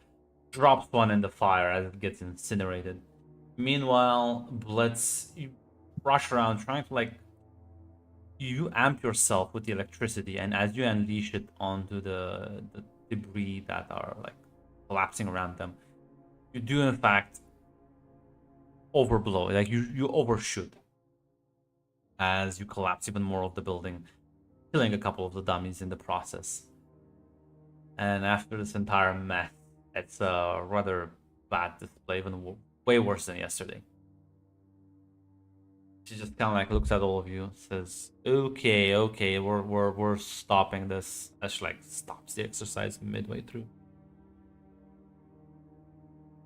drops one in the fire as it gets incinerated. Meanwhile, Blitz, you rush around trying to like you amp yourself with the electricity, and as you unleash it onto the debris that are like collapsing around them, you do in fact overblow, like you overshoot as you collapse even more of the building, killing a couple of the dummies in the process. And after this entire mess, it's a rather bad display, even way worse than yesterday. She just kind of like looks at all of you, says, "Okay, we're stopping this." As she like stops the exercise midway through.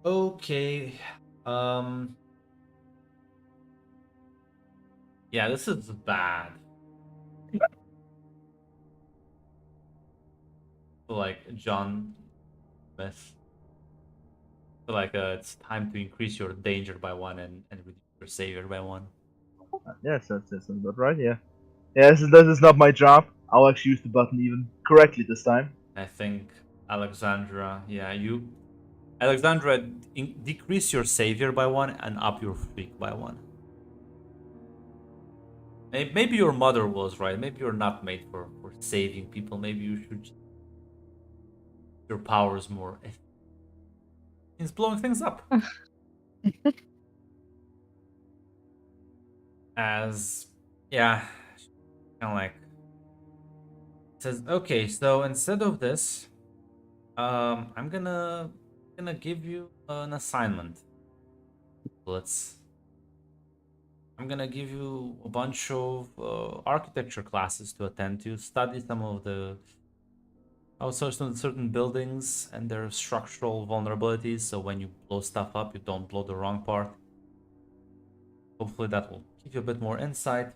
Okay, yeah, this is bad. So, like John Smith. So like it's time to increase your danger by 1 and reduce your savior by 1. Yes, that's about right. Yeah. Yeah, this is not my job. I'll actually use the button even correctly this time. I think Alexandra, Alexandra, decrease your savior by 1 and up your freak by 1. Maybe your mother was right. Maybe you're not made for saving people. Maybe you should your powers more. It's blowing things up. As yeah, kind of like says, okay, so instead of this, I'm gonna give you an assignment. I'm gonna give you a bunch of architecture classes to attend to, study some of the also certain buildings and their structural vulnerabilities. So when you blow stuff up, you don't blow the wrong part. Hopefully that will give you a bit more insight.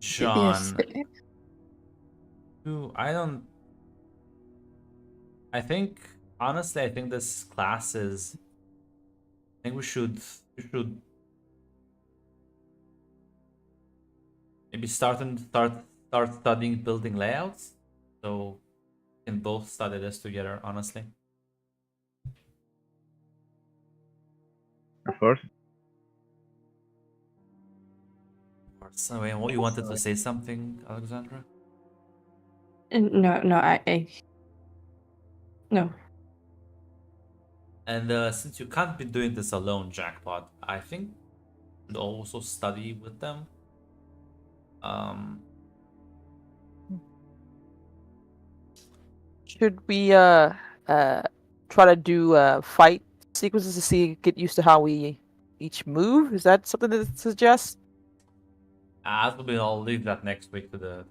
Yes. John, I don't. I think honestly, I think this class is. I think we should maybe start studying building layouts, so we can both study this together. Honestly, Of course. so what you wanted to say something, Alexandra? No, no, no. And since you can't be doing this alone, Jackpot, I think you should also study with them. Should we try to do fight sequences to get used to how we each move? Is that something to suggest? I'll leave that next week to the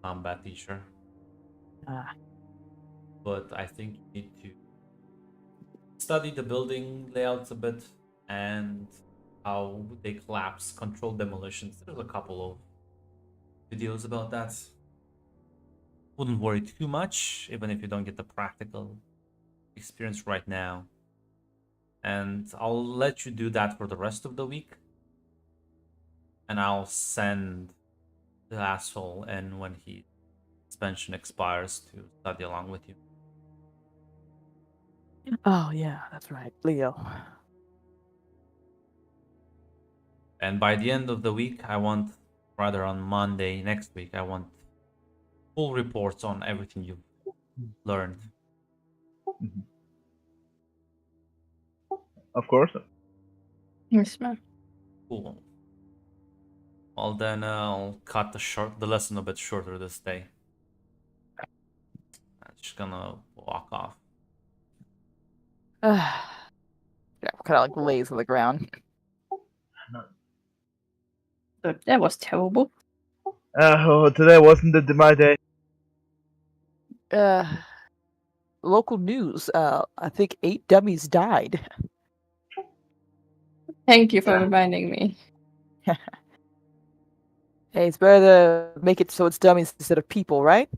combat teacher. But I think you need to study the building layouts a bit and how they collapse, control demolitions. There's a couple of videos about that. Wouldn't worry too much, even if you don't get the practical experience right now. And I'll let you do that for the rest of the week. And I'll send the asshole in when his suspension expires to study along with you. Oh yeah, that's right, Leo. And by the end of the week, rather on Monday next week, I want full reports on everything you've learned. Mm-hmm. Of course. Yes, ma'am. Cool. Well, then I'll cut the lesson a bit shorter this day. I'm just gonna walk off. Yeah, kind of like lays on the ground. That was terrible. Today wasn't my day. Local news. I think 8 dummies died. Thank you for reminding me. Hey, it's better to make it so it's dummies instead of people, right?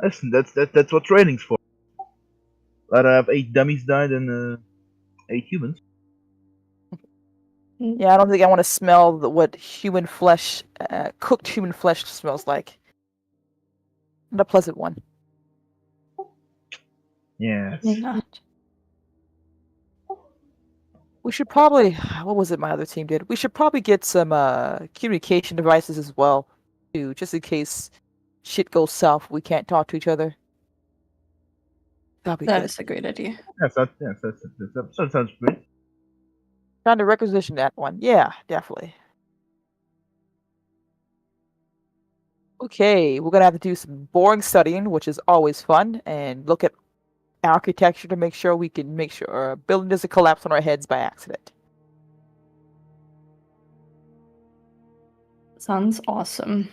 Listen, that's what training's for. Rather have 8 dummies die than 8 humans. Yeah, I don't think I want to smell what human flesh, cooked human flesh smells like. Not a pleasant one. Yeah. Not. We should probably, what was it my other team did? We should probably get some communication devices as well, too, just in case shit goes south. We can't talk to each other. That'd be That good. is a great idea. That sounds great. Trying to requisition that one. Yeah, definitely. Okay, we're gonna have to do some boring studying, which is always fun, and look at architecture to make sure our building doesn't collapse on our heads by accident. Sounds awesome.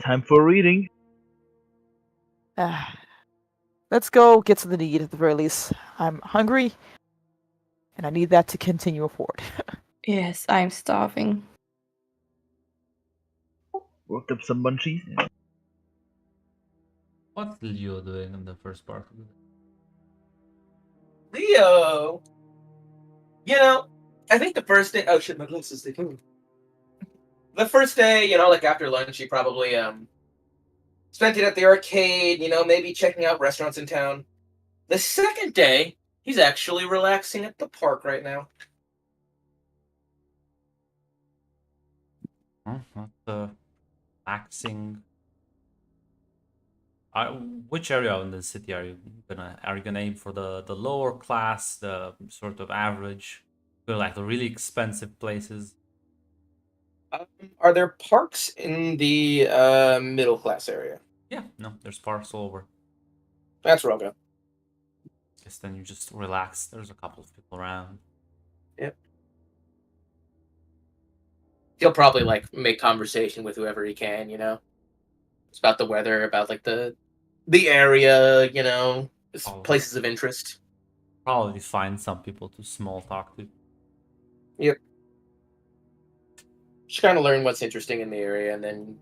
Time for reading. Let's go get something to eat at the very least. I'm hungry, and I need that to continue forward. Yes, I'm starving. Worked up some munchies. What's Leo doing in the first part of it? Leo, you know, I think the first day. Oh shit, my glasses. They moved. The first day, like after lunch, he probably spent it at the arcade. Maybe checking out restaurants in town. The second day, he's actually relaxing at the park right now. Well, not relaxing. Which area in the city are you gonna aim for? The lower class, the sort of average, like the really expensive places? Are there parks in the middle class area? Yeah, no, there's parks all over. That's where I'll go. Guess then you just relax. There's a couple of people around. Yep. He'll probably like make conversation with whoever he can. It's about the weather, about like the area. Places of interest. Probably find some people to small talk to. Yep. Just kind of learn what's interesting in the area, and then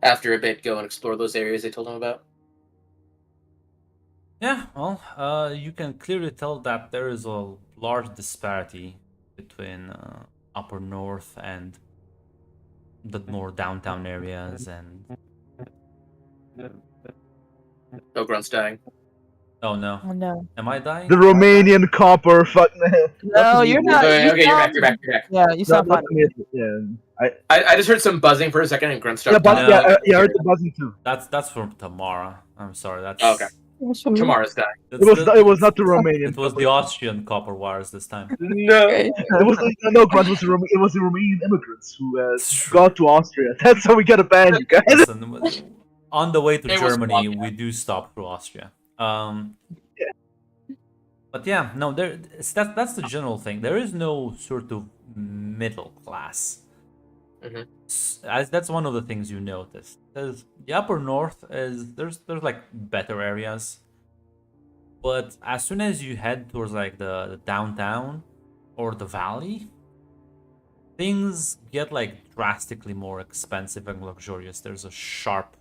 after a bit, go and explore those areas I told him about. Yeah, well, you can clearly tell that there is a large disparity between upper north and the more downtown areas, and Oh, Grunt's dying. oh no, Oh no. am I dying? The Romanian copper. Fuck. No, you're not. Okay, you you're sound- back. Yeah, you sound fine. Yeah. I just heard some buzzing for a second, and Grunt Yeah, started. but No. I heard the buzzing too. That's from Tamara. I'm sorry. That's Oh, okay. Tamara's dying. It was not the Romanian. It was the Austrian copper wires this time. No. Okay. It was no, Grant was it was the Romanian immigrants who It's true. got to Austria. That's how we got a ban, you guys. Listen, on the way to It was Germany, fun, yeah. we do stop through Austria. But yeah, no, that's the general thing. There is no sort of middle class. Mhm. As that's one of the things you notice. There's the upper north there's like better areas, but as soon as you head towards like the downtown or the valley, things get like drastically more expensive and luxurious. There's a sharp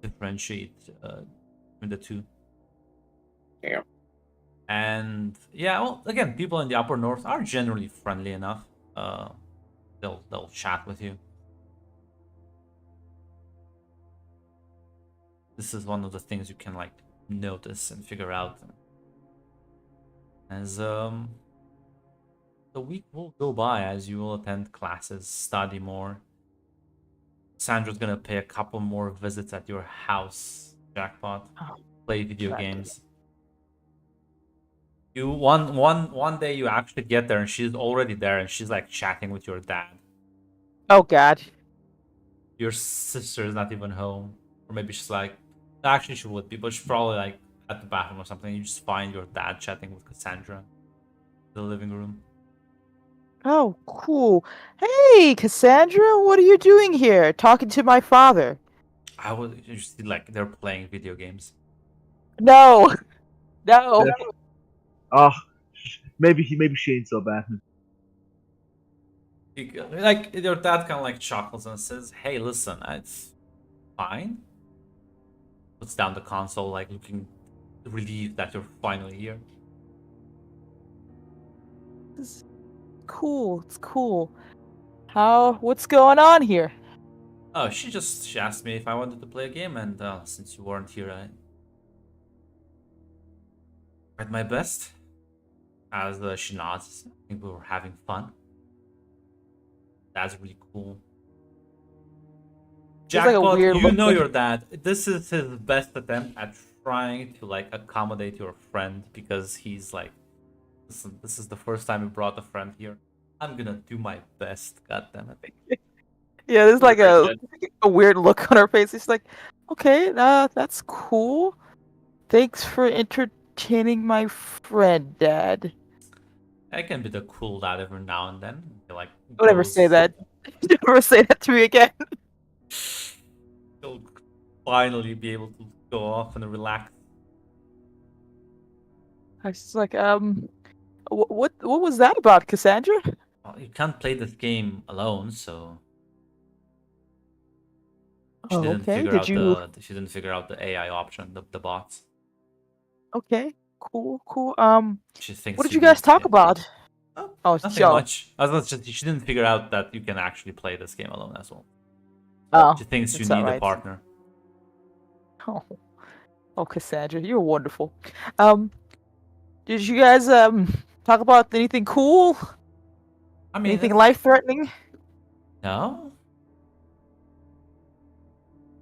differentiate between the two. Yeah. And yeah, well, again, people in the upper north are generally friendly enough. They'll chat with you. This is one of the things you can like notice and figure out as the week will go by, as you will attend classes, study more. Sandra's gonna pay a couple more visits at your house, Jackpot. Play video games. You one day you actually get there and she's already there and she's like chatting with your dad. Oh God. Your sister is not even home, or maybe she's like, actually she would be, but she's probably like at the bathroom or something. You just find your dad chatting with Cassandra in the living room. Oh, cool. Hey, Cassandra, what are you doing here? Talking to my father. I would you see like they're playing video games. No. No. Yeah. Oh, maybe Shane's so bad. Like your dad kind of like chuckles and says, "Hey, listen, it's fine." Puts down the console, like looking relieved that you're finally here. It's cool. It's cool. What's going on here? Oh, she asked me if I wanted to play a game, and since you weren't here, I tried my best. As she nods, I think we were having fun. That's really cool. There's like a Jackpot, weird you look know on- your dad. This is his best attempt at trying to like accommodate your friend, because he's like, listen, this is the first time we brought a friend here. I'm gonna do my best. God damn it. Yeah, there's like Very a weird look on her face. It's like, okay, that's cool. Thanks for entertaining my friend, Dad. I can be the cool dad every now and then. He, like, Don't ever say goes- that. Never say that to me again. He'll finally be able to go off and relax. I was just like, what was that about, Cassandra? Well, you can't play this game alone, so she Oh, didn't okay. figure Did out you? she didn't figure out the AI option, the bots. Okay, cool. She thinks What did you you guys need- talk yeah. about? Oh, it's Nothing Joe. much. I was just she didn't figure out that you can actually play this game alone as well. Oh, She thinks you it's need a alright. partner. Oh, oh, Cassandra, you're wonderful. Did you guys talk about anything cool? I mean, Anything life-threatening? no.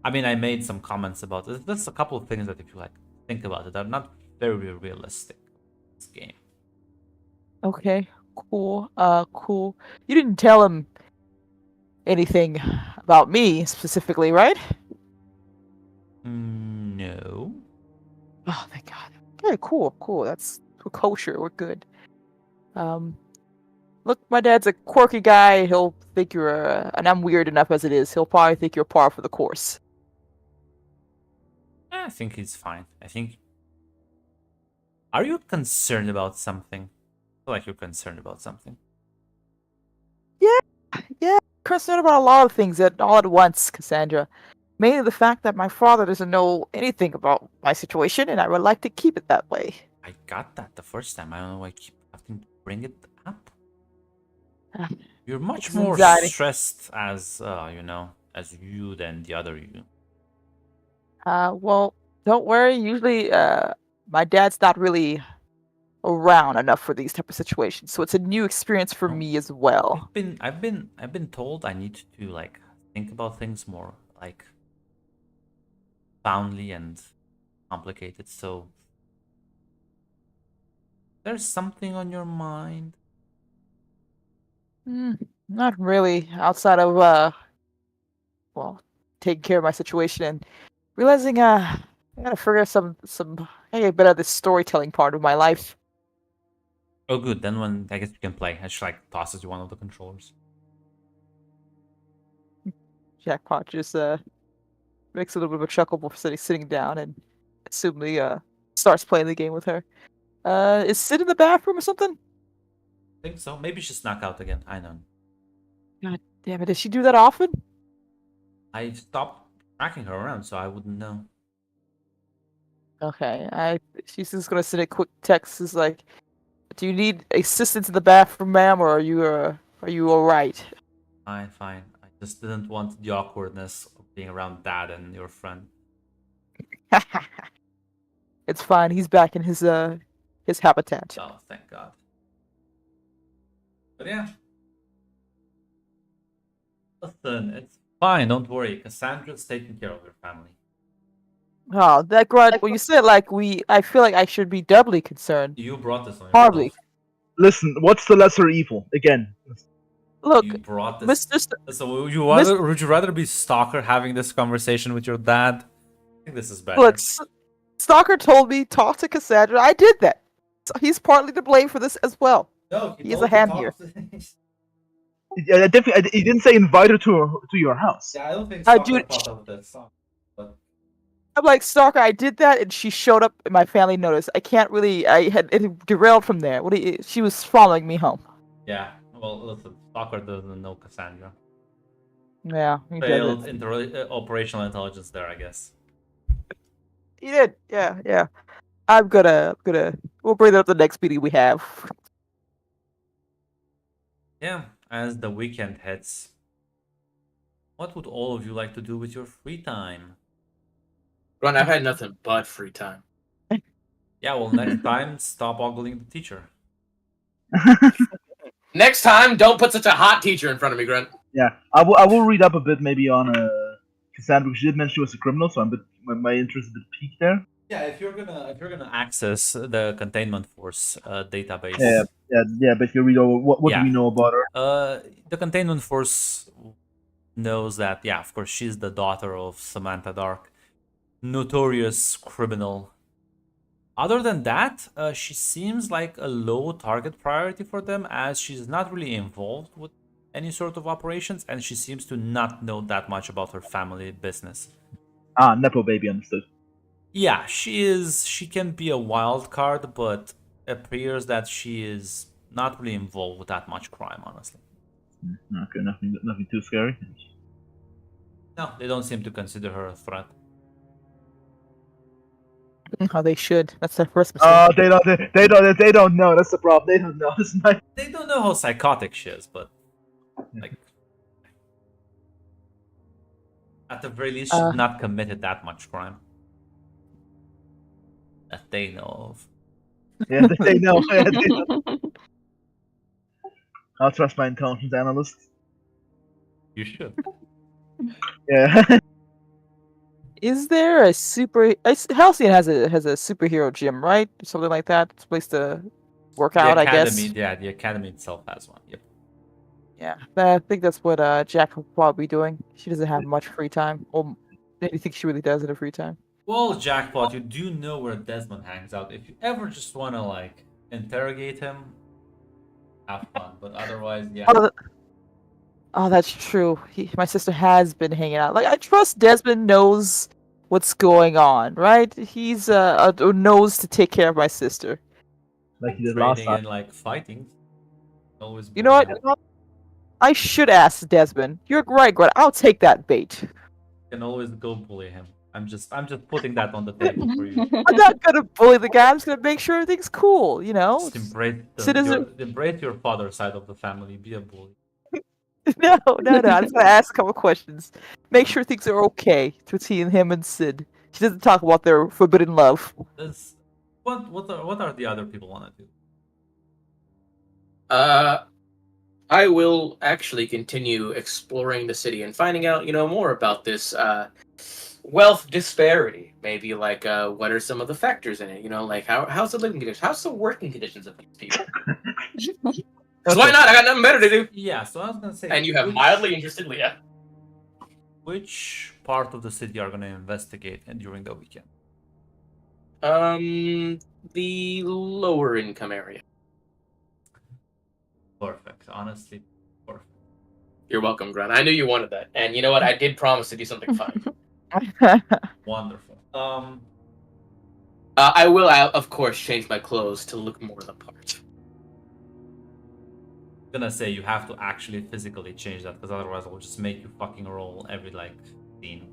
I mean, I made some comments about this. There's a couple of things that, if you like think about it, are not very realistic. This game. Okay, cool. Cool. You didn't tell him anything about me specifically, right? No. Oh, thank God. Okay, cool, cool. We're kosher. We're good. Look, my dad's a quirky guy. He'll think you're, and I'm weird enough as it is. He'll probably think you're par for the course. I think he's fine. I think. Are you concerned about something? I feel like you're concerned about something. Yeah, concerned about a lot of things all at once, Cassandra. Mainly the fact that my father doesn't know anything about my situation, and I would like to keep it that way. I got that the first time. I don't know why I keep having to bring it up. Ah, You're much it's more anxiety. stressed as as you than the other you. Well, don't worry. Usually, my dad's not really around enough for these type of situations, so it's a new experience for Oh. me as well. I've been told I need to like think about things more like profoundly and complicated. So there's something on your mind. Not really. Outside of well, taking care of my situation and realizing I gotta figure out I gotta get better at this storytelling part of my life. Oh, good. Then when I guess you can play, I just like tosses you one of the controllers. Jackpot just makes a little bit of a chuckle before sitting down and assumedly starts playing the game with her. Is Sid in the bathroom or something? I think so. Maybe she's knocked out again. I know. God damn it! Does she do that often? I stopped tracking her around, so I wouldn't know. Okay, she's just gonna send a quick text. Is like, do you need assistance in the bathroom, ma'am, or are you all right? Fine, fine. I just didn't want the awkwardness of being around Dad and your friend. It's fine. He's back in his habitat. Oh, thank God. But yeah. Listen, it's fine. Don't worry. Cassandra's taking care of your family. Oh, that grunt. Well, you said like I feel like I should be doubly concerned. You brought this on Hardly. yourself. Listen, what's the lesser evil? Again, Look, You brought this. Mr. So would you rather be Stalker having this conversation with your dad? I think this is better. Look, Stalker told me talk to Cassandra. I did that. So he's partly to blame for this as well. No, He has a hand here. yeah, definitely. He didn't say invite her to your house. Yeah, I don't think Uh, Stalker dude, thought of this. But I'm like, Stalker, I did that, and she showed up, and my family noticed. I can't really. It derailed from there. She was following me home. yeah, well, listen, Stalker doesn't know Cassandra. Yeah, he Failed did. operational intelligence there, I guess. He did. Yeah, yeah. We'll bring that up the next meeting we have. Yeah, as the weekend hits, what would all of you like to do with your free time? Ron, I've had nothing but free time. Yeah, well, next time, stop ogling the teacher. Next time, don't put such a hot teacher in front of me, Grunt. Yeah, I will read up a bit maybe on Cassandra, because she did mention she was a criminal, so my interest is a bit piqued there. Yeah, if you're gonna access the containment force database, Yeah, basically read over what Yeah. do we know about her. the containment force knows that, yeah, of course, she's the daughter of Samantha Dark, notorious criminal. Other than that, she seems like a low target priority for them, as she's not really involved with any sort of operations, and she seems to not know that much about her family business. Ah, Nepo baby, understood. Yeah, she can be a wild card, but appears that she is not really involved with that much crime, honestly. Okay, nothing too scary. No, they don't seem to consider her a threat. Oh, they should. That's their first mistake. They don't know. That's the problem. They don't know. It's not. They don't know how psychotic she is, but like at the very least, she's not committed that much crime that they know of. Yeah, they know. Yeah, they know. I'll trust my intelligence analyst. You should. Yeah. Is there a Halcyon has a superhero gym, right? Something like that. It's a place to work out, the I guess. academy, yeah, the academy itself has one. Yep. Yeah, I think that's what Jack will probably be doing. She doesn't have much free time. Or anything she really does in her free time. Well, Jackpot, you do know where Desmond hangs out. If you ever just want to like interrogate him, have fun. But otherwise, yeah. Oh, that's true. My sister has been hanging out. Like, I trust Desmond knows what's going on, right? He's knows to take care of my sister. Like you did last Training time. and like fighting. Always. You know what? I should ask Desmond. You're right, Greg. I'll take that bait. You can always go bully him. I'm just putting that on the table for you. I'm not gonna bully the guy. I'm just gonna make sure everything's cool. You know. Just Citizen- embrace your father's side of the family. Be a bully. No. I'm just gonna ask a couple questions. Make sure things are okay between him and Sid. She doesn't talk about their forbidden love. What are the other people want to do? I will actually continue exploring the city and finding out, more about this wealth disparity. Maybe like what are some of the factors in it? Like how's the living conditions? How's the working conditions of these people? 'Cause why not? I got nothing better to do. Yeah, so I was gonna say. And you have mildly interested Leah. Which part of the city are gonna investigate during the weekend? The lower income area. Perfect. Honestly, perfect. You're welcome, Grant. I knew you wanted that. And you know what? I did promise to do something fun. Wonderful. I will, of course, change my clothes to look more the part. I'm gonna say you have to actually physically change that, because otherwise I'll just make you fucking roll every scene.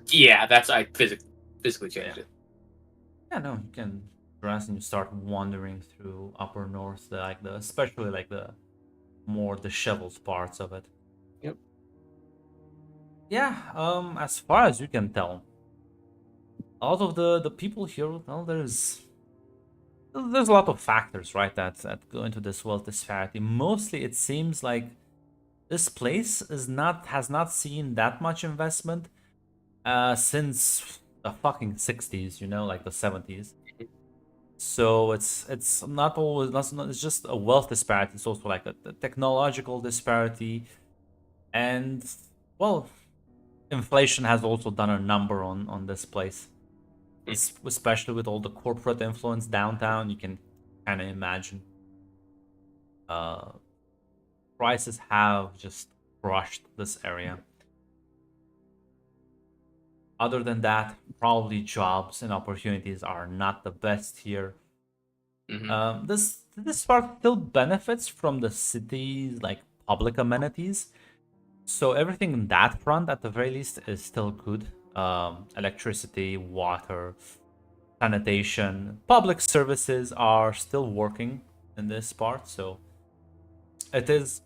Yeah, I physically changed it. Yeah, no, you can dress and you start wandering through Upper North, especially the more disheveled parts of it. Yep. Yeah, as far as you can tell, out of the people here, well, there's a lot of factors, right, that go into this wealth disparity. Mostly, it seems like this place has not seen that much investment since the fucking 60s, like the 70s. So it's not always it's just a wealth disparity. It's also like a technological disparity, and well, inflation has also done a number on this place. Especially with all the corporate influence downtown, you can kind of imagine. Prices have just crushed this area. Other than that, probably jobs and opportunities are not the best here. Mm-hmm. This part still benefits from the city's public amenities, so everything in that front, at the very least, is still good. Electricity, water, sanitation, public services are still working in this part. So it is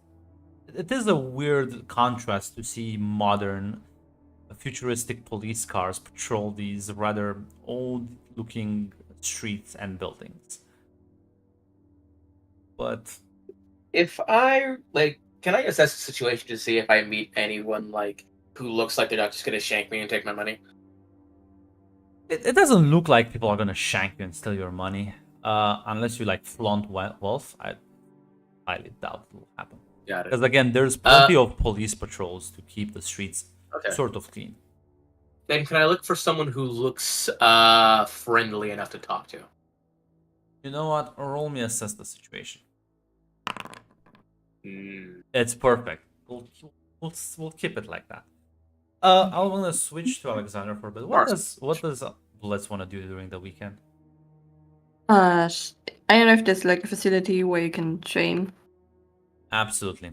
a weird contrast to see modern, futuristic police cars patrol these rather old-looking streets and buildings. But if I can I assess the situation to see if I meet anyone who looks like they're not just gonna shank me and take my money? it doesn't look like people are gonna shank you and steal your money, unless you flaunt wealth. I highly doubt it will happen. Got it. Because again, there's plenty of police patrols to keep the streets sort of clean. Then can I look for someone who looks friendly enough to talk to? You know what? Roll me assess the situation. Mm. It's perfect. We'll keep it like that. I want to switch to Alexander for a bit. What does Blitz want to do during the weekend? I don't know if there's a facility where you can train. Absolutely.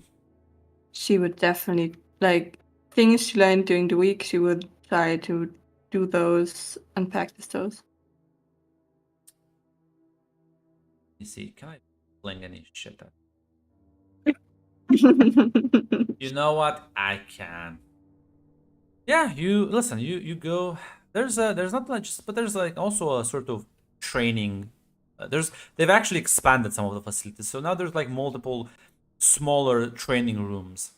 She would definitely things she learned during the week. She would try to do those and practice those. You see, can I fling any shit at? You know what? I can. Yeah, you listen. You go. There's not much, but there's like also a sort of training. They've actually expanded some of the facilities, so now there's like multiple smaller training rooms.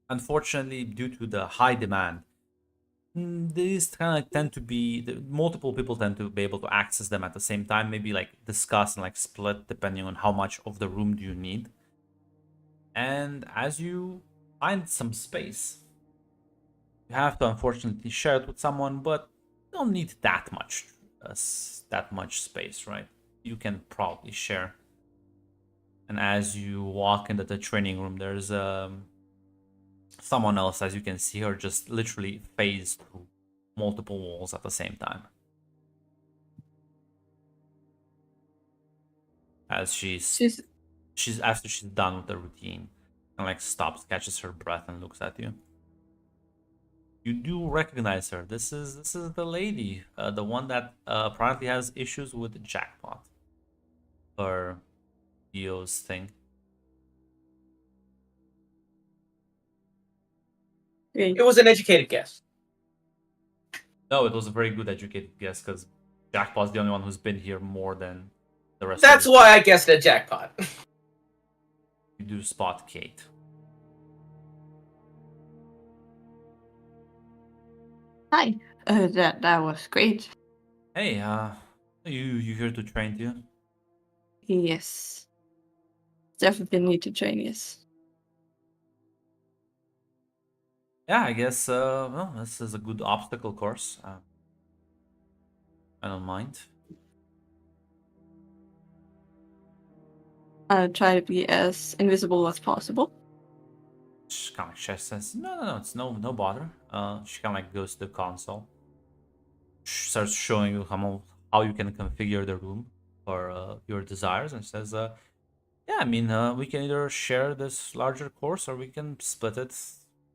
Unfortunately, due to the high demand, these kind of tend to be multiple people tend to be able to access them at the same time. Maybe like discuss and like split depending on how much of the room do you need. And as you find some space, you have to unfortunately share it with someone, but you don't need that much space, right? You can probably share. And as you walk into the training room, there's someone else, as you can see her, just literally phase through multiple walls at the same time. As she's after she's done with the routine, and like stops, catches her breath, and looks at you. You do recognize her. This is the lady, the one that apparently has issues with Jackpot, or Dio's thing. It was an educated guess. No, it was a very good educated guess because Jackpot's the only one who's been here more than the rest. That's why I guessed a jackpot. You do spot Kate. Hi. That was great. Hey, you here to train too? Yes. Definitely need to train, yes. Yeah, I guess. Well, this is a good obstacle course. I don't mind. I'll try to be as invisible as possible. She kind of like says, no, it's no bother. She kind of like goes to the console. She starts showing you how you can configure the room for your desires, and says, yeah, I mean, we can either share this larger course or we can split it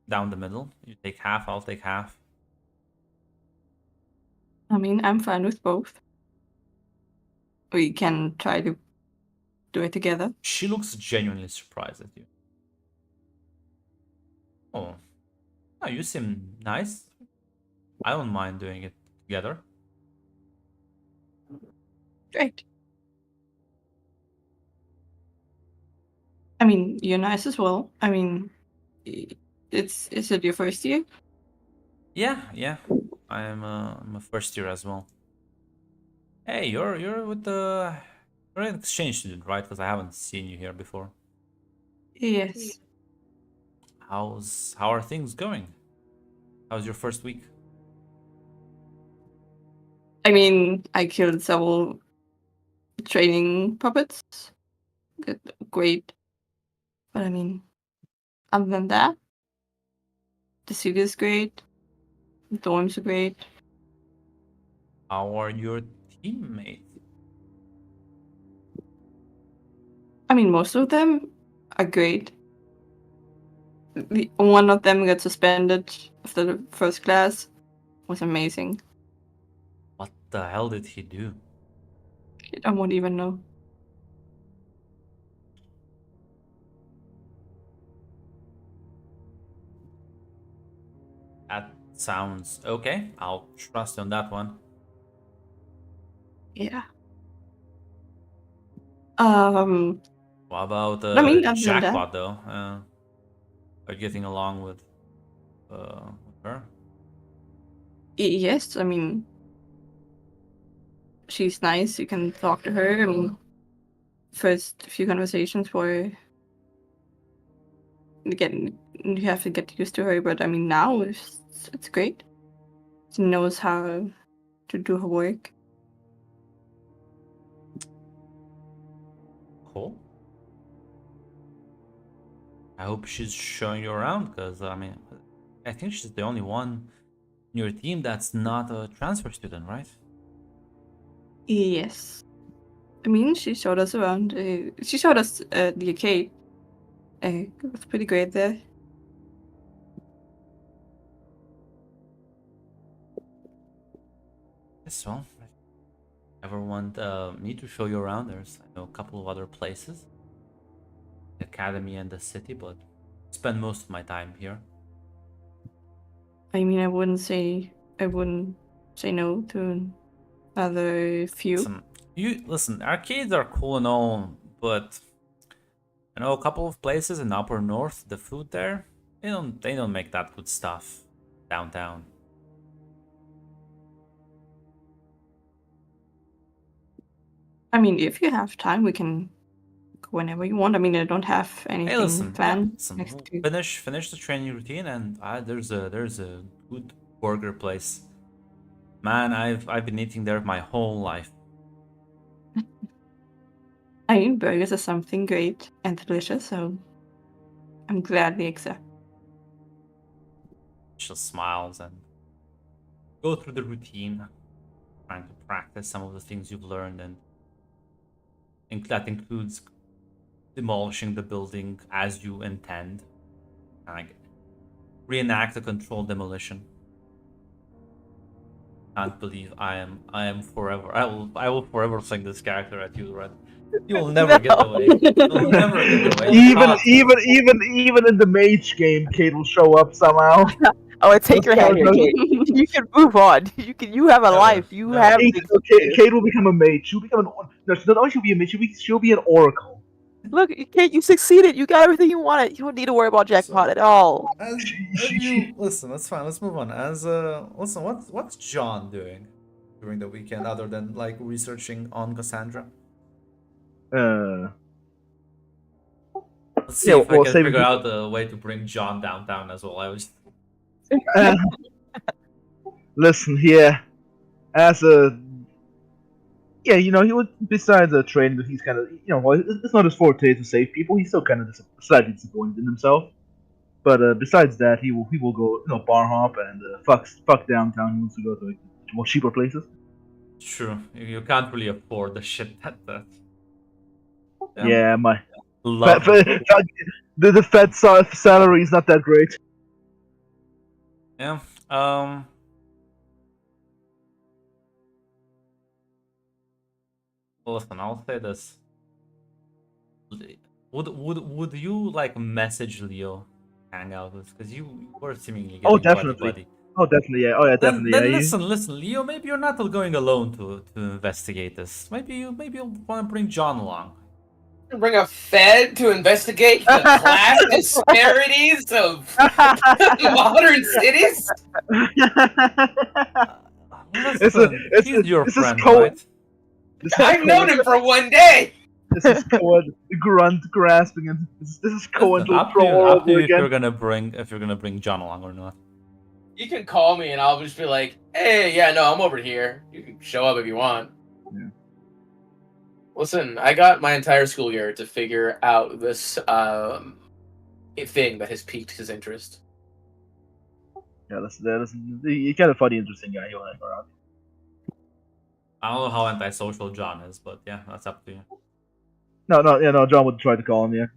down the middle. You take half, I'll take half. I mean, I'm fine with both. We can try to do it together. She looks genuinely surprised at you. Oh, you seem nice. I don't mind doing it together. Great. I mean, you're nice as well. I mean, is it your first year? Yeah. I'm a first year as well. Hey, you're with the you're an exchange student, right? Because I haven't seen you here before. Yes. How are things going? How's your first week? I mean, I killed several training puppets. Great. But I mean, other than that, the city is great. The dorms are great. How are your teammates? I mean, most of them are great. One of them got suspended after the first class. Was amazing. What the hell did he do? I won't even know. That sounds okay. I'll trust you on that one. Yeah. What about I mean, other than that, Jackpot though? Are you getting along with her? yes. I mean, she's nice. You can talk to her. I mean, first few conversations were you have to get used to her, but I mean now it's great. She knows how to do her work. Cool. I hope she's showing you around because I mean, I think she's the only one in your team that's not a transfer student, right? Yes. I mean, she showed us around. She showed us the arcade. It was pretty great there. Yes, well, Ever want me to show you around? There's I know a couple of other places, the academy and the city, but I spend most of my time here. I mean, I wouldn't say no to another few. Listen, arcades are cool and all, but I know a couple of places in Upper North. The food there, they don't make that good stuff downtown. I mean, if you have time, we can go whenever you want. I mean, I don't have Hey, anything listen, planned listen, next we'll week. finish the training routine, and there's a good burger place. Man, I've been eating there my whole life. I mean, burgers are something great and delicious, so I'm gladly accept. Just smiles and go through the routine, trying to practice some of the things you've learned, and that includes demolishing the building as you intend, and like reenact a controlled demolition. Can't believe I am forever. I will forever sing this character at you, Red. You will never get No. away. You'll never get away. You Even can't. even in the mage game, Kate will show up somehow. Oh, take your hand here, No. Kate. You can move on. You have a Never, life. You never. have Kate, things okay, to do. Kate will become a mage. She'll become an. No, not only she'll be a mage. She'll be an oracle. Look, Kate, you succeeded. You got everything you wanted. You don't need to worry about jackpot at all. Listen, that's fine. Let's move on. Listen, what's John doing during the weekend other than like researching on Cassandra? Let's see Yeah, if I well, can saving figure out a way to bring John downtown as well. I was Uh, listen here, as a he would besides a trainer, he's kind of well, it's not his forte to save people. He's still kind of slightly disappointed in himself. But besides that, he will go bar hop and fuck downtown. He wants to go to more cheaper places. true. You can't really afford the shit that. Yeah, my Love. the Fed salary is not that great. Yeah. Listen, I'll say this. Would you like message Leo, hang out with? Because you were seemingly getting Oh, definitely. buddy. Oh, definitely. Yeah. Oh, yeah. Then, Definitely. then Yeah. listen, Leo. Maybe you're not going alone to investigate this. Maybe you'll want to bring John along. Bring a Fed to investigate the class disparities of modern cities. He's your this friend, is Cohen. right? This is I've known him for one day. This is Cohen grunt grasping, and this is Cohen Listen, to up to pro you, all up to over you if again. you're gonna bring John along or not. You can call me and I'll just be like, hey, yeah, no, I'm over here. You can show up if you want. Yeah. Listen, I got my entire school year to figure out this thing that has piqued his interest. Yeah, he's kind of funny, interesting guy. He'll hang around. I don't know how antisocial John is, but yeah, that's up to you. No. John would try to call him. Yeah.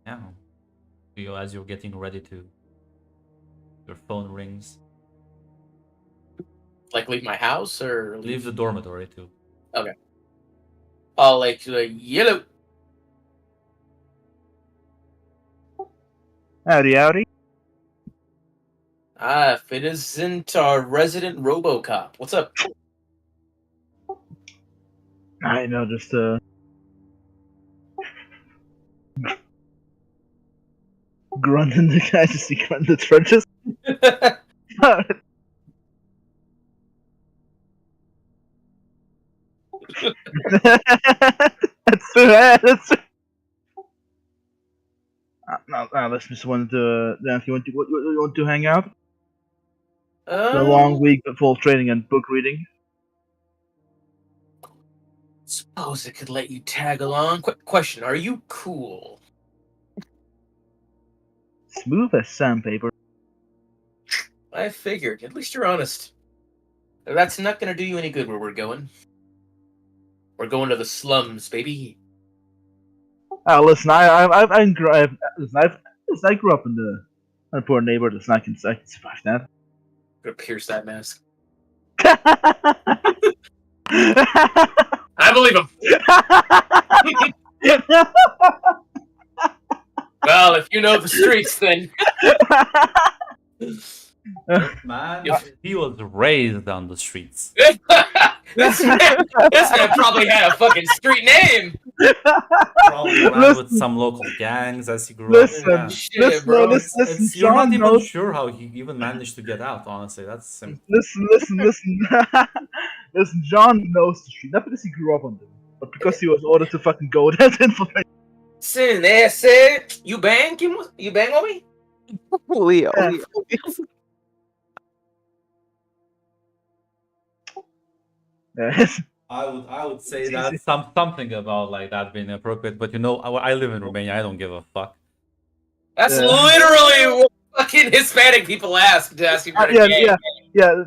Yeah. You, as you're getting ready to, your phone rings. Like leave my house or Leave the dormitory too. Oh, like yellow. Howdy. If it isn't our resident RoboCop, what's up? I know, just grunting the guy, just see grunt the trenches. That's no, let's just wanted to ask you want to hang out? It's a long week full of training and book reading. Suppose I could let you tag along. Quick question: are you cool? Smooth as sandpaper. I figured. At least you're honest. That's not gonna do you any good where we're going. We're going to the slums, baby. Listen, I grew up in a poor neighborhood. Listen, I can survive that. gonna pierce that mask. I believe him. Well, if you know the streets, then Man, Yeah. he was raised on the streets. this man probably had a fucking street name. Probably ran with some local gangs as he grew Listen, up. Yeah. Shit, listen, bro. listen, You're not John even knows. sure how he even managed to get out, honestly. That's simple. Listen. Listen, John knows the street, not because he grew up on them, but because he was ordered to fucking go there to infiltrate. Listen, they said you bang, Kim? You bang on me? Leo. Yeah. Yes. I would say It's that's easy. something about like that being inappropriate, but you know, I live in Romania. I don't give a fuck. That's Yeah. literally what fucking Hispanic people ask to ask you for a Yeah, gang. yeah.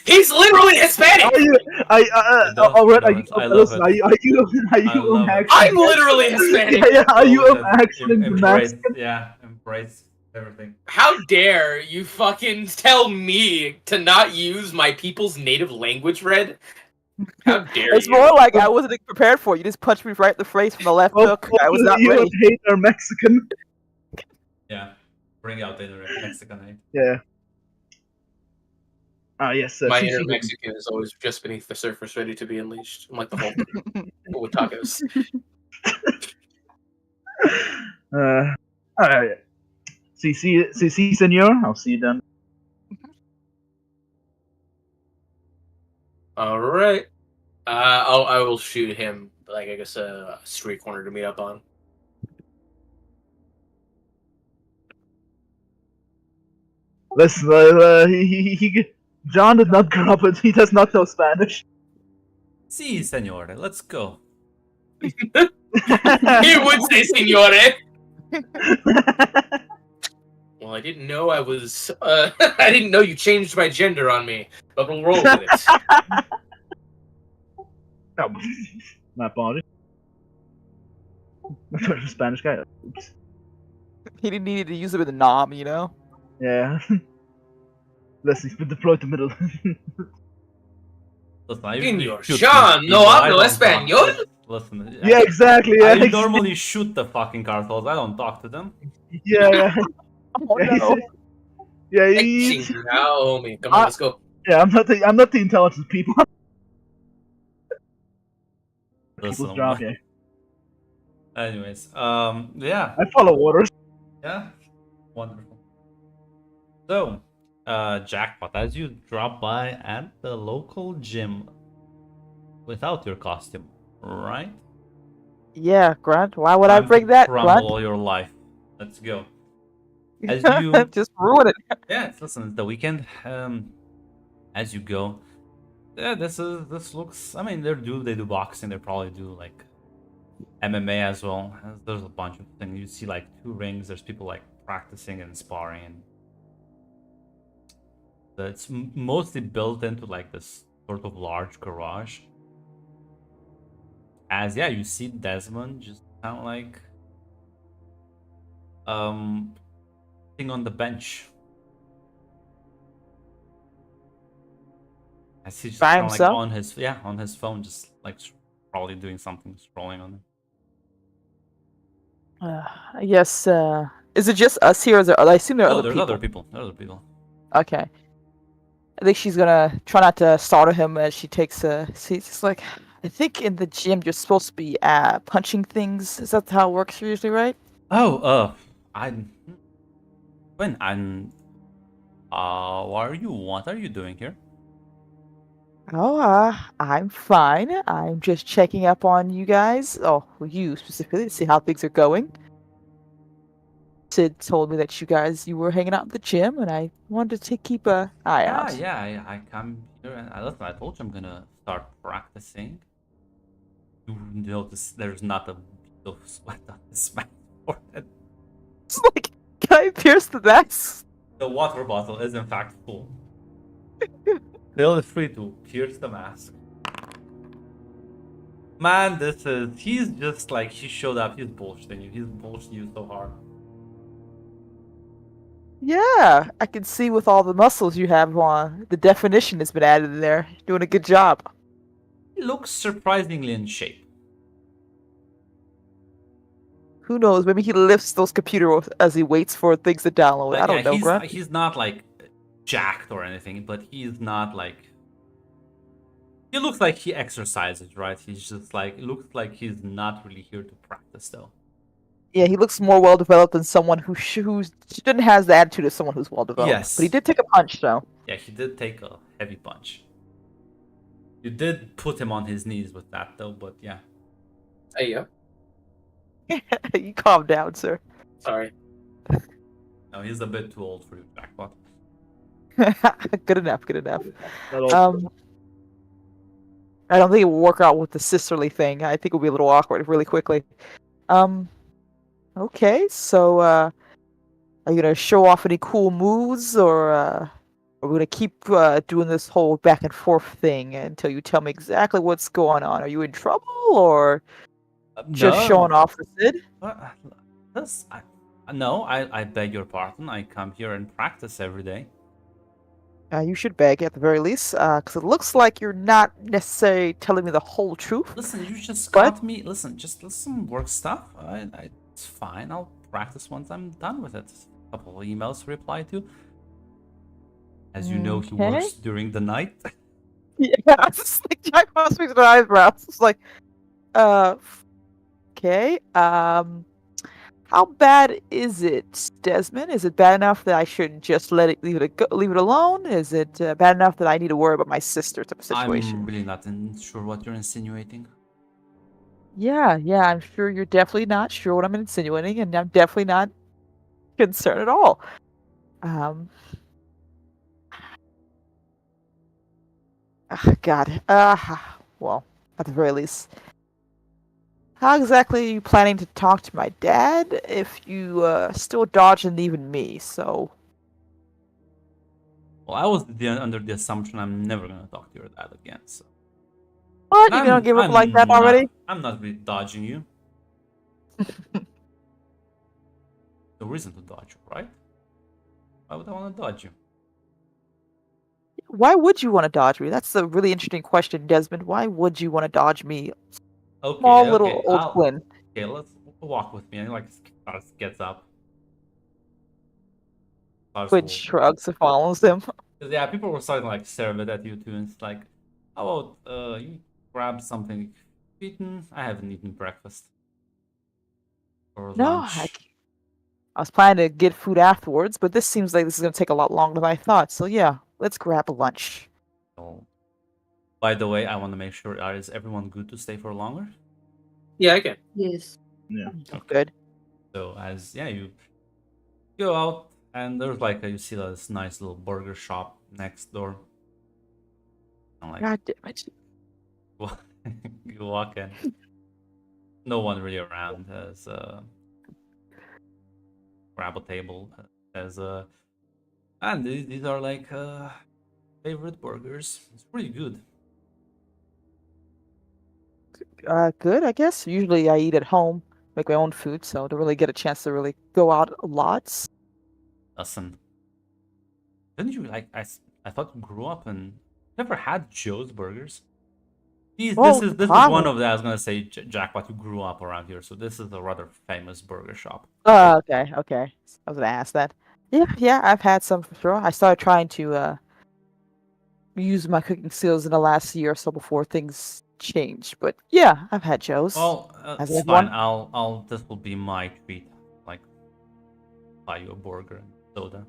He's literally Hispanic. Are you? Alright. I love Listen, it. are you? I love it. actually? I'm literally Hispanic. Yeah. Are you Bullshit. actually Embrace, Mexican? yeah, embrace everything. How dare you fucking tell me to not use my people's native language, Red? How dare It's you? more like I wasn't prepared for it. You just punched me right in the face from the left hook. I was not you ready. hate our Mexican. Yeah, bring out the inner Mexican hate. Yeah. Ah, yes. My see, inner see, Mexican is always just beneath the surface, ready to be unleashed. I'm like the Hulk but with tacos. Alright. See, senor. I'll see you then. All right. I will shoot him. Like I guess a street corner to meet up on. Listen, John did not grow up with. He does not know Spanish. Si, senor, let's go. He would say, "Signore." Well, I didn't know I was. I didn't know you changed my gender on me, but we'll roll with it. Oh, my body. I thought it was a Spanish guy. Oops. He didn't need to use it with a nom, you know? Yeah. Listen, he's been deployed to middle. Listen, I usually Señor shoot Sean, people. no I hablo don't talk- español. Listen, Yeah, exactly. Yeah, I normally shoot the fucking cartels. I don't talk to them. yeah. Oh, Yeah, no. Yeah, Hey, he's, chingao, homie. Come on, let's go. yeah. I'm not the intelligent people. People's Listen, job. Yeah. anyways, yeah, I follow orders. yeah, wonderful. So, Jackpot, as you drop by at the local gym without your costume, right? Yeah, Grunt. Why would I Time to bring that, crumble Grunt? all your life. Let's go. As you Just ruin it. Yeah, listen, it's the weekend. As you go, yeah, this looks. I mean, they do boxing. They probably do like MMA as well. There's a bunch of things. You see like 2 rings. There's people like practicing and sparring. And it's mostly built into like this sort of large garage. As yeah, you see Desmond just kind of like sitting on the bench. I see just By kinda, like himself? on his phone, just like probably doing something, scrolling on it. I guess, is it just us here? Or is there, I assume there are Oh, other there's people. other people. There's other people. Okay. I think she's gonna try not to startle him as she takes a seat. It's like, I think in the gym you're supposed to be punching things. Is that how it works usually, right? Oh, what are you doing here? Oh, I'm fine. I'm just checking up on you guys. Oh, you specifically to see how things are going. Sid told me that you were hanging out at the gym, and I wanted to keep an eye out. Yeah, I come here and listen, I told you I'm gonna start practicing. You notice there's not a bit of sweat on his forehead. It's like, can I pierce the mask? The water bottle is in fact full. Feel free to pierce the mask. Man, he's just like, he showed up, he's bullshitting you. He's bullshitting you so hard. Yeah, I can see with all the muscles you have on, the definition has been added in there. You're doing a good job. He looks surprisingly in shape. Who knows? Maybe he lifts those computers as he waits for things to download. I Yeah, don't know, Grunt. he's not like jacked or anything, but he's not like. He looks like he exercises, right? He's just like, it looks like he's not really here to practice though. Yeah, he looks more well developed than someone who shouldn't has the attitude of someone who's well developed. Yes. But he did take a punch, though. Yeah, he did take a heavy punch. You did put him on his knees with that though, but yeah. Hey, yo. You calm down, sir. Sorry. No, he's a bit too old for you, Jackpot. Good enough. Good enough. Not all- I don't think it will work out with the sisterly thing. I think it'll be a little awkward really quickly. Okay, so are you gonna show off any cool moves, or are we gonna keep doing this whole back and forth thing until you tell me exactly what's going on? Are you in trouble, or just No. showing off for Sid? No, I beg your pardon. I come here and practice every day. You should beg at the very least, because it looks like you're not necessarily telling me the whole truth. Listen, you just What? caught me. Listen, just listen, work stuff. It's fine. I'll practice once I'm done with it. A couple of emails to reply to. As you know, he Okay. works during the night. Yeah, it's just like Jack Frost makes an eyebrows. It's like, okay. How bad is it, Desmond? Is it bad enough that I should just leave it alone? Is it bad enough that I need to worry about my sister type of situation? I'm really not sure what you're insinuating. Yeah, I'm sure you're definitely not sure what I'm insinuating, and I'm definitely not concerned at all. God. Well, at the very least. How exactly are you planning to talk to my dad if you still dodging even me? So, Well, I was under the assumption I'm never gonna talk to your dad again. So. what? You gonna give up like that already? I'm not really dodging you. No reason to dodge you, right? Why would I want to dodge you? Why would you want to dodge me? That's a really interesting question, Desmond. Why would you want to dodge me? Okay, Small little old I'll- twin. Okay, let's walk with me. And like gets up. Starts Twin walking. shrugs and follows him. 'Cause, yeah, people were starting to like stare a bit at you too, and it's like, how about you grab something eaten? I haven't eaten breakfast. Or No, lunch. I was planning to get food afterwards, but this seems like this is going to take a lot longer than I thought. So yeah, let's grab a lunch. So, by the way, I want to make sure is everyone good to stay for longer? Yeah, I can. Yes. Yeah. Good. So you go out and there's like you see this nice little burger shop next door. I'm like, God damn it. you walk in. No one really around. As grab a table. As and these are like favorite burgers. It's pretty good. Good, I guess. Usually I eat at home, make my own food, so don't really get a chance to really go out a lot. Listen, didn't you like? I thought you grew up and never had Joe's Burgers. Well, This is one of the I was gonna say Jackpot who grew up around here, so this is a rather famous burger shop. Okay. I was gonna ask that. Yeah, I've had some for sure. I started trying to use my cooking skills in the last year or so before things changed. But yeah, I've had Joe's. Well, Has it's everyone? fine. I'll this will be my treat. Like buy you a burger and soda.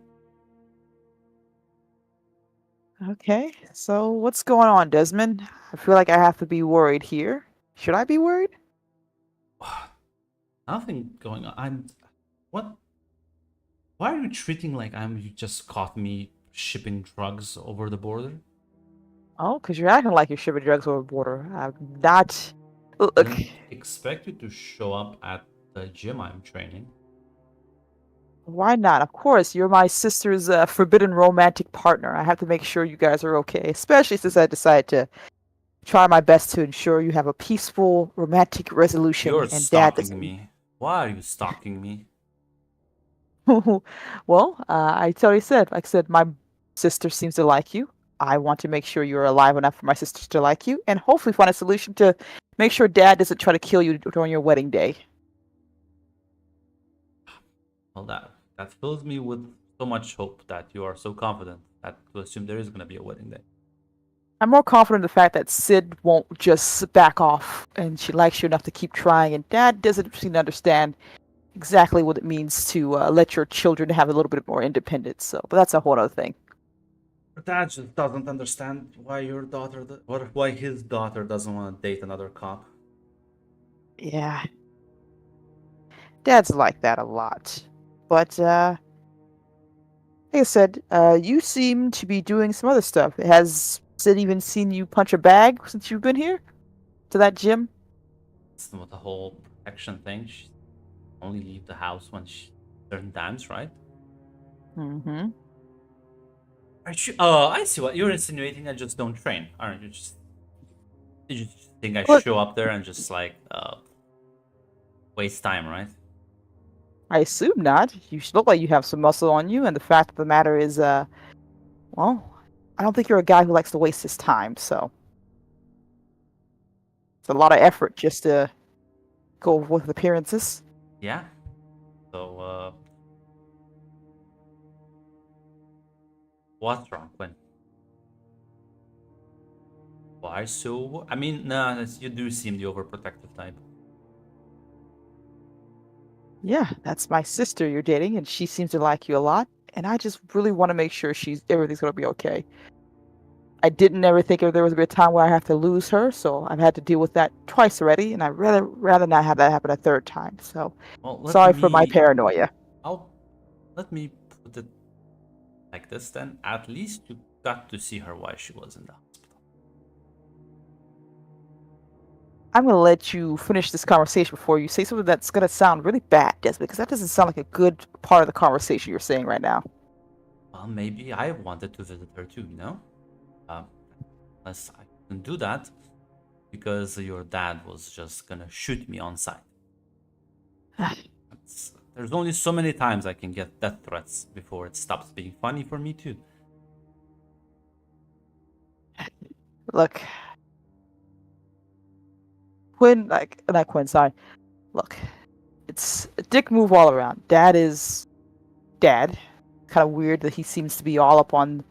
Okay, so what's going on, Desmond? I feel like I have to be worried here. Should I be worried? Nothing going on. What? Why are you treating like you just caught me shipping drugs over the border? Oh, because you're acting like you're shipping drugs over the border. I'm not. Look, Didn't expect you to show up at the gym I'm training. why not? Of course, you're my sister's forbidden romantic partner. I have to make sure you guys are okay, especially since I decided to try my best to ensure you have a peaceful romantic resolution. You're and Dad stalking me. Why are you stalking me? Well, I already said, like I said, my sister seems to like you. I want to make sure you're alive enough for my sister to like you, and hopefully find a solution to make sure Dad doesn't try to kill you during your wedding day. Well, that fills me with so much hope that you are so confident that to assume there is going to be a wedding day. I'm more confident in the fact that Sid won't just back off, and she likes you enough to keep trying, and Dad doesn't seem to understand exactly what it means to let your children have a little bit more independence. So, but that's a whole other thing. Your dad just doesn't understand why why his daughter doesn't want to date another cop. Yeah, Dad's like that a lot. But like I said, you seem to be doing some other stuff. Has Sid even seen you punch a bag since you've been here to that gym? It's with the whole protection thing. She only leave the house when certain times, right? Mm-hmm. Aren't you? Oh, I see what you're insinuating. I just don't train, aren't you? You just think I Look, show up there and just like waste time, right? I assume not. You look like you have some muscle on you, and the fact of the matter is, well, I don't think you're a guy who likes to waste his time, so it's a lot of effort just to go with appearances. Yeah. So what's wrong, Quinn? Why so? I mean, nah, you do seem the overprotective type. Yeah, that's my sister you're dating, and she seems to like you a lot, and I just really want to make sure everything's gonna be okay. I didn't ever think there was gonna be a time where I have to lose her, so I've had to deal with that twice already, and I'd rather not have that happen a third time. So Well, sorry for my paranoia. Let me put it like this then. At least you got to see her while she was in the hospital. I'm gonna let you finish this conversation before you say something that's gonna sound really bad, Desmond, because that doesn't sound like a good part of the conversation you're saying right now. Well, maybe I wanted to visit her too, you know? Unless I couldn't do that because your dad was just gonna shoot me on sight. There's only so many times I can get death threats before it stops being funny for me too. Look, Quinn, not Quinn, sorry. Look, it's a dick move all around. Dad is dad. Kind of weird that he seems to be all up on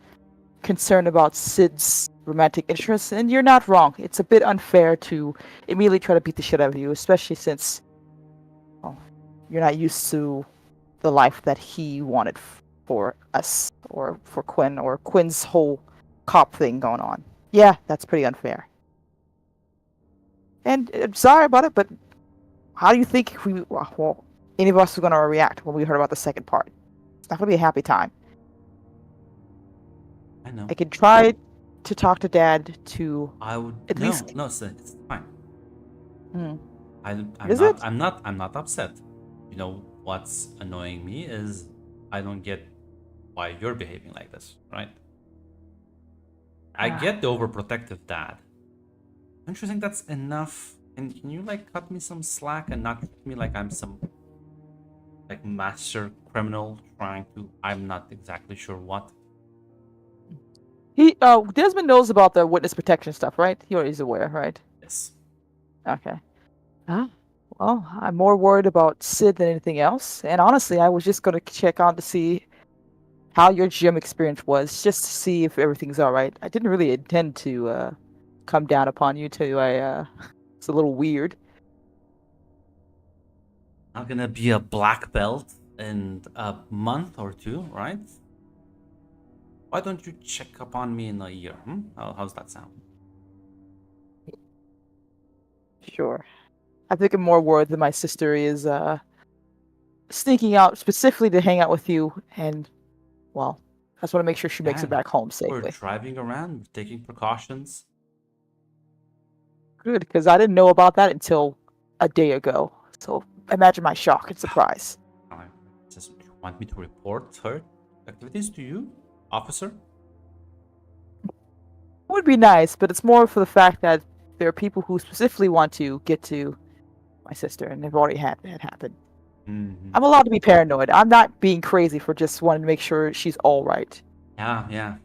concern about Sid's romantic interests, and you're not wrong. It's a bit unfair to immediately try to beat the shit out of you, especially since, well, you're not used to the life that he wanted for us, or for Quinn, or Quinn's whole cop thing going on. Yeah, that's pretty unfair. And I'm sorry about it, but how do you think any of us are going to react when we heard about the second part? It's not going to be a happy time. I know. I can try to talk to Dad to I would at least. No, it's fine. Hmm. I'm not upset. You know what's annoying me is I don't get why you're behaving like this, right? I get the overprotective dad. Don't you think that's enough? Can you like cut me some slack and not treat me like I'm some like master criminal trying to I'm not exactly sure what. Desmond knows about the witness protection stuff, right? He's aware, right? Yes. Okay. Well, I'm more worried about Sid than anything else. And honestly, I was just going to check on to see how your gym experience was, just to see if everything's all right. I didn't really intend to come down upon you till it's a little weird. I'm gonna be a black belt in a month or two, right? Why don't you check up on me in a year? How's that sound? Sure. I think I'm more worried that my sister is sneaking out specifically to hang out with you, and well, I just want to make sure she makes it back home We're safely. driving around, taking precautions. Good, because I didn't know about that until a day ago. So imagine my shock and surprise. Just want me to report her activities to you, officer? Would be nice, but it's more for the fact that there are people who specifically want to get to my sister, and they've already had that happen. Mhm. I'm allowed to be paranoid. I'm not being crazy for just wanting to make sure she's all right. Yeah, yeah.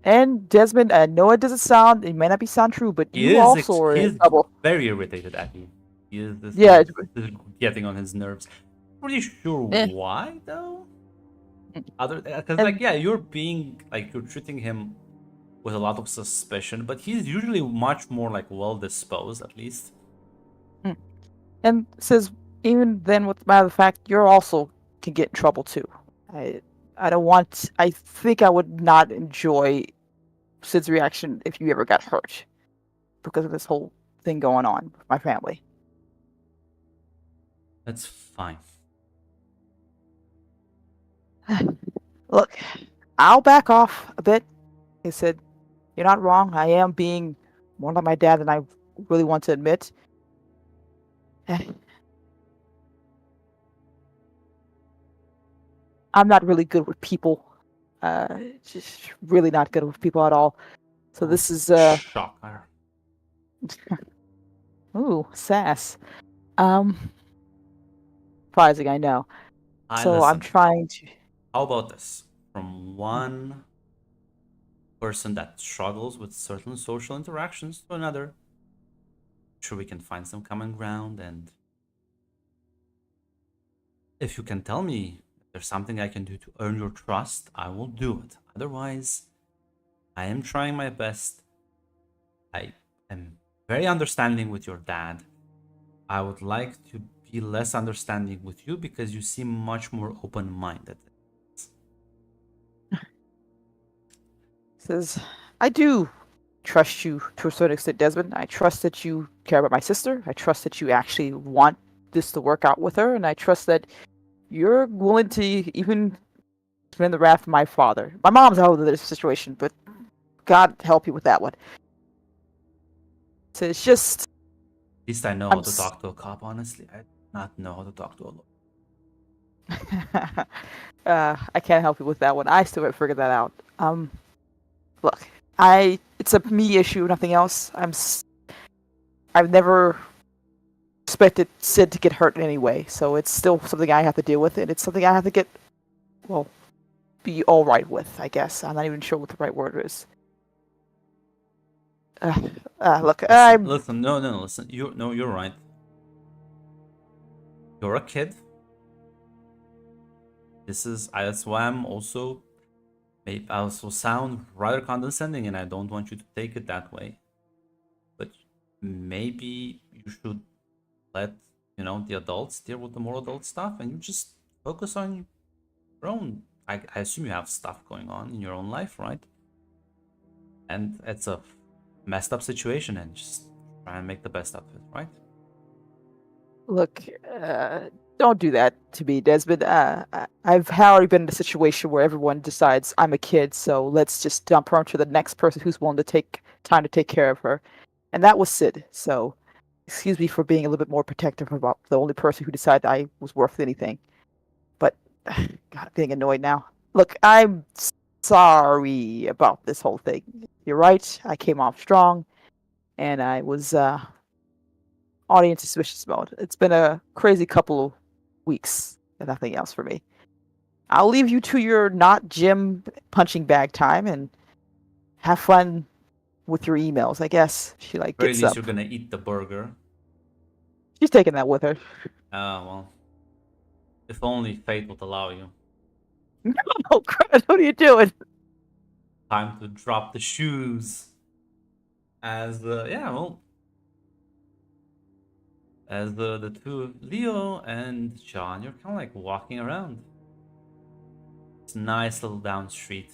And Desmond, I know it doesn't sound, it may not be sound true, but He you is also are he in is trouble. very irritated at you. He is Yeah. this is getting on his nerves. Pretty sure eh, why though? Other because And you're treating him with a lot of suspicion, but he's usually much more like well disposed at least. mm, and says even then, with the matter of fact, you're also can get in trouble too. I I don't want. I think I would not enjoy Sid's reaction if you ever got hurt because of this whole thing going on with my family. That's fine. Look, I'll back off a bit. He said, "You're not wrong. I am being more like my dad than I really want to admit." I'm not really good with people. Just really not good with people at all. So this is Shocker. ooh, sass. Um surprising, I know. I So I'm listen. trying to How about this? From one person that struggles with certain social interactions to another, sure we can find some common ground, and if you can tell me if there's something I can do to earn your trust, I will do it. Otherwise, I am trying my best. I am very understanding with your dad. I would like to be less understanding with you because you seem much more open-minded. says I do trust you to a certain extent, Desmond. I trust that you care about my sister. I trust that you actually want this to work out with her, and I trust that you're willing to even spend the wrath of my father. My mom's out of this situation, but God help you with that one. So it's just At least I know I'm how to talk to a cop, honestly. I do not know how to talk to a lawyer. I can't help you with that one. I still haven't figured that out. Look, it's a me issue, nothing else. I've never expected Sid to get hurt in any way, so it's still something I have to deal with, and it's something I have to get, well, be all right with, I guess. I'm not even sure what the right word is. Look, Listen, no, listen. You're right. You're a kid. That's why I'm also, maybe I also sound rather condescending, and I don't want you to take it that way. But maybe you should let the adults deal with the more adult stuff, and you just focus on your own. I assume you have stuff going on in your own life, right? And it's a messed up situation, and just try and make the best of it, right? look, don't do that to me, Desmond. I've already been in a situation where everyone decides I'm a kid, so let's just dump her onto the next person who's willing to take time to take care of her. And that was Sid. So, excuse me for being a little bit more protective about the only person who decided I was worth anything. But, God, I'm getting annoyed now. Look, I'm sorry about this whole thing. You're right. I came off strong, and I was already in suspicious mode. It's been a crazy couple of weeks and nothing else for me. I'll leave you to your not gym punching bag time and have fun with your emails, I guess. She like Very gets least up. you're gonna eat the burger. She's taking that with her. Well, if only fate would allow you. Oh crap, what are you doing? Time to drop the shoes. As the two Leo and John, you're kind of like walking around. It's a nice little down street.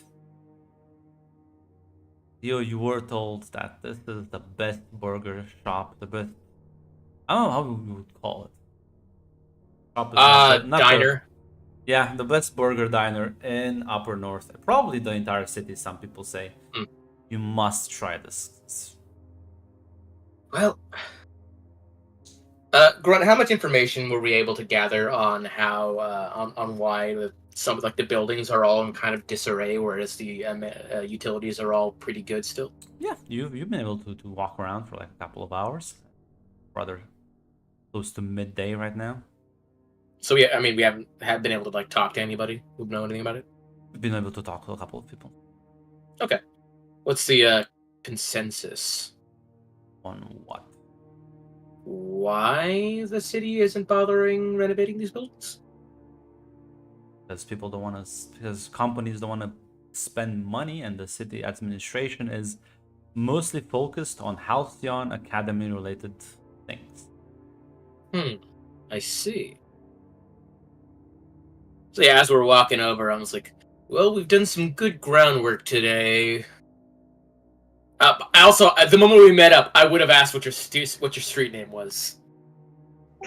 Leo, you were told that this is the best burger shop, the best. I don't know how you would call it. Shop is not the Diner. yeah, the best burger diner in Upper North, probably the entire city. Some people say Hmm. you must try this. Well, Grunt, how much information were we able to gather on how on why some like the buildings are all in kind of disarray, whereas the utilities are all pretty good still? Yeah, you've been able to walk around for like a couple of hours, rather close to midday right now. So we haven't been able to like talk to anybody who know anything about it. We've been able to talk to a couple of people Okay. What's the consensus? on what. Why the city isn't bothering renovating these buildings? Because people don't want to, because companies don't want to spend money, and the city administration is mostly focused on Halcyon Academy related things. I see. So yeah, as we're walking over, I was like, "Well, we've done some good groundwork today." I also, at the moment we met up, I would have asked what your street name was.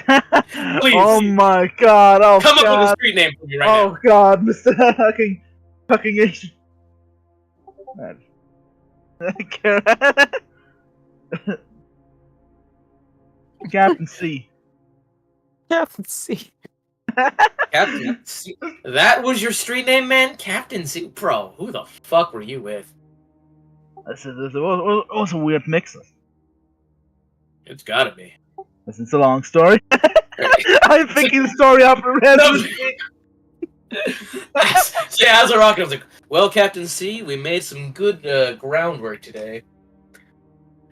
Oh my god! Oh Come god! up with a street name for me right Oh now. god, Mr. fucking Asian. Man. Captain C. Captain C. Captain C. That was your street name, man? Captain C. Bro, who the fuck were you with? This was a weird mix. It's gotta be. It's a long story. I'm thinking the story up around. So yeah, as we're walking, I was like, "Well, Captain C, we made some good groundwork today.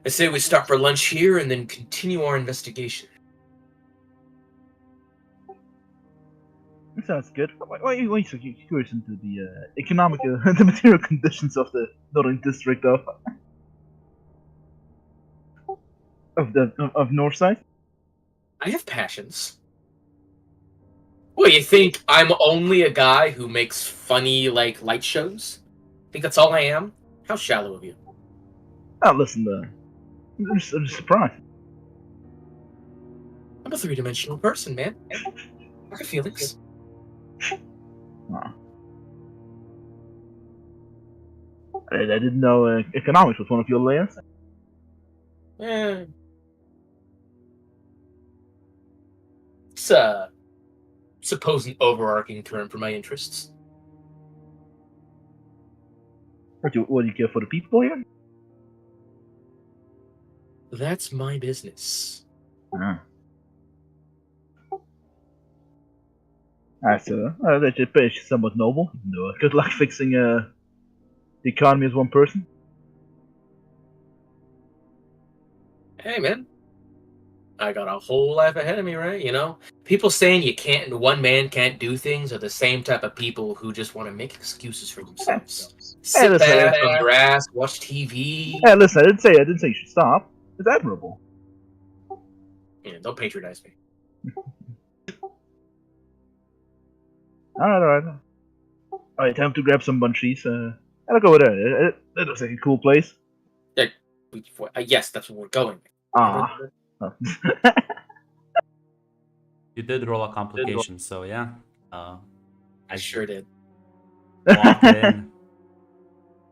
I say we stop for lunch here and then continue our investigation." Sounds good. Why are you so curious into the economic, the material conditions of the northern district of Northside? I have passions. What, you think I'm only a guy who makes funny, like, light shows? Think that's all I am? How shallow of you. Oh, listen, I'm just surprised. I'm a three-dimensional person, man. I have feelings. I didn't know economics was one of your layers. Eh. It's suppose an overarching term for my interests. What do you care for the people here? That's my business. That's that's somewhat noble. No, good luck fixing the economy as one person. Hey, man. I got a whole life ahead of me, right? You know? People saying one man can't do things are the same type of people who just want to make excuses for themselves. Sit listen, back on their ass, watch TV. Hey, listen, I didn't say you should stop. It's admirable. Yeah, don't patronize me. Alright. Alright, time to grab some munchies. I'll go over there. It looks like a cool place. Yes, that's where we're going. Ah. You did roll a complication, so yeah. I sure did. Walk in.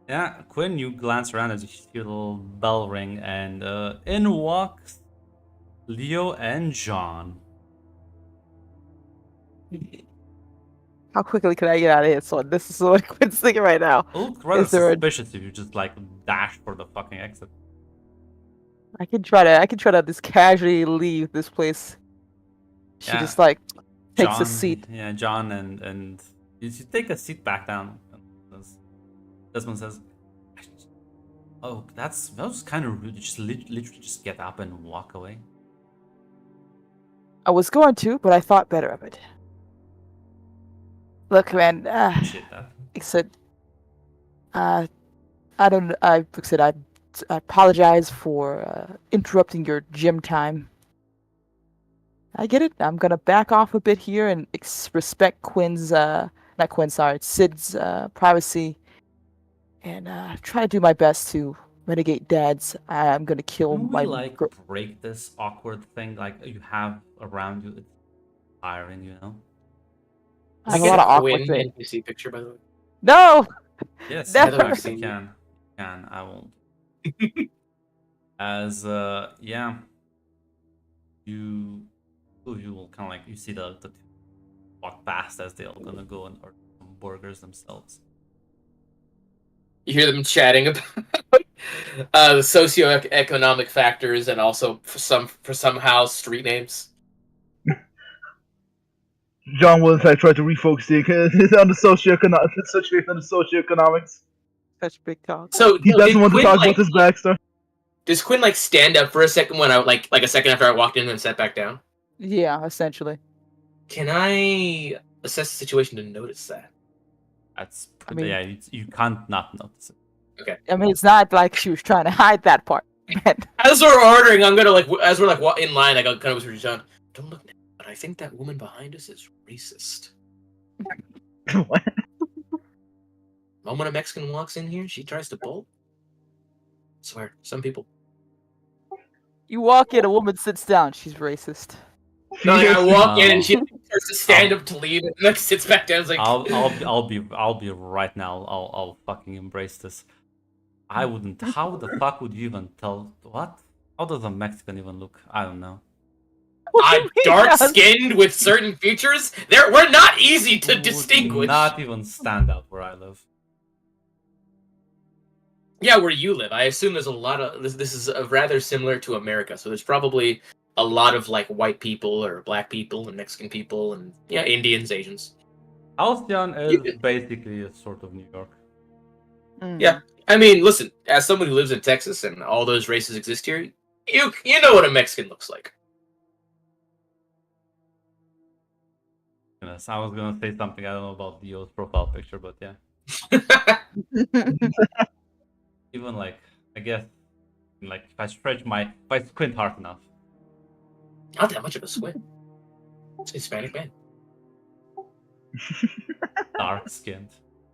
Yeah, Quinn, you glance around as you hear the little bell ring, and in walks Leo and John. How quickly can I get out of here? So this is what Quinn's thinking right now. It looked rather Is there a- suspicious if you just like dash for the fucking exit. I can try to just casually leave this place. She Yeah. just like takes John, a seat. Yeah, John and you take a seat back down. Desmond says, "Oh, that was kind of rude. You just literally just get up and walk away." I was going to, but I thought better of it. Look, man. Appreciate that. Like I said, I apologize for interrupting your gym time. I get it. I'm gonna back off a bit here and respect Sid's privacy, and try to do my best to mitigate Dad's. I'm gonna kill Can my. we like break this awkward thing like you have around you? It's tiring, you know. I have a lot of awkward things. NPC picture, by the way. No. Yes, Never. yes, you can. I won't. As yeah, you will kind of like you see the two walk past as they're gonna go and order some burgers themselves. You hear them chatting about the socioeconomic factors and also for somehow street names. John will in fact try to refocus on the situation on the socioeconomics. Such big talk. So He doesn't did want to Quinn, talk like, about his backstory. does Quinn like stand up for a second when I like a second after I walked in and sat back down? Yeah, essentially. Can I assess the situation to notice that? That's I mean- yeah. You can't not notice it. I mean, it's not like she was trying to hide that part. But As we're ordering, I'm gonna as we're like in line, I go kind of whisper to John, "Don't look now, but I think that woman behind us is racist." What? Moment a Mexican walks in here, she tries to bolt. Swear, some people. you walk in, a woman sits down. She's racist. No, like, I walk in Oh. and she starts to stand up to leave, and then sits back down. It's like, I'll be right now. I'll fucking embrace this. I wouldn't. How the fuck would you even tell what? How does a Mexican even look? I don't know. I'm dark skinned with certain features. We're not easy to Would distinguish. Not even stand out where I live. Yeah, where you live, I assume there's a lot of this is rather similar to America. So there's probably a lot of like white people or black people and Mexican people and Indians, Asians. Halcyon is basically a sort of New York. Mm. Yeah. I mean, listen, as someone who lives in Texas and all those races exist here, you know what a Mexican looks like. Goodness, I was gonna say something. I don't know about Dio's profile picture, but yeah. Even like, I guess, like if I squint hard enough. Not that much of a squint. It's a Hispanic man. Dark skinned,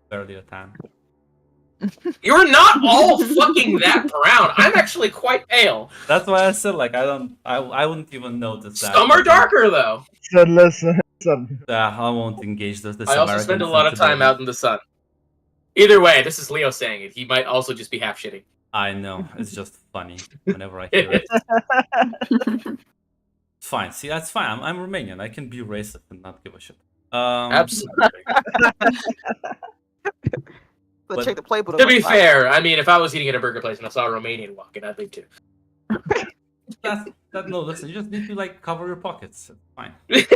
barely a tan. You're not all fucking that brown. I'm actually quite pale. That's why I said like I wouldn't even notice that. Some are darker though. So listen. I won't engage this. I also spend a lot of time out in the sun. Either way, this is Leo saying it. He might also just be half shitting. I know, it's just funny whenever I hear it. It's fine. See, that's fine. I'm Romanian. I can be racist and not give a shit. Absolutely. Let's check the playbook. To be fair, I mean, if I was eating at a burger place and I saw a Romanian walking, I'd leave too. No, listen. You just need to like cover your pockets. It's fine. That's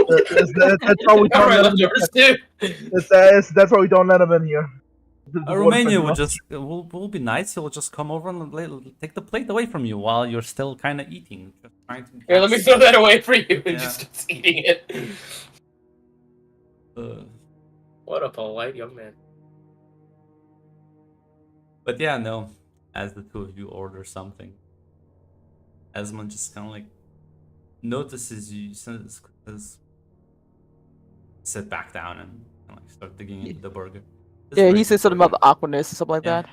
why we Cover don't my let him. leftovers too. That's why we don't let him in here. A Romanian would just will be nice. He'll just come over and take the plate away from you while you're still kind of eating. Just trying to. Here, let me throw that away for you and Yeah. just starts eating it. Uh, What a polite young man. But yeah, no. As the two of you order something, Esmond just kind of like notices you, says, sit back down and like start digging into the burger. This Yeah, he burger- said something about the awkwardness or something like Yeah. that.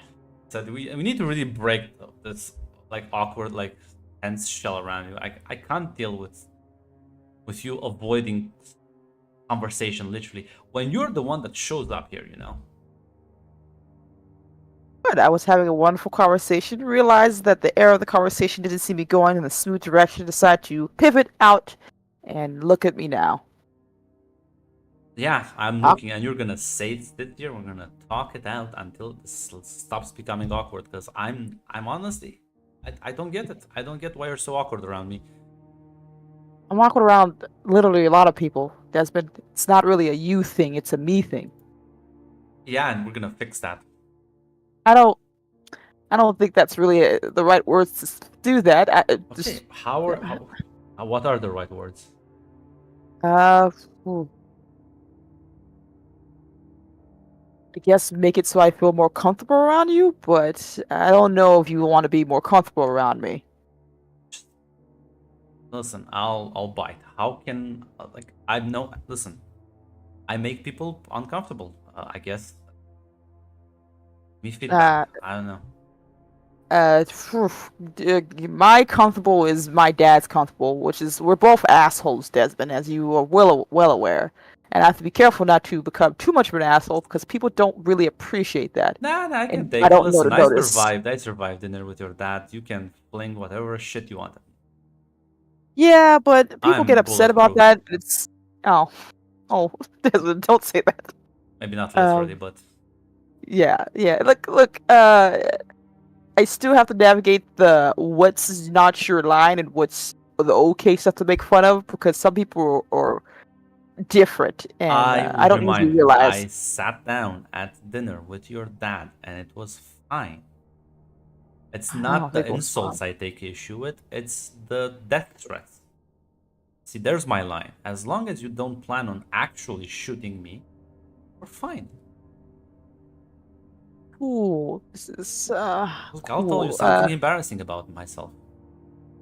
Said we need to really break this like awkward like tense shell around you. I can't deal with you avoiding conversation literally when you're the one that shows up here, you know. But I was having a wonderful conversation, realized that the air of the conversation didn't seem to be going in a smooth direction, decided to pivot out and look at me now. Yeah, I'm looking, and you're gonna say sit here. We're gonna talk it out until this stops becoming awkward. Because I'm honestly, I don't get it. I don't get why you're so awkward around me. I'm awkward around literally a lot of people. It's not really a you thing, it's a me thing. Yeah, and we're gonna fix that. I don't think that's really the right words to do that. Okay, Just, what are the right words? ooh. I guess make it so I feel more comfortable around you, but I don't know if you want to be more comfortable around me. Listen, I'll bite. How can like I know? Listen, I make people uncomfortable. I guess. Me feedback. I don't know. My comfortable is my dad's comfortable, which is we're both assholes, Desmond, as you are well aware. And I have to be careful not to become too much of an asshole because people don't really appreciate that. Nah, I can And take I it. don't know Listen, to I notice. survived. I survived dinner with your dad. You can fling whatever shit you want. Yeah, but people I'm get upset about bulletproof. that. It's Desmond, don't say that. Maybe not literally, but Yeah. Look. I still have to navigate the what's not your line and what's the okay stuff to make fun of because some people are different, and I I would don't usually remind you, realize. I sat down at dinner with your dad, and it was fine. It's I don't not the think it was fun. insults I take issue with, it's the death threats. See, there's my line. As long as you don't plan on actually shooting me, we're fine. Ooh, this is Look, I'll tell you cool. something embarrassing about myself.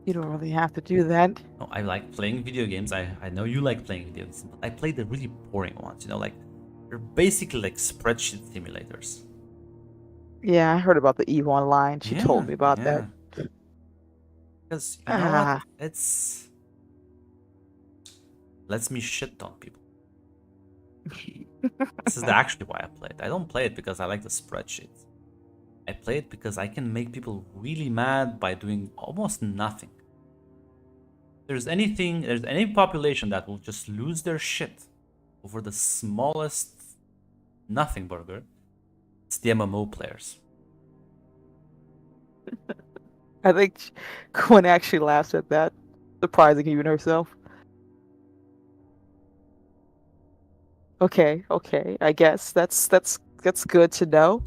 You don't really have to do that. No, I like playing video games. I know you like playing video games, but I play the really boring ones. You know, like they're basically like spreadsheet simulators. Yeah, I heard about the EVE Online. She told me about that. Because you know what? Ah, It's lets me shit on people. This is actually why I play it. I don't play it because I like the spreadsheets. I play it because I can make people really mad by doing almost nothing. There's any population that will just lose their shit over the smallest nothing burger, it's the MMO players. I think Quinn actually laughs at that, surprising even herself. Okay, I guess that's good to know.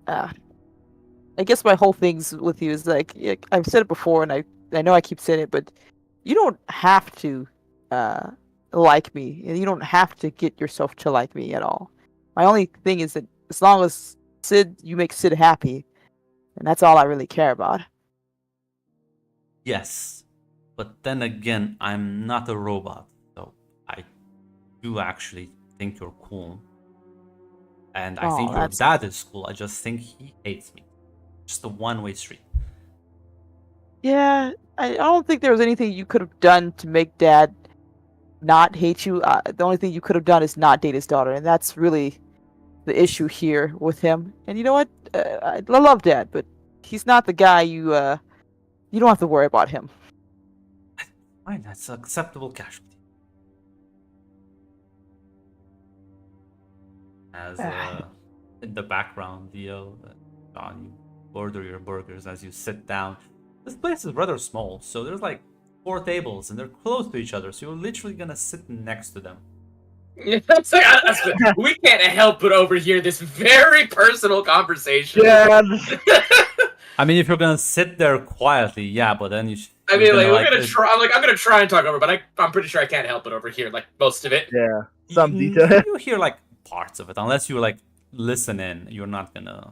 I guess my whole things with you is like I've said it before, and I know I keep saying it, but you don't have to like me, and you don't have to get yourself to like me at all. My only thing is that as long as you make Sid happy, and that's all I really care about. Yes, but then again, I'm not a robot, so I do actually think you're cool. And I think Oh, your that's dad is cool. I just think he hates me. Just a one-way street. yeah. I don't think there was anything you could have done to make Dad not hate you. The only thing you could have done is not date his daughter, and that's really the issue here with him. And you know what? I love Dad, but he's not the guy you don't have to worry about him. Fine, that's an acceptable casualty. As in the background, Leo, John, you order your burgers as you sit down. This place is rather small, so there's like 4 tables and they're close to each other, so you're literally gonna sit next to them. We can't help but overhear this very personal conversation. Yeah. I mean, if you're gonna sit there quietly, yeah, but then you. I mean, like we're gonna try. I'm gonna try and talk over, but I'm pretty sure I can't help but overhear like most of it. Yeah. Some detail. You hear like parts of it, unless you like listen in. You're not gonna.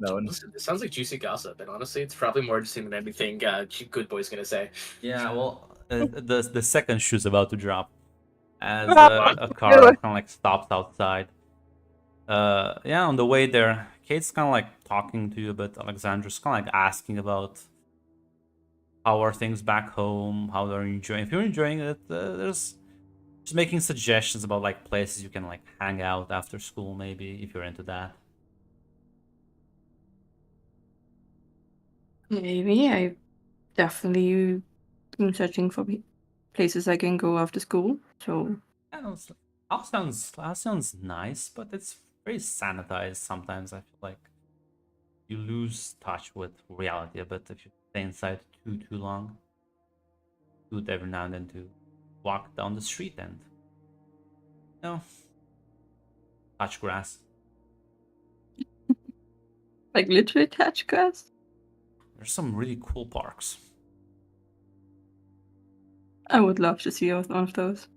No. Listen, it sounds like juicy gossip, and honestly, it's probably more interesting than anything Good Boy's gonna say. Yeah, well, the second shoe's about to drop as a car kind of like stops outside. Yeah, on the way there, Kate's kind of like talking to you, but Alexandra's kind of like asking about how are things back home, how they're enjoying. If you're enjoying it, there's just making suggestions about like places you can like hang out after school, maybe if you're into that. Maybe I definitely am searching for places I can go after school. So Yeah, no, house sounds nice, but it's very sanitized. Sometimes I feel like you lose touch with reality a bit if you stay inside too long. Do it every now and then to walk down the street and touch grass. like literally touch grass. There's some really cool parks. I would love to see one of those.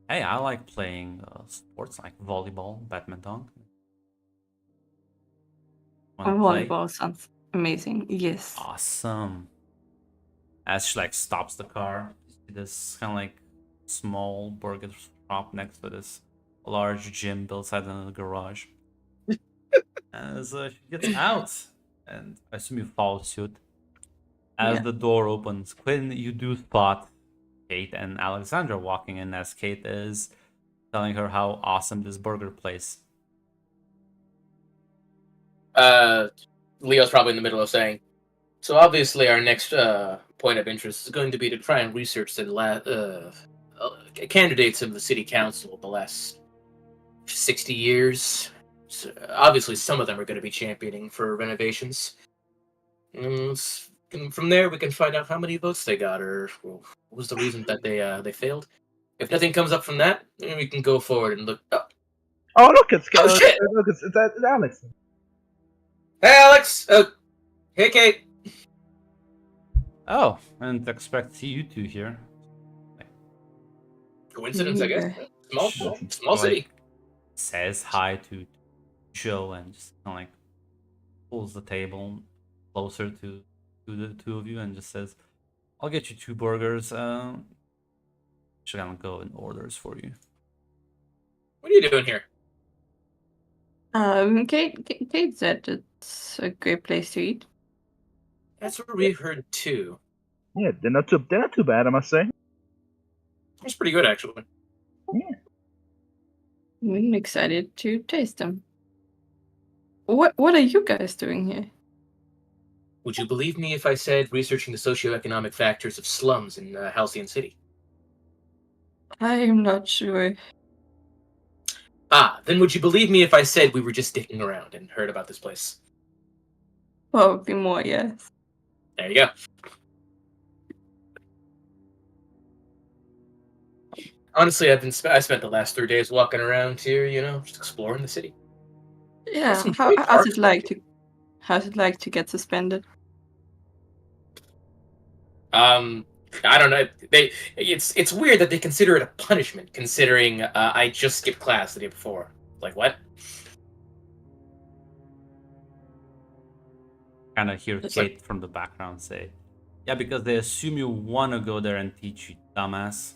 Hey, I like playing sports like volleyball, badminton. Wanna play? Volleyball sounds amazing. Yes. Awesome. As she like stops the car, you see this kind of like small burger shop next to this large gym built inside in the garage. As she gets out, and I assume you follow suit. As Yeah. the door opens, Quinn, you do spot Kate and Alexandra walking in as Kate is telling her how awesome this burger place. Leo's probably in the middle of saying. So obviously, our next point of interest is going to be to try and research the candidates of the city council of the last 60 years. So obviously, some of them are going to be championing for renovations. And from there, we can find out how many votes they got, or what was the reason that they failed. If nothing comes up from that, then we can go forward and look. Oh, look, it's Oh, shit! Look, it's Alex. Hey, Alex. Hey, Kate. Oh, I didn't expect you two here. Coincidence, I guess. Yeah. Small city. Like, says hi to Joe and just kind of like pulls the table closer to the two of you and just says, "I'll get you 2 burgers. Should gonna go in orders for you." What are you doing here? Kate said it's a great place to eat. That's what we've heard too. Yeah, they're not too bad, I must say. It's pretty good, actually. I'm excited to taste them. What are you guys doing here? Would you believe me if I said researching the socioeconomic factors of slums in Halcyon City? I'm not sure. Ah, then would you believe me if I said we were just dicking around and heard about this place? Probably more, yes. There you go. Honestly, I spent the last 3 days walking around here, just exploring the city. Yeah. Some How's great it parks. how's it like to get suspended? I don't know. It's weird that they consider it a punishment, considering I just skipped class the day before. Like what? Kind of hear It's Kate from the background say, "Yeah, because they assume you want to go there and teach you, dumbass."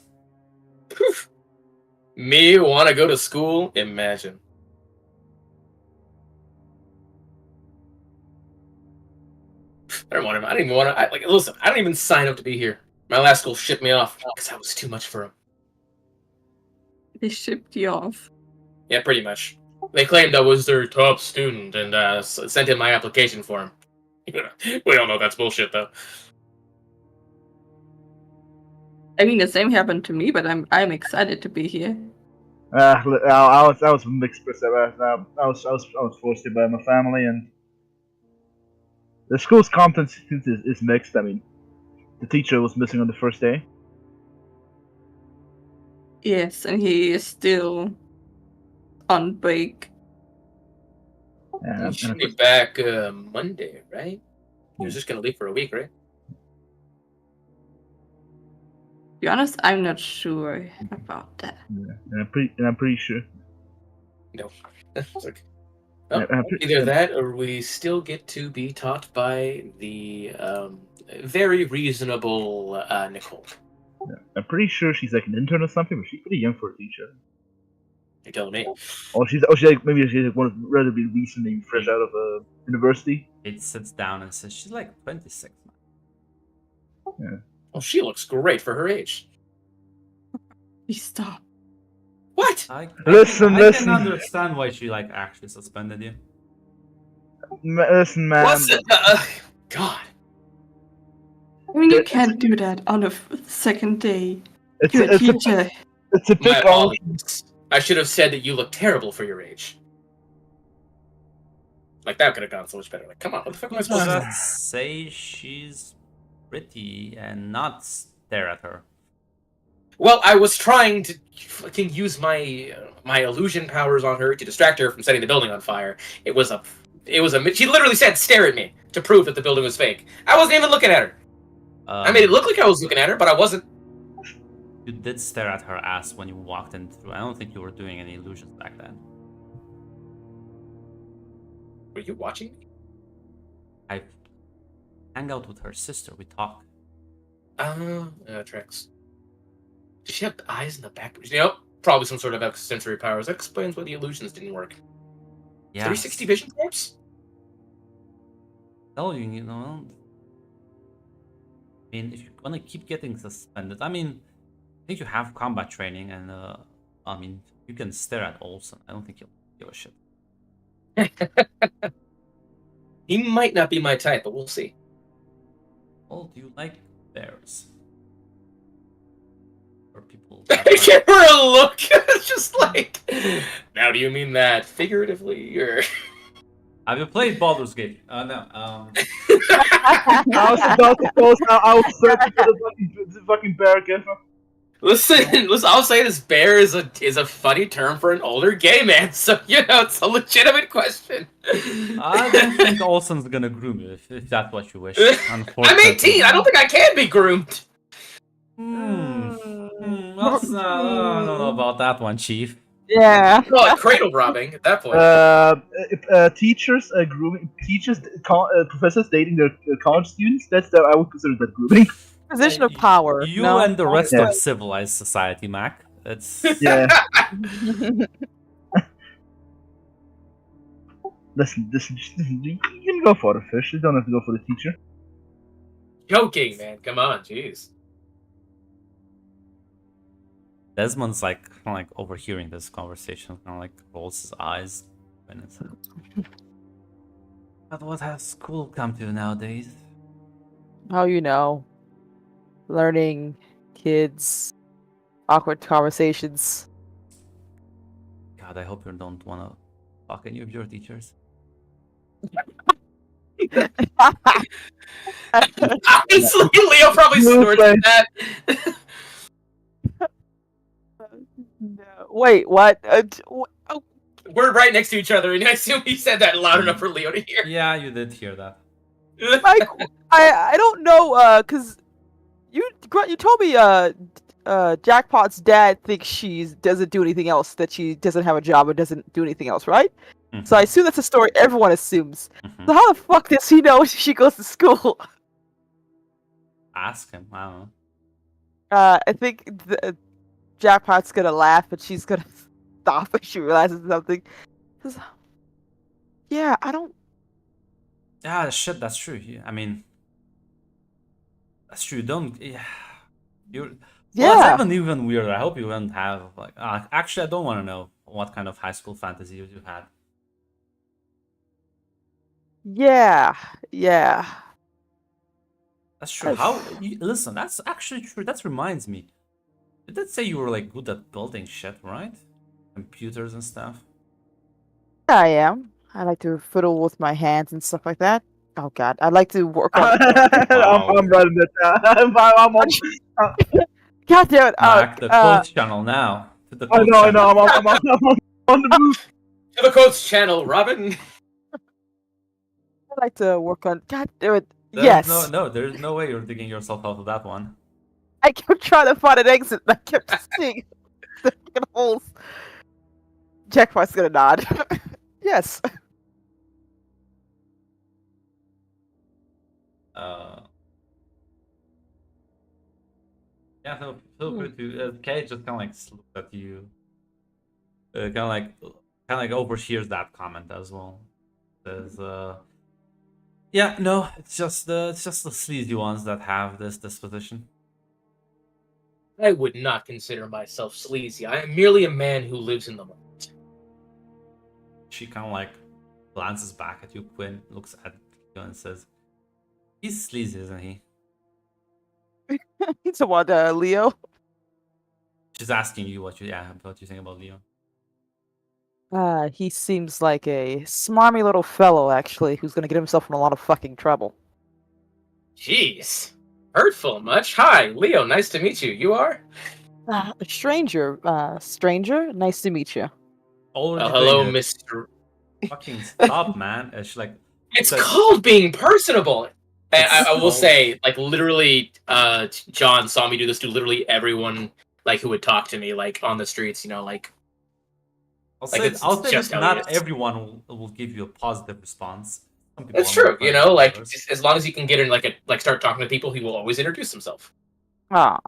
Me want to go to school? Imagine. I don't want him. I don't even want to. Listen, I don't even sign up to be here. My last school shipped me off because that was too much for them. They shipped you off. Yeah, pretty much. They claimed I was their top student and sent in my application for him. We all know that's bullshit, though. I mean, the same happened to me, but I'm excited to be here. I was mixed perception. I was forced to by my family, and the school's content is mixed. I mean, the teacher was missing on the first day. Yes, and he is still on break. Yeah, He should be back Monday, right? He was just gonna leave for a week, right? To be honest, I'm not sure about that. and I'm pretty sure. No. It's like, Yeah, well, either that or we still get to be taught by the very reasonable Nicole. I'm pretty sure she's like an intern or something, but she's pretty young for a teacher. You're telling me? Or she's like maybe she's like one of relatively recently fresh out of university. Kate sits down and says, "She's like 26 now." Well, she looks great for her age. Please stop. What? I Listen. can understand why she like actually suspended you. Listen, man. What's it? God. I mean, you can't do that on the second day. It's You're a a teacher. it's a My big apologies. I should have said that you look terrible for your age. Like, that could have gone so much better. Like, come on, what the fuck am I supposed to do? Just say she's pretty and not stare at her. Well, I was trying to fucking use my illusion powers on her to distract her from setting the building on fire. It was a. She literally said, "Stare at me," to prove that the building was fake. I wasn't even looking at her. I made it look like I was looking at her, but I wasn't. You did stare at her ass when you walked in through. I don't think you were doing any illusions back then. Were you watching me? I hang out with her sister. We talk. Tracks. Does she have eyes in the back? Probably some sort of extrasensory powers. That explains why the illusions didn't work. Yeah. 360 vision perhaps? Tell you, you know. I mean, if you're gonna keep getting suspended, I mean, I think you have combat training, and I mean, you can stare at Olsen. I don't think he'll give a shit. He might not be my type, but we'll see. Well, do you like bears? Or people? I give her a look. It's just like, now do you mean that figuratively or? Have you played Baldur's Gate? No. I was about to post. I was searching for the fucking bear gif. Listen, I'll say this: bear is a funny term for an older gay man, so it's a legitimate question. I don't think Olsen's gonna groom you if that's what you wish. I'm 18. I don't think I can be groomed. I don't know about that one, Chief. Yeah. Well, cradle robbing at that point. Teachers grooming teachers, professors dating their college students. I would consider that grooming. Position of power. You no? and the rest Yeah. of civilized society, Mac. It's Yeah. Listen, you can go for the fish. You don't have to go for the teacher. Joking, man. Come on, jeez. Desmond's like kind of like overhearing this conversation, kind of like rolls his eyes when it's. But what has school come to nowadays? Oh, learning, kids, awkward conversations. God, I hope you don't want to fuck any of your teachers. Honestly, Leo probably snorted at that. No. Wait, what? Oh, We're right next to each other, and I assume he said that loud enough for Leo to hear. Yeah, you did hear that. Mike, I don't know, cause you told me Jackpot's dad thinks she doesn't do anything else, that she doesn't have a job or doesn't do anything else, right? So I assume that's a story everyone assumes. Mhm. So how the fuck does he know she goes to school? Ask him. I don't know. I think Jackpot's gonna laugh, but she's gonna stop if she realizes something. 'Cause, yeah, I don't. Yeah, shit, that's true. I mean, that's true. Don't. Yeah. Well, Yeah. it's even weirder. I hope you don't have like. Actually, I don't want to know what kind of high school fantasies you had. Yeah. That's true. Listen, that's actually true. That reminds me. Did that say you were like good at building shit, right? Computers and stuff. Yeah, I am. I like to fiddle with my hands and stuff like that. Oh god, I like to work on. I'm writing that down. I'm on. God damn it! Back the coach channel now. To the I coach know. channel. I'm on the move. To the coach channel, Robin. I like to work on. God damn it! There's Yes. there's no way you're digging yourself out of that one. I kept trying to find an exit, and I kept seeing the fucking holes. Jackpot's gonna nod. Yes. Yeah, so feel free to. Kate just kind of like looks at you. Kind of like overhears that comment as well. Says, yeah, no, it's just the sleazy ones that have this disposition. I would not consider myself sleazy. I am merely a man who lives in the moment. She kind of like glances back at you, Quinn, looks at you and says, "He's sleazy, isn't he?" So what, Leo? She's asking you what you think about Leo. He seems like a smarmy little fellow, actually, who's gonna get himself in a lot of fucking trouble. Jeez. Hurtful much? Hi, Leo, nice to meet you. You are? A stranger. Stranger, nice to meet you. Already Hello, doing it. Mr. Fucking stop, man. And she like It's says- called being personable. And It's I will called- say, like, literally, John saw me do this to literally everyone, like, who would talk to me, like, on the streets, like. I'll Like, say, it's I'll say just that how it not is. everyone will give you a positive response. Some people That's are more true, friendly like, than others. just as long as you can get in, like, start talking to people, he will always introduce himself. Ah,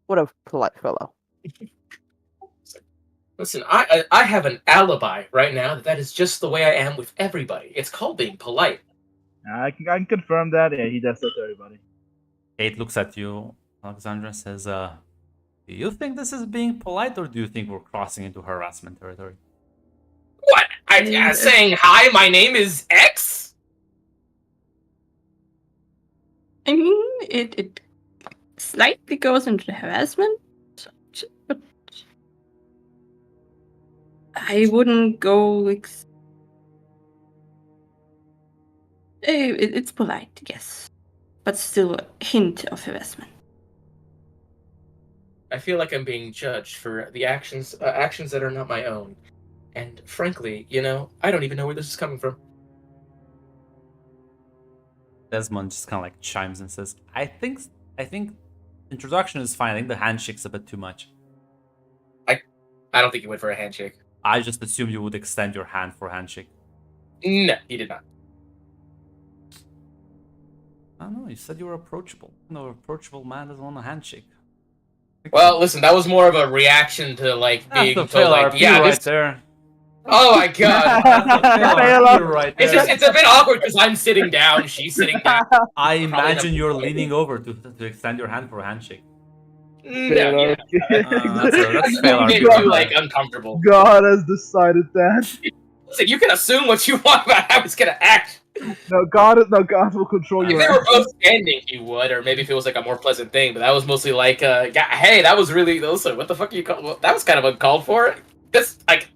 what a polite fellow. Listen, I have an alibi right now that is just the way I am with everybody. It's called being polite. I can confirm that. Yeah, he does that to everybody. Kate looks at you, Alexandra, and says, "Do you think this is being polite, or do you think we're crossing into harassment territory?" What? Saying hi, my name is X? I mean, it slightly goes into harassment, but I wouldn't go It's polite, yes, but still a hint of harassment. I feel like I'm being judged for the actions that are not my own. And frankly, I don't even know where this is coming from. Desmond just kind of like chimes and says, I think introduction is fine. I think the handshake's a bit too much. I don't think he went for a handshake. I just assumed you would extend your hand for a handshake. No, he did not. I don't know. You said you were approachable. No approachable man doesn't want a handshake. Well, listen, that was more of a reaction to like That's being the told, fail like, RP yeah, right this. there. Oh my god. That's the fail Fail RP up. right It's there. just, it's a bit awkward because I'm sitting down, she's sitting down. I Probably imagine not- you're leaning over to extend your hand for a handshake. No, yeah. That's fail Maybe RP. too like uncomfortable. God has decided that. Listen, you can assume what you want about how it's gonna act. No, God will control If your they were actions. both standing, he would, or maybe if it was like a more pleasant thing. But that was mostly like, hey, that was really. Listen, what the fuck are you call? Well, that was kind of uncalled for. This like,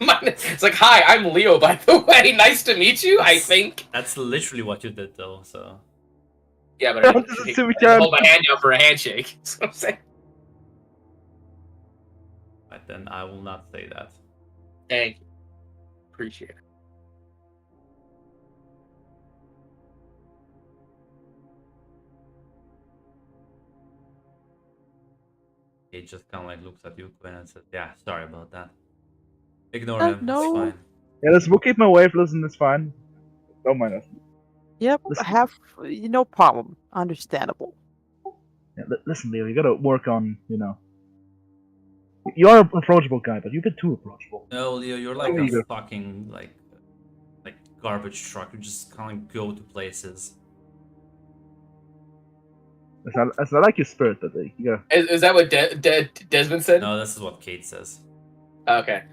it's like, hi, I'm Leo. By the way, nice to meet you. I think. That's literally what you did, though. So Yeah, but I This didn't, is too I didn't hold much. my hand out for a handshake. That's what I'm saying. right, then I will not say that. Thank you. Appreciate it. He just kind of like looks at you, Quinn, and says, "Yeah, sorry about that. Ignore him. No. It's fine." Yeah, listen, we'll keep my wife. Listen, it's fine. Don't mind us. Yep, Listen- no problem. Understandable. Yeah, listen, Leo, you gotta work on, You are an approachable guy, but you've been too approachable. No, Leo, you're like There you a go. fucking like garbage truck. You just kind of go to places. I like your spirit, but you gotta. Is that what Desmond said? No, this is what Kate says. Okay.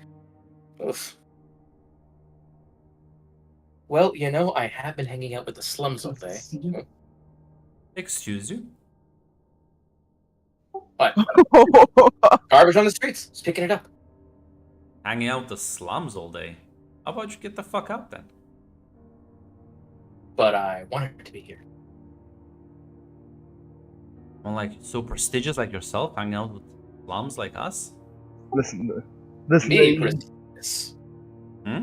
Oof. Well, I have been hanging out with the slums all day. Excuse you? But garbage on the streets. Just picking it up. Hanging out the slums all day. How about you get the fuck out then? But I wanted to be here. Well, like so prestigious like yourself, hanging out with slums like us? Listen, Me, Leo, prestigious. Hmm?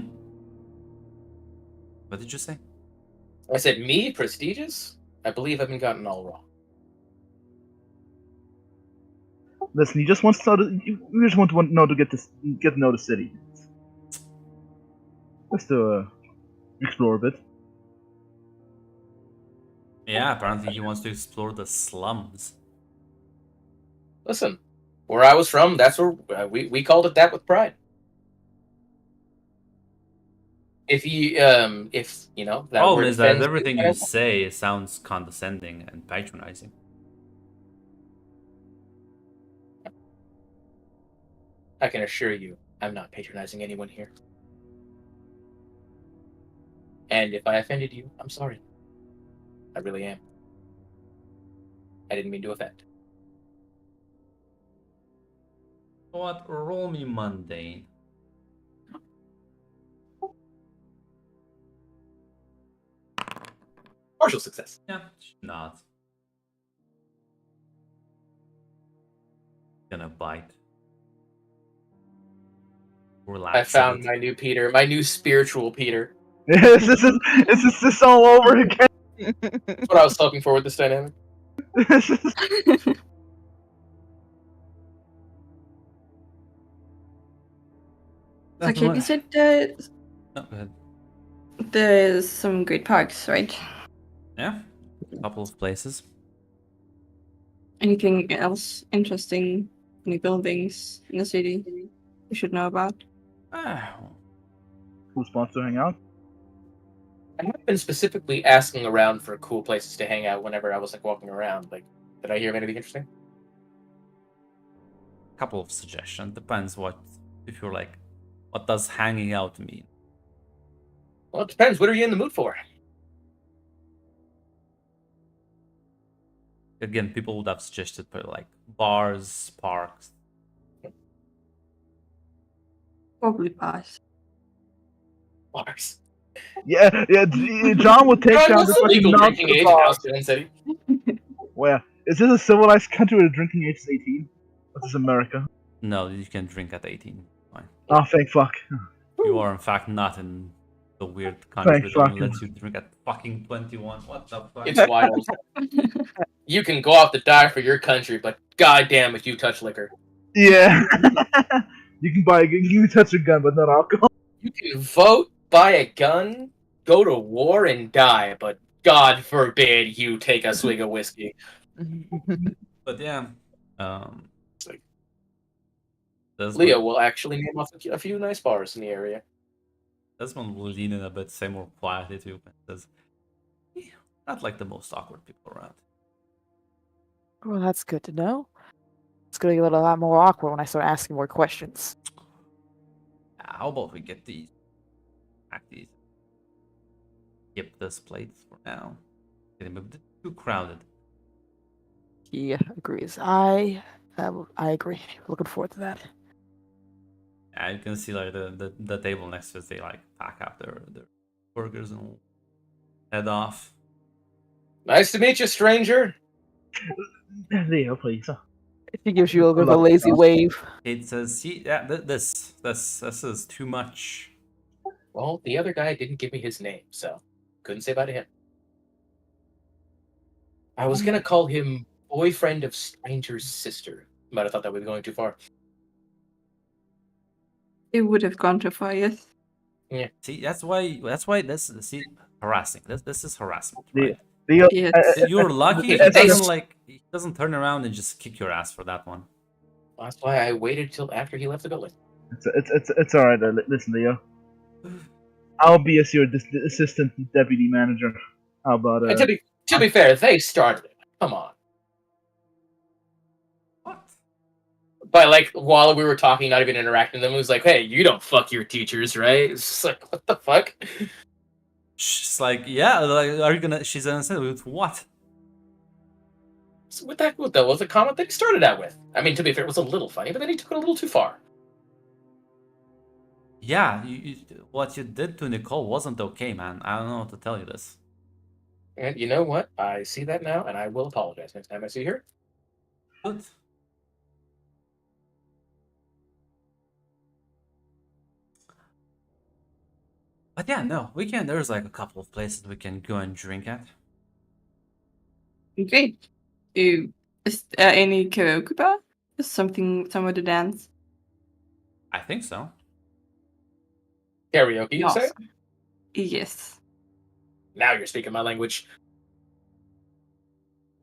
What did you say? I said me, prestigious? I believe I've been gotten all wrong. listen. You just want to know. You just want to know to get to know the city. Just to explore a bit. Yeah, apparently he wants to explore the slums. Listen, where I was from, that's where we called it that with pride. If that Problem word is that offends everything you, you say sounds condescending and patronizing. I can assure you, I'm not patronizing anyone here. And if I offended you, I'm sorry. I really am. I didn't mean to offend. What? Roll me mundane. Partial success. Yeah, not. Gonna bite. Relax. I found my new Peter, my new spiritual Peter. this is this all over again. That's what I was hoping for with this dynamic. Okay, you said No, go ahead. there's some great parks, right? Yeah, a couple of places. Anything else interesting? Any buildings in the city we should know about? Ah, Who wants to hang out? I have been specifically asking around for cool places to hang out whenever I was like walking around. Like, did I hear of anything interesting? couple of suggestions. Depends if you're like, what does hanging out mean? Well, it depends. What are you in the mood for? Again, people would have suggested like bars, parks. Probably bars. Bars. Yeah. John will take John, down what's the the legal fucking drinking age in bar. House Jones City? Well, is this a civilized country where the drinking age is 18? This is America. No, you can drink at 18. Fine. Oh, thank fuck. You are in fact not in the weird country Thank that only fucking. lets you drink at fucking 21. What the fuck? It's wild. You can go out to die for your country, but goddamn if you touch liquor. Yeah. You can touch a gun, but not alcohol. You can vote, buy a gun, go to war, and die, but God forbid you take a swig of whiskey. But yeah, like- Desmond, Leo will actually name off a few nice bars in the area. Desmond will lean in a bit, say more quietly too, but says, "Yeah, not like the most awkward people around." Well, that's good to know. It's gonna get a lot more awkward when I start asking more questions. How about we get these, skip this place for now. Getting a bit too crowded. He agrees. I agree. Looking forward to that. Yeah, you can see like the table next to us, they like pack up their burgers and head off. Nice to meet you, stranger. Leo, please. He gives you a bit of a lazy wave. It says, "See, yeah, this is too much." Well, the other guy didn't give me his name, so couldn't say bye to him. I was gonna call him boyfriend of stranger's sister. Might have thought that would be going too far. It would have gone too far, yes. See, that's why this harassing. This is harassment, Yeah. right? Leo, Yes. You're lucky Yeah, he doesn't turn around and just kick your ass for that one. That's why I waited till after he left the building. it's all right. Listen, Leo. I'll be as your assistant deputy manager. How about And to be fair, they started it. Come on. What? But like while we were talking, not even interacting with them, it was like, "Hey, you don't fuck your teachers, right?" It's just like, what the fuck? She's like, yeah, like, are you gonna? She's gonna say with what? So what that was the comment that he started out with. I mean, to be fair, it was a little funny, but then he took it a little too far. Yeah, what you did to Nicole wasn't okay, man. I don't know what to tell you this. And you know what? I see that now, and I will apologize next time I see her. Good. But yeah, no, we can. There's like a couple of places we can go and drink at. Great. Is there any karaoke bar? Is somewhere to dance? I think so. Karaoke, you say? Awesome. Yes. Now you're speaking my language.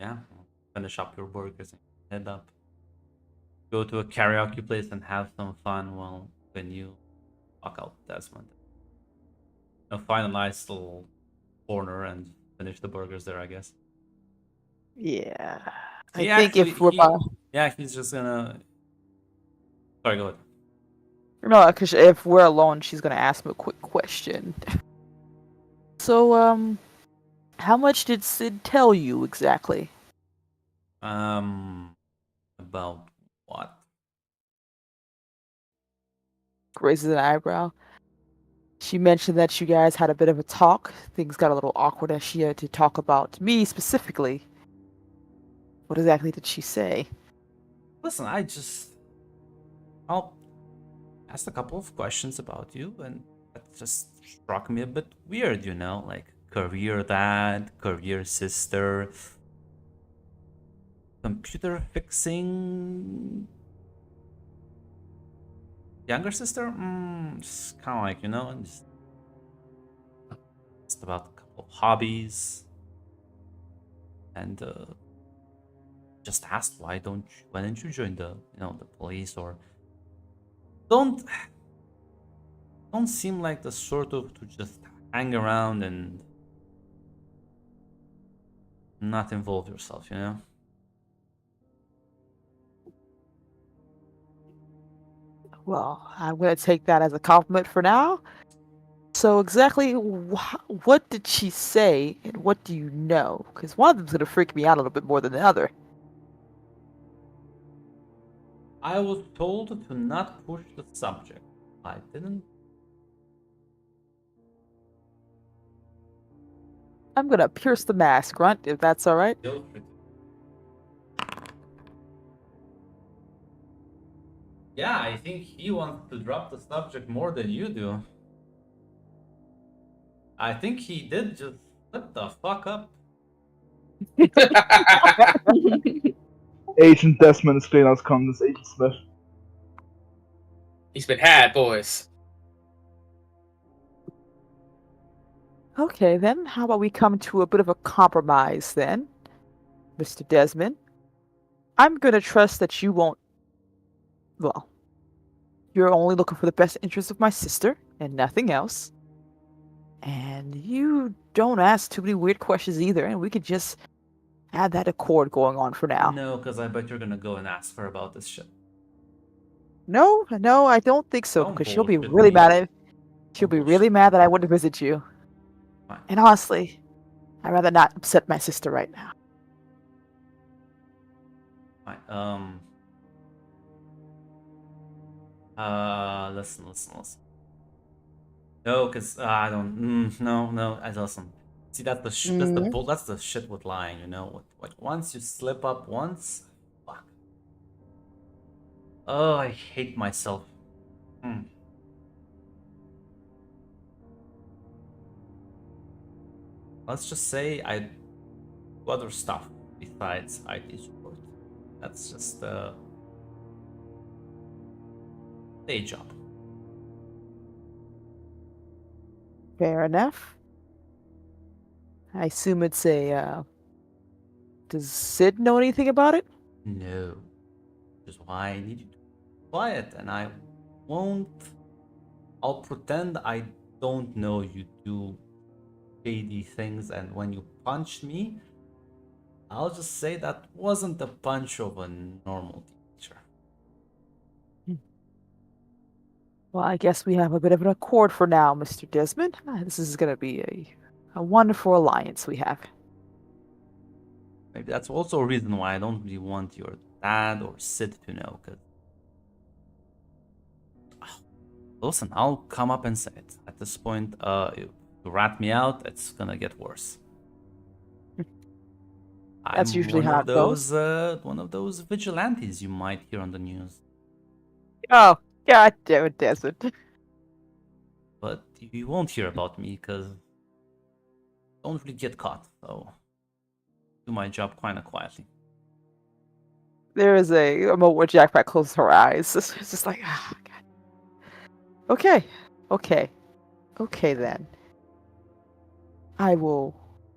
Yeah, finish up your burgers and head up. Go to a karaoke place and have some fun while when you walk out Desmond. Find a nice little corner and finish the burgers there, I guess. Yeah. He I think if we're he's just gonna. Sorry, go ahead. no, because if we're alone, she's gonna ask me a quick question. So, how much did Sid tell you exactly? About what? Raises an eyebrow. She mentioned that you guys had a bit of a talk. Things got a little awkward as she had to talk about me specifically. What exactly did she say? Listen, I'll asked a couple of questions about you, and that just struck me a bit weird, like career dad, career sister, computer fixing younger sister. Just kind of like just about a couple of hobbies, and just asked why didn't you join the police, or don't seem like the sort of to just hang around and not involve yourself, Well, I'm gonna take that as a compliment for now. So exactly what did she say, and what do you know? Because one of them's gonna freak me out a little bit more than the other. I was told to not push the subject. I didn't. I'm gonna pierce the mask, Grunt, if that's all right. Feel free to. Yeah, I think he wants to drop the subject more than you do. I think he did just flip the fuck up. Agent Desmond is clean as comes, Agent Smith. He's been had, boys. Okay, then. How about we come to a bit of a compromise, then, Mr. Desmond? I'm gonna trust that you won't. Well, you're only looking for the best interest of my sister and nothing else. And you don't ask too many weird questions either, and we could just have that accord going on for now. No, because I bet you're gonna go and ask her about this shit. No, I don't think so, Don't because she'll be bullshit really me. mad at. She'll Don't be really mad that I went to visit you. Fine. And honestly, I'd rather not upset my sister right now. Fine. Listen. No, because I don't. No. I listen. See, that's the that's the shit with lying. You know, what? Once you slip up once, fuck. Oh, I hate myself. Let's just say I do other stuff besides IT support. That's just a day job. Fair enough. I assume it's a. Does Sid know anything about it? No. Which is why I need you to be quiet, and I won't. I'll pretend I don't know you do shady things, and when you punched me, I'll just say that wasn't the punch of a normal teacher. Well, I guess we have a bit of an accord for now, Mr. Desmond. This is going to be a wonderful alliance we have. Maybe that's also a reason why I don't really want your dad or Sid to know, because listen, I'll come up and say it. At this point, if you rat me out, it's gonna get worse. That's usually one how of it goes. one of those vigilantes you might hear on the news. Oh, God damn it, Desmond. But you won't hear about me because I don't really get caught, so do my job kind of quietly. There is a moment where Jackpot closes her eyes. It's just like, ah, God. Okay then.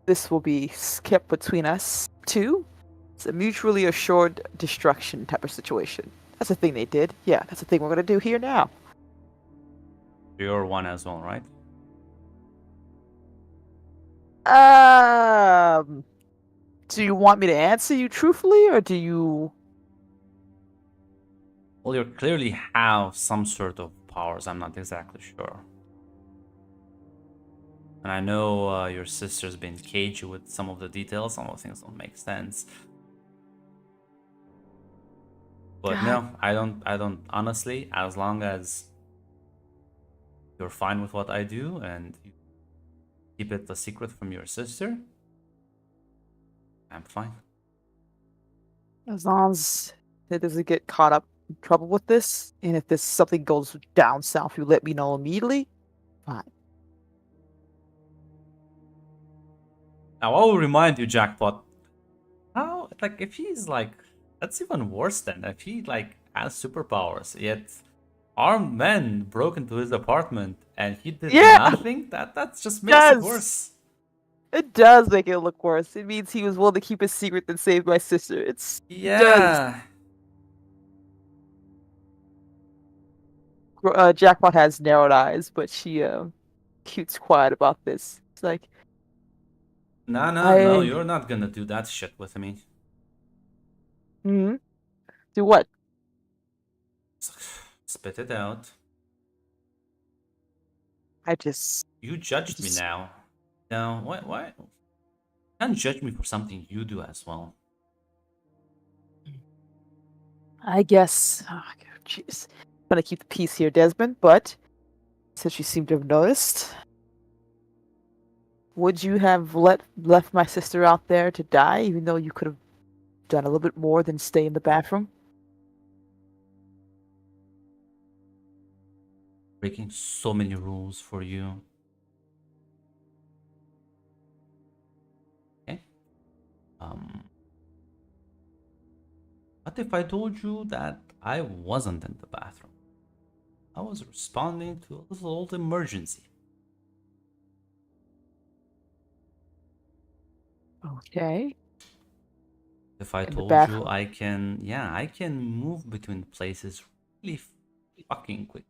This will be kept between us two. It's a mutually assured destruction type of situation. That's the thing they did. Yeah, that's the thing we're gonna do here now. You're one as well, right? Do you want me to answer you truthfully, or do you? Well, you clearly have some sort of powers. I'm not exactly sure. And I know your sister's been cagey with some of the details. Some of the things don't make sense. But God. no, I don't. Honestly, as long as you're fine with what I do and you keep it a secret from your sister, I'm fine. As long as it doesn't get caught up in trouble with this, and if this something goes down south, you let me know immediately. Fine. Now I will remind you, Jackpot. How if he's that's even worse than if he has superpowers, yet armed men broke into his apartment and he did nothing. That just makes it worse. It does make it look worse. It means he was willing to keep a secret and save my sister. It does. Jackpot has narrowed eyes, but she keeps quiet about this. It's like, no, you're not gonna do that shit with me. Do what? Spit it out. You judged me now. No, why? You can't judge me for something you do as well. I guess. Oh, jeez. I'm gonna keep the peace here, Desmond, but since you seem to have noticed, would you have left my sister out there to die, even though you could have done a little bit more than stay in the bathroom? Breaking so many rules for you. Okay. What if I told you that I wasn't in the bathroom? I was responding to a little old emergency. Okay. If I In the told you bathroom. I can move between places really fucking quick.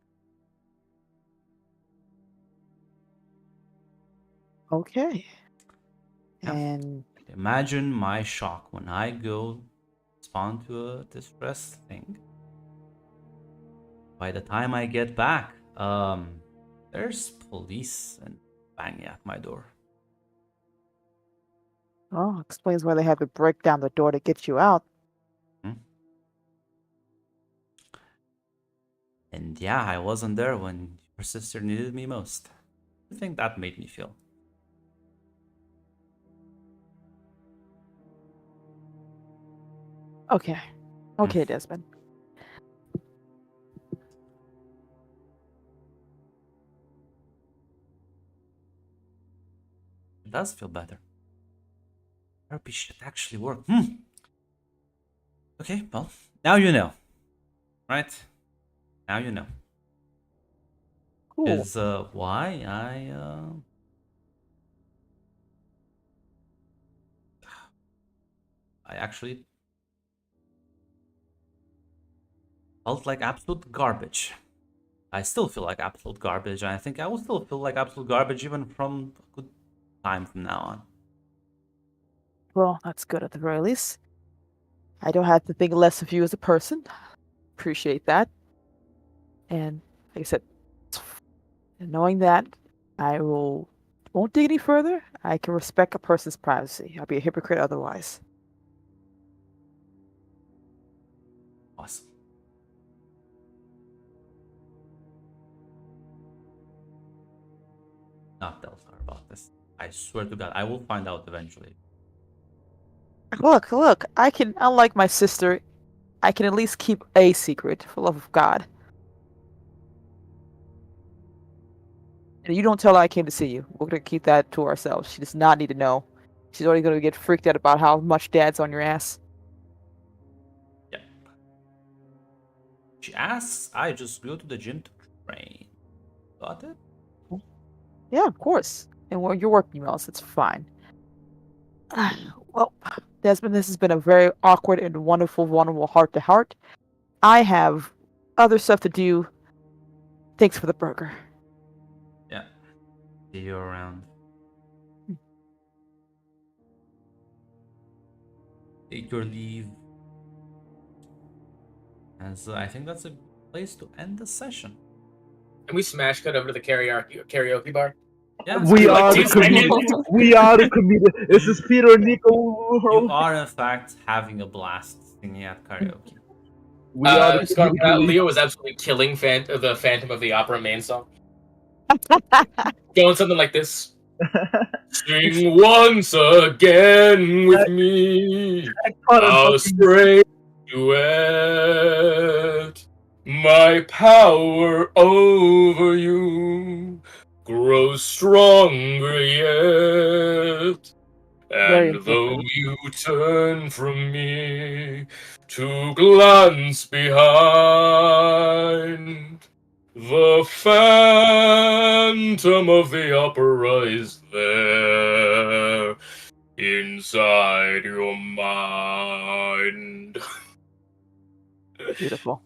Okay. Yeah. And Imagine my shock when I go respond to a distress thing. By the time I get back, there's police and banging at my door. oh, explains why they had to break down the door to get you out. And yeah, I wasn't there when your sister needed me most. I think that made me feel. Okay. Okay, Desmond. It does feel better. Therapy should actually work. Okay, well, now you know. Right? Now you know. Cool. Is why I actually felt like absolute garbage. I still feel like absolute garbage, and I think I will still feel like absolute garbage even from a good time from now on. Well, that's good at the very least. I don't have to think less of you as a person. Appreciate that. And like I said, knowing that, I won't dig any further. I can respect a person's privacy. I'll be a hypocrite otherwise. Awesome. Not tell her about this. I swear to God, I will find out eventually. Look, I can, unlike my sister, I can at least keep a secret, for the love of God. And you don't tell her I came to see you. We're gonna keep that to ourselves. She does not need to know. She's already gonna get freaked out about how much Dad's on your ass. Yeah. She asks, I just go to the gym to train. Got it? Yeah, of course. And your work emails, it's fine. Well, Desmond, this has been a very awkward and wonderful heart to heart. I have other stuff to do. Thanks for the burger. Yeah. See you around. Take your leave. As I think that's a place to end the session. Can we smash cut over to the karaoke bar? Yeah, We like are 2 the comedian. seconds. We are the comedian. This is Peter and Nico. you are in fact having a blast singing at karaoke. We are the Scarlet, comedic relief. Leo was absolutely killing the Phantom of the Opera main song. Going something like this. Sing once again with me, how strange duet. My power over you grows stronger yet. Very And though impressive. you turn from me to glance behind, the Phantom of the Opera is there inside your mind. Beautiful.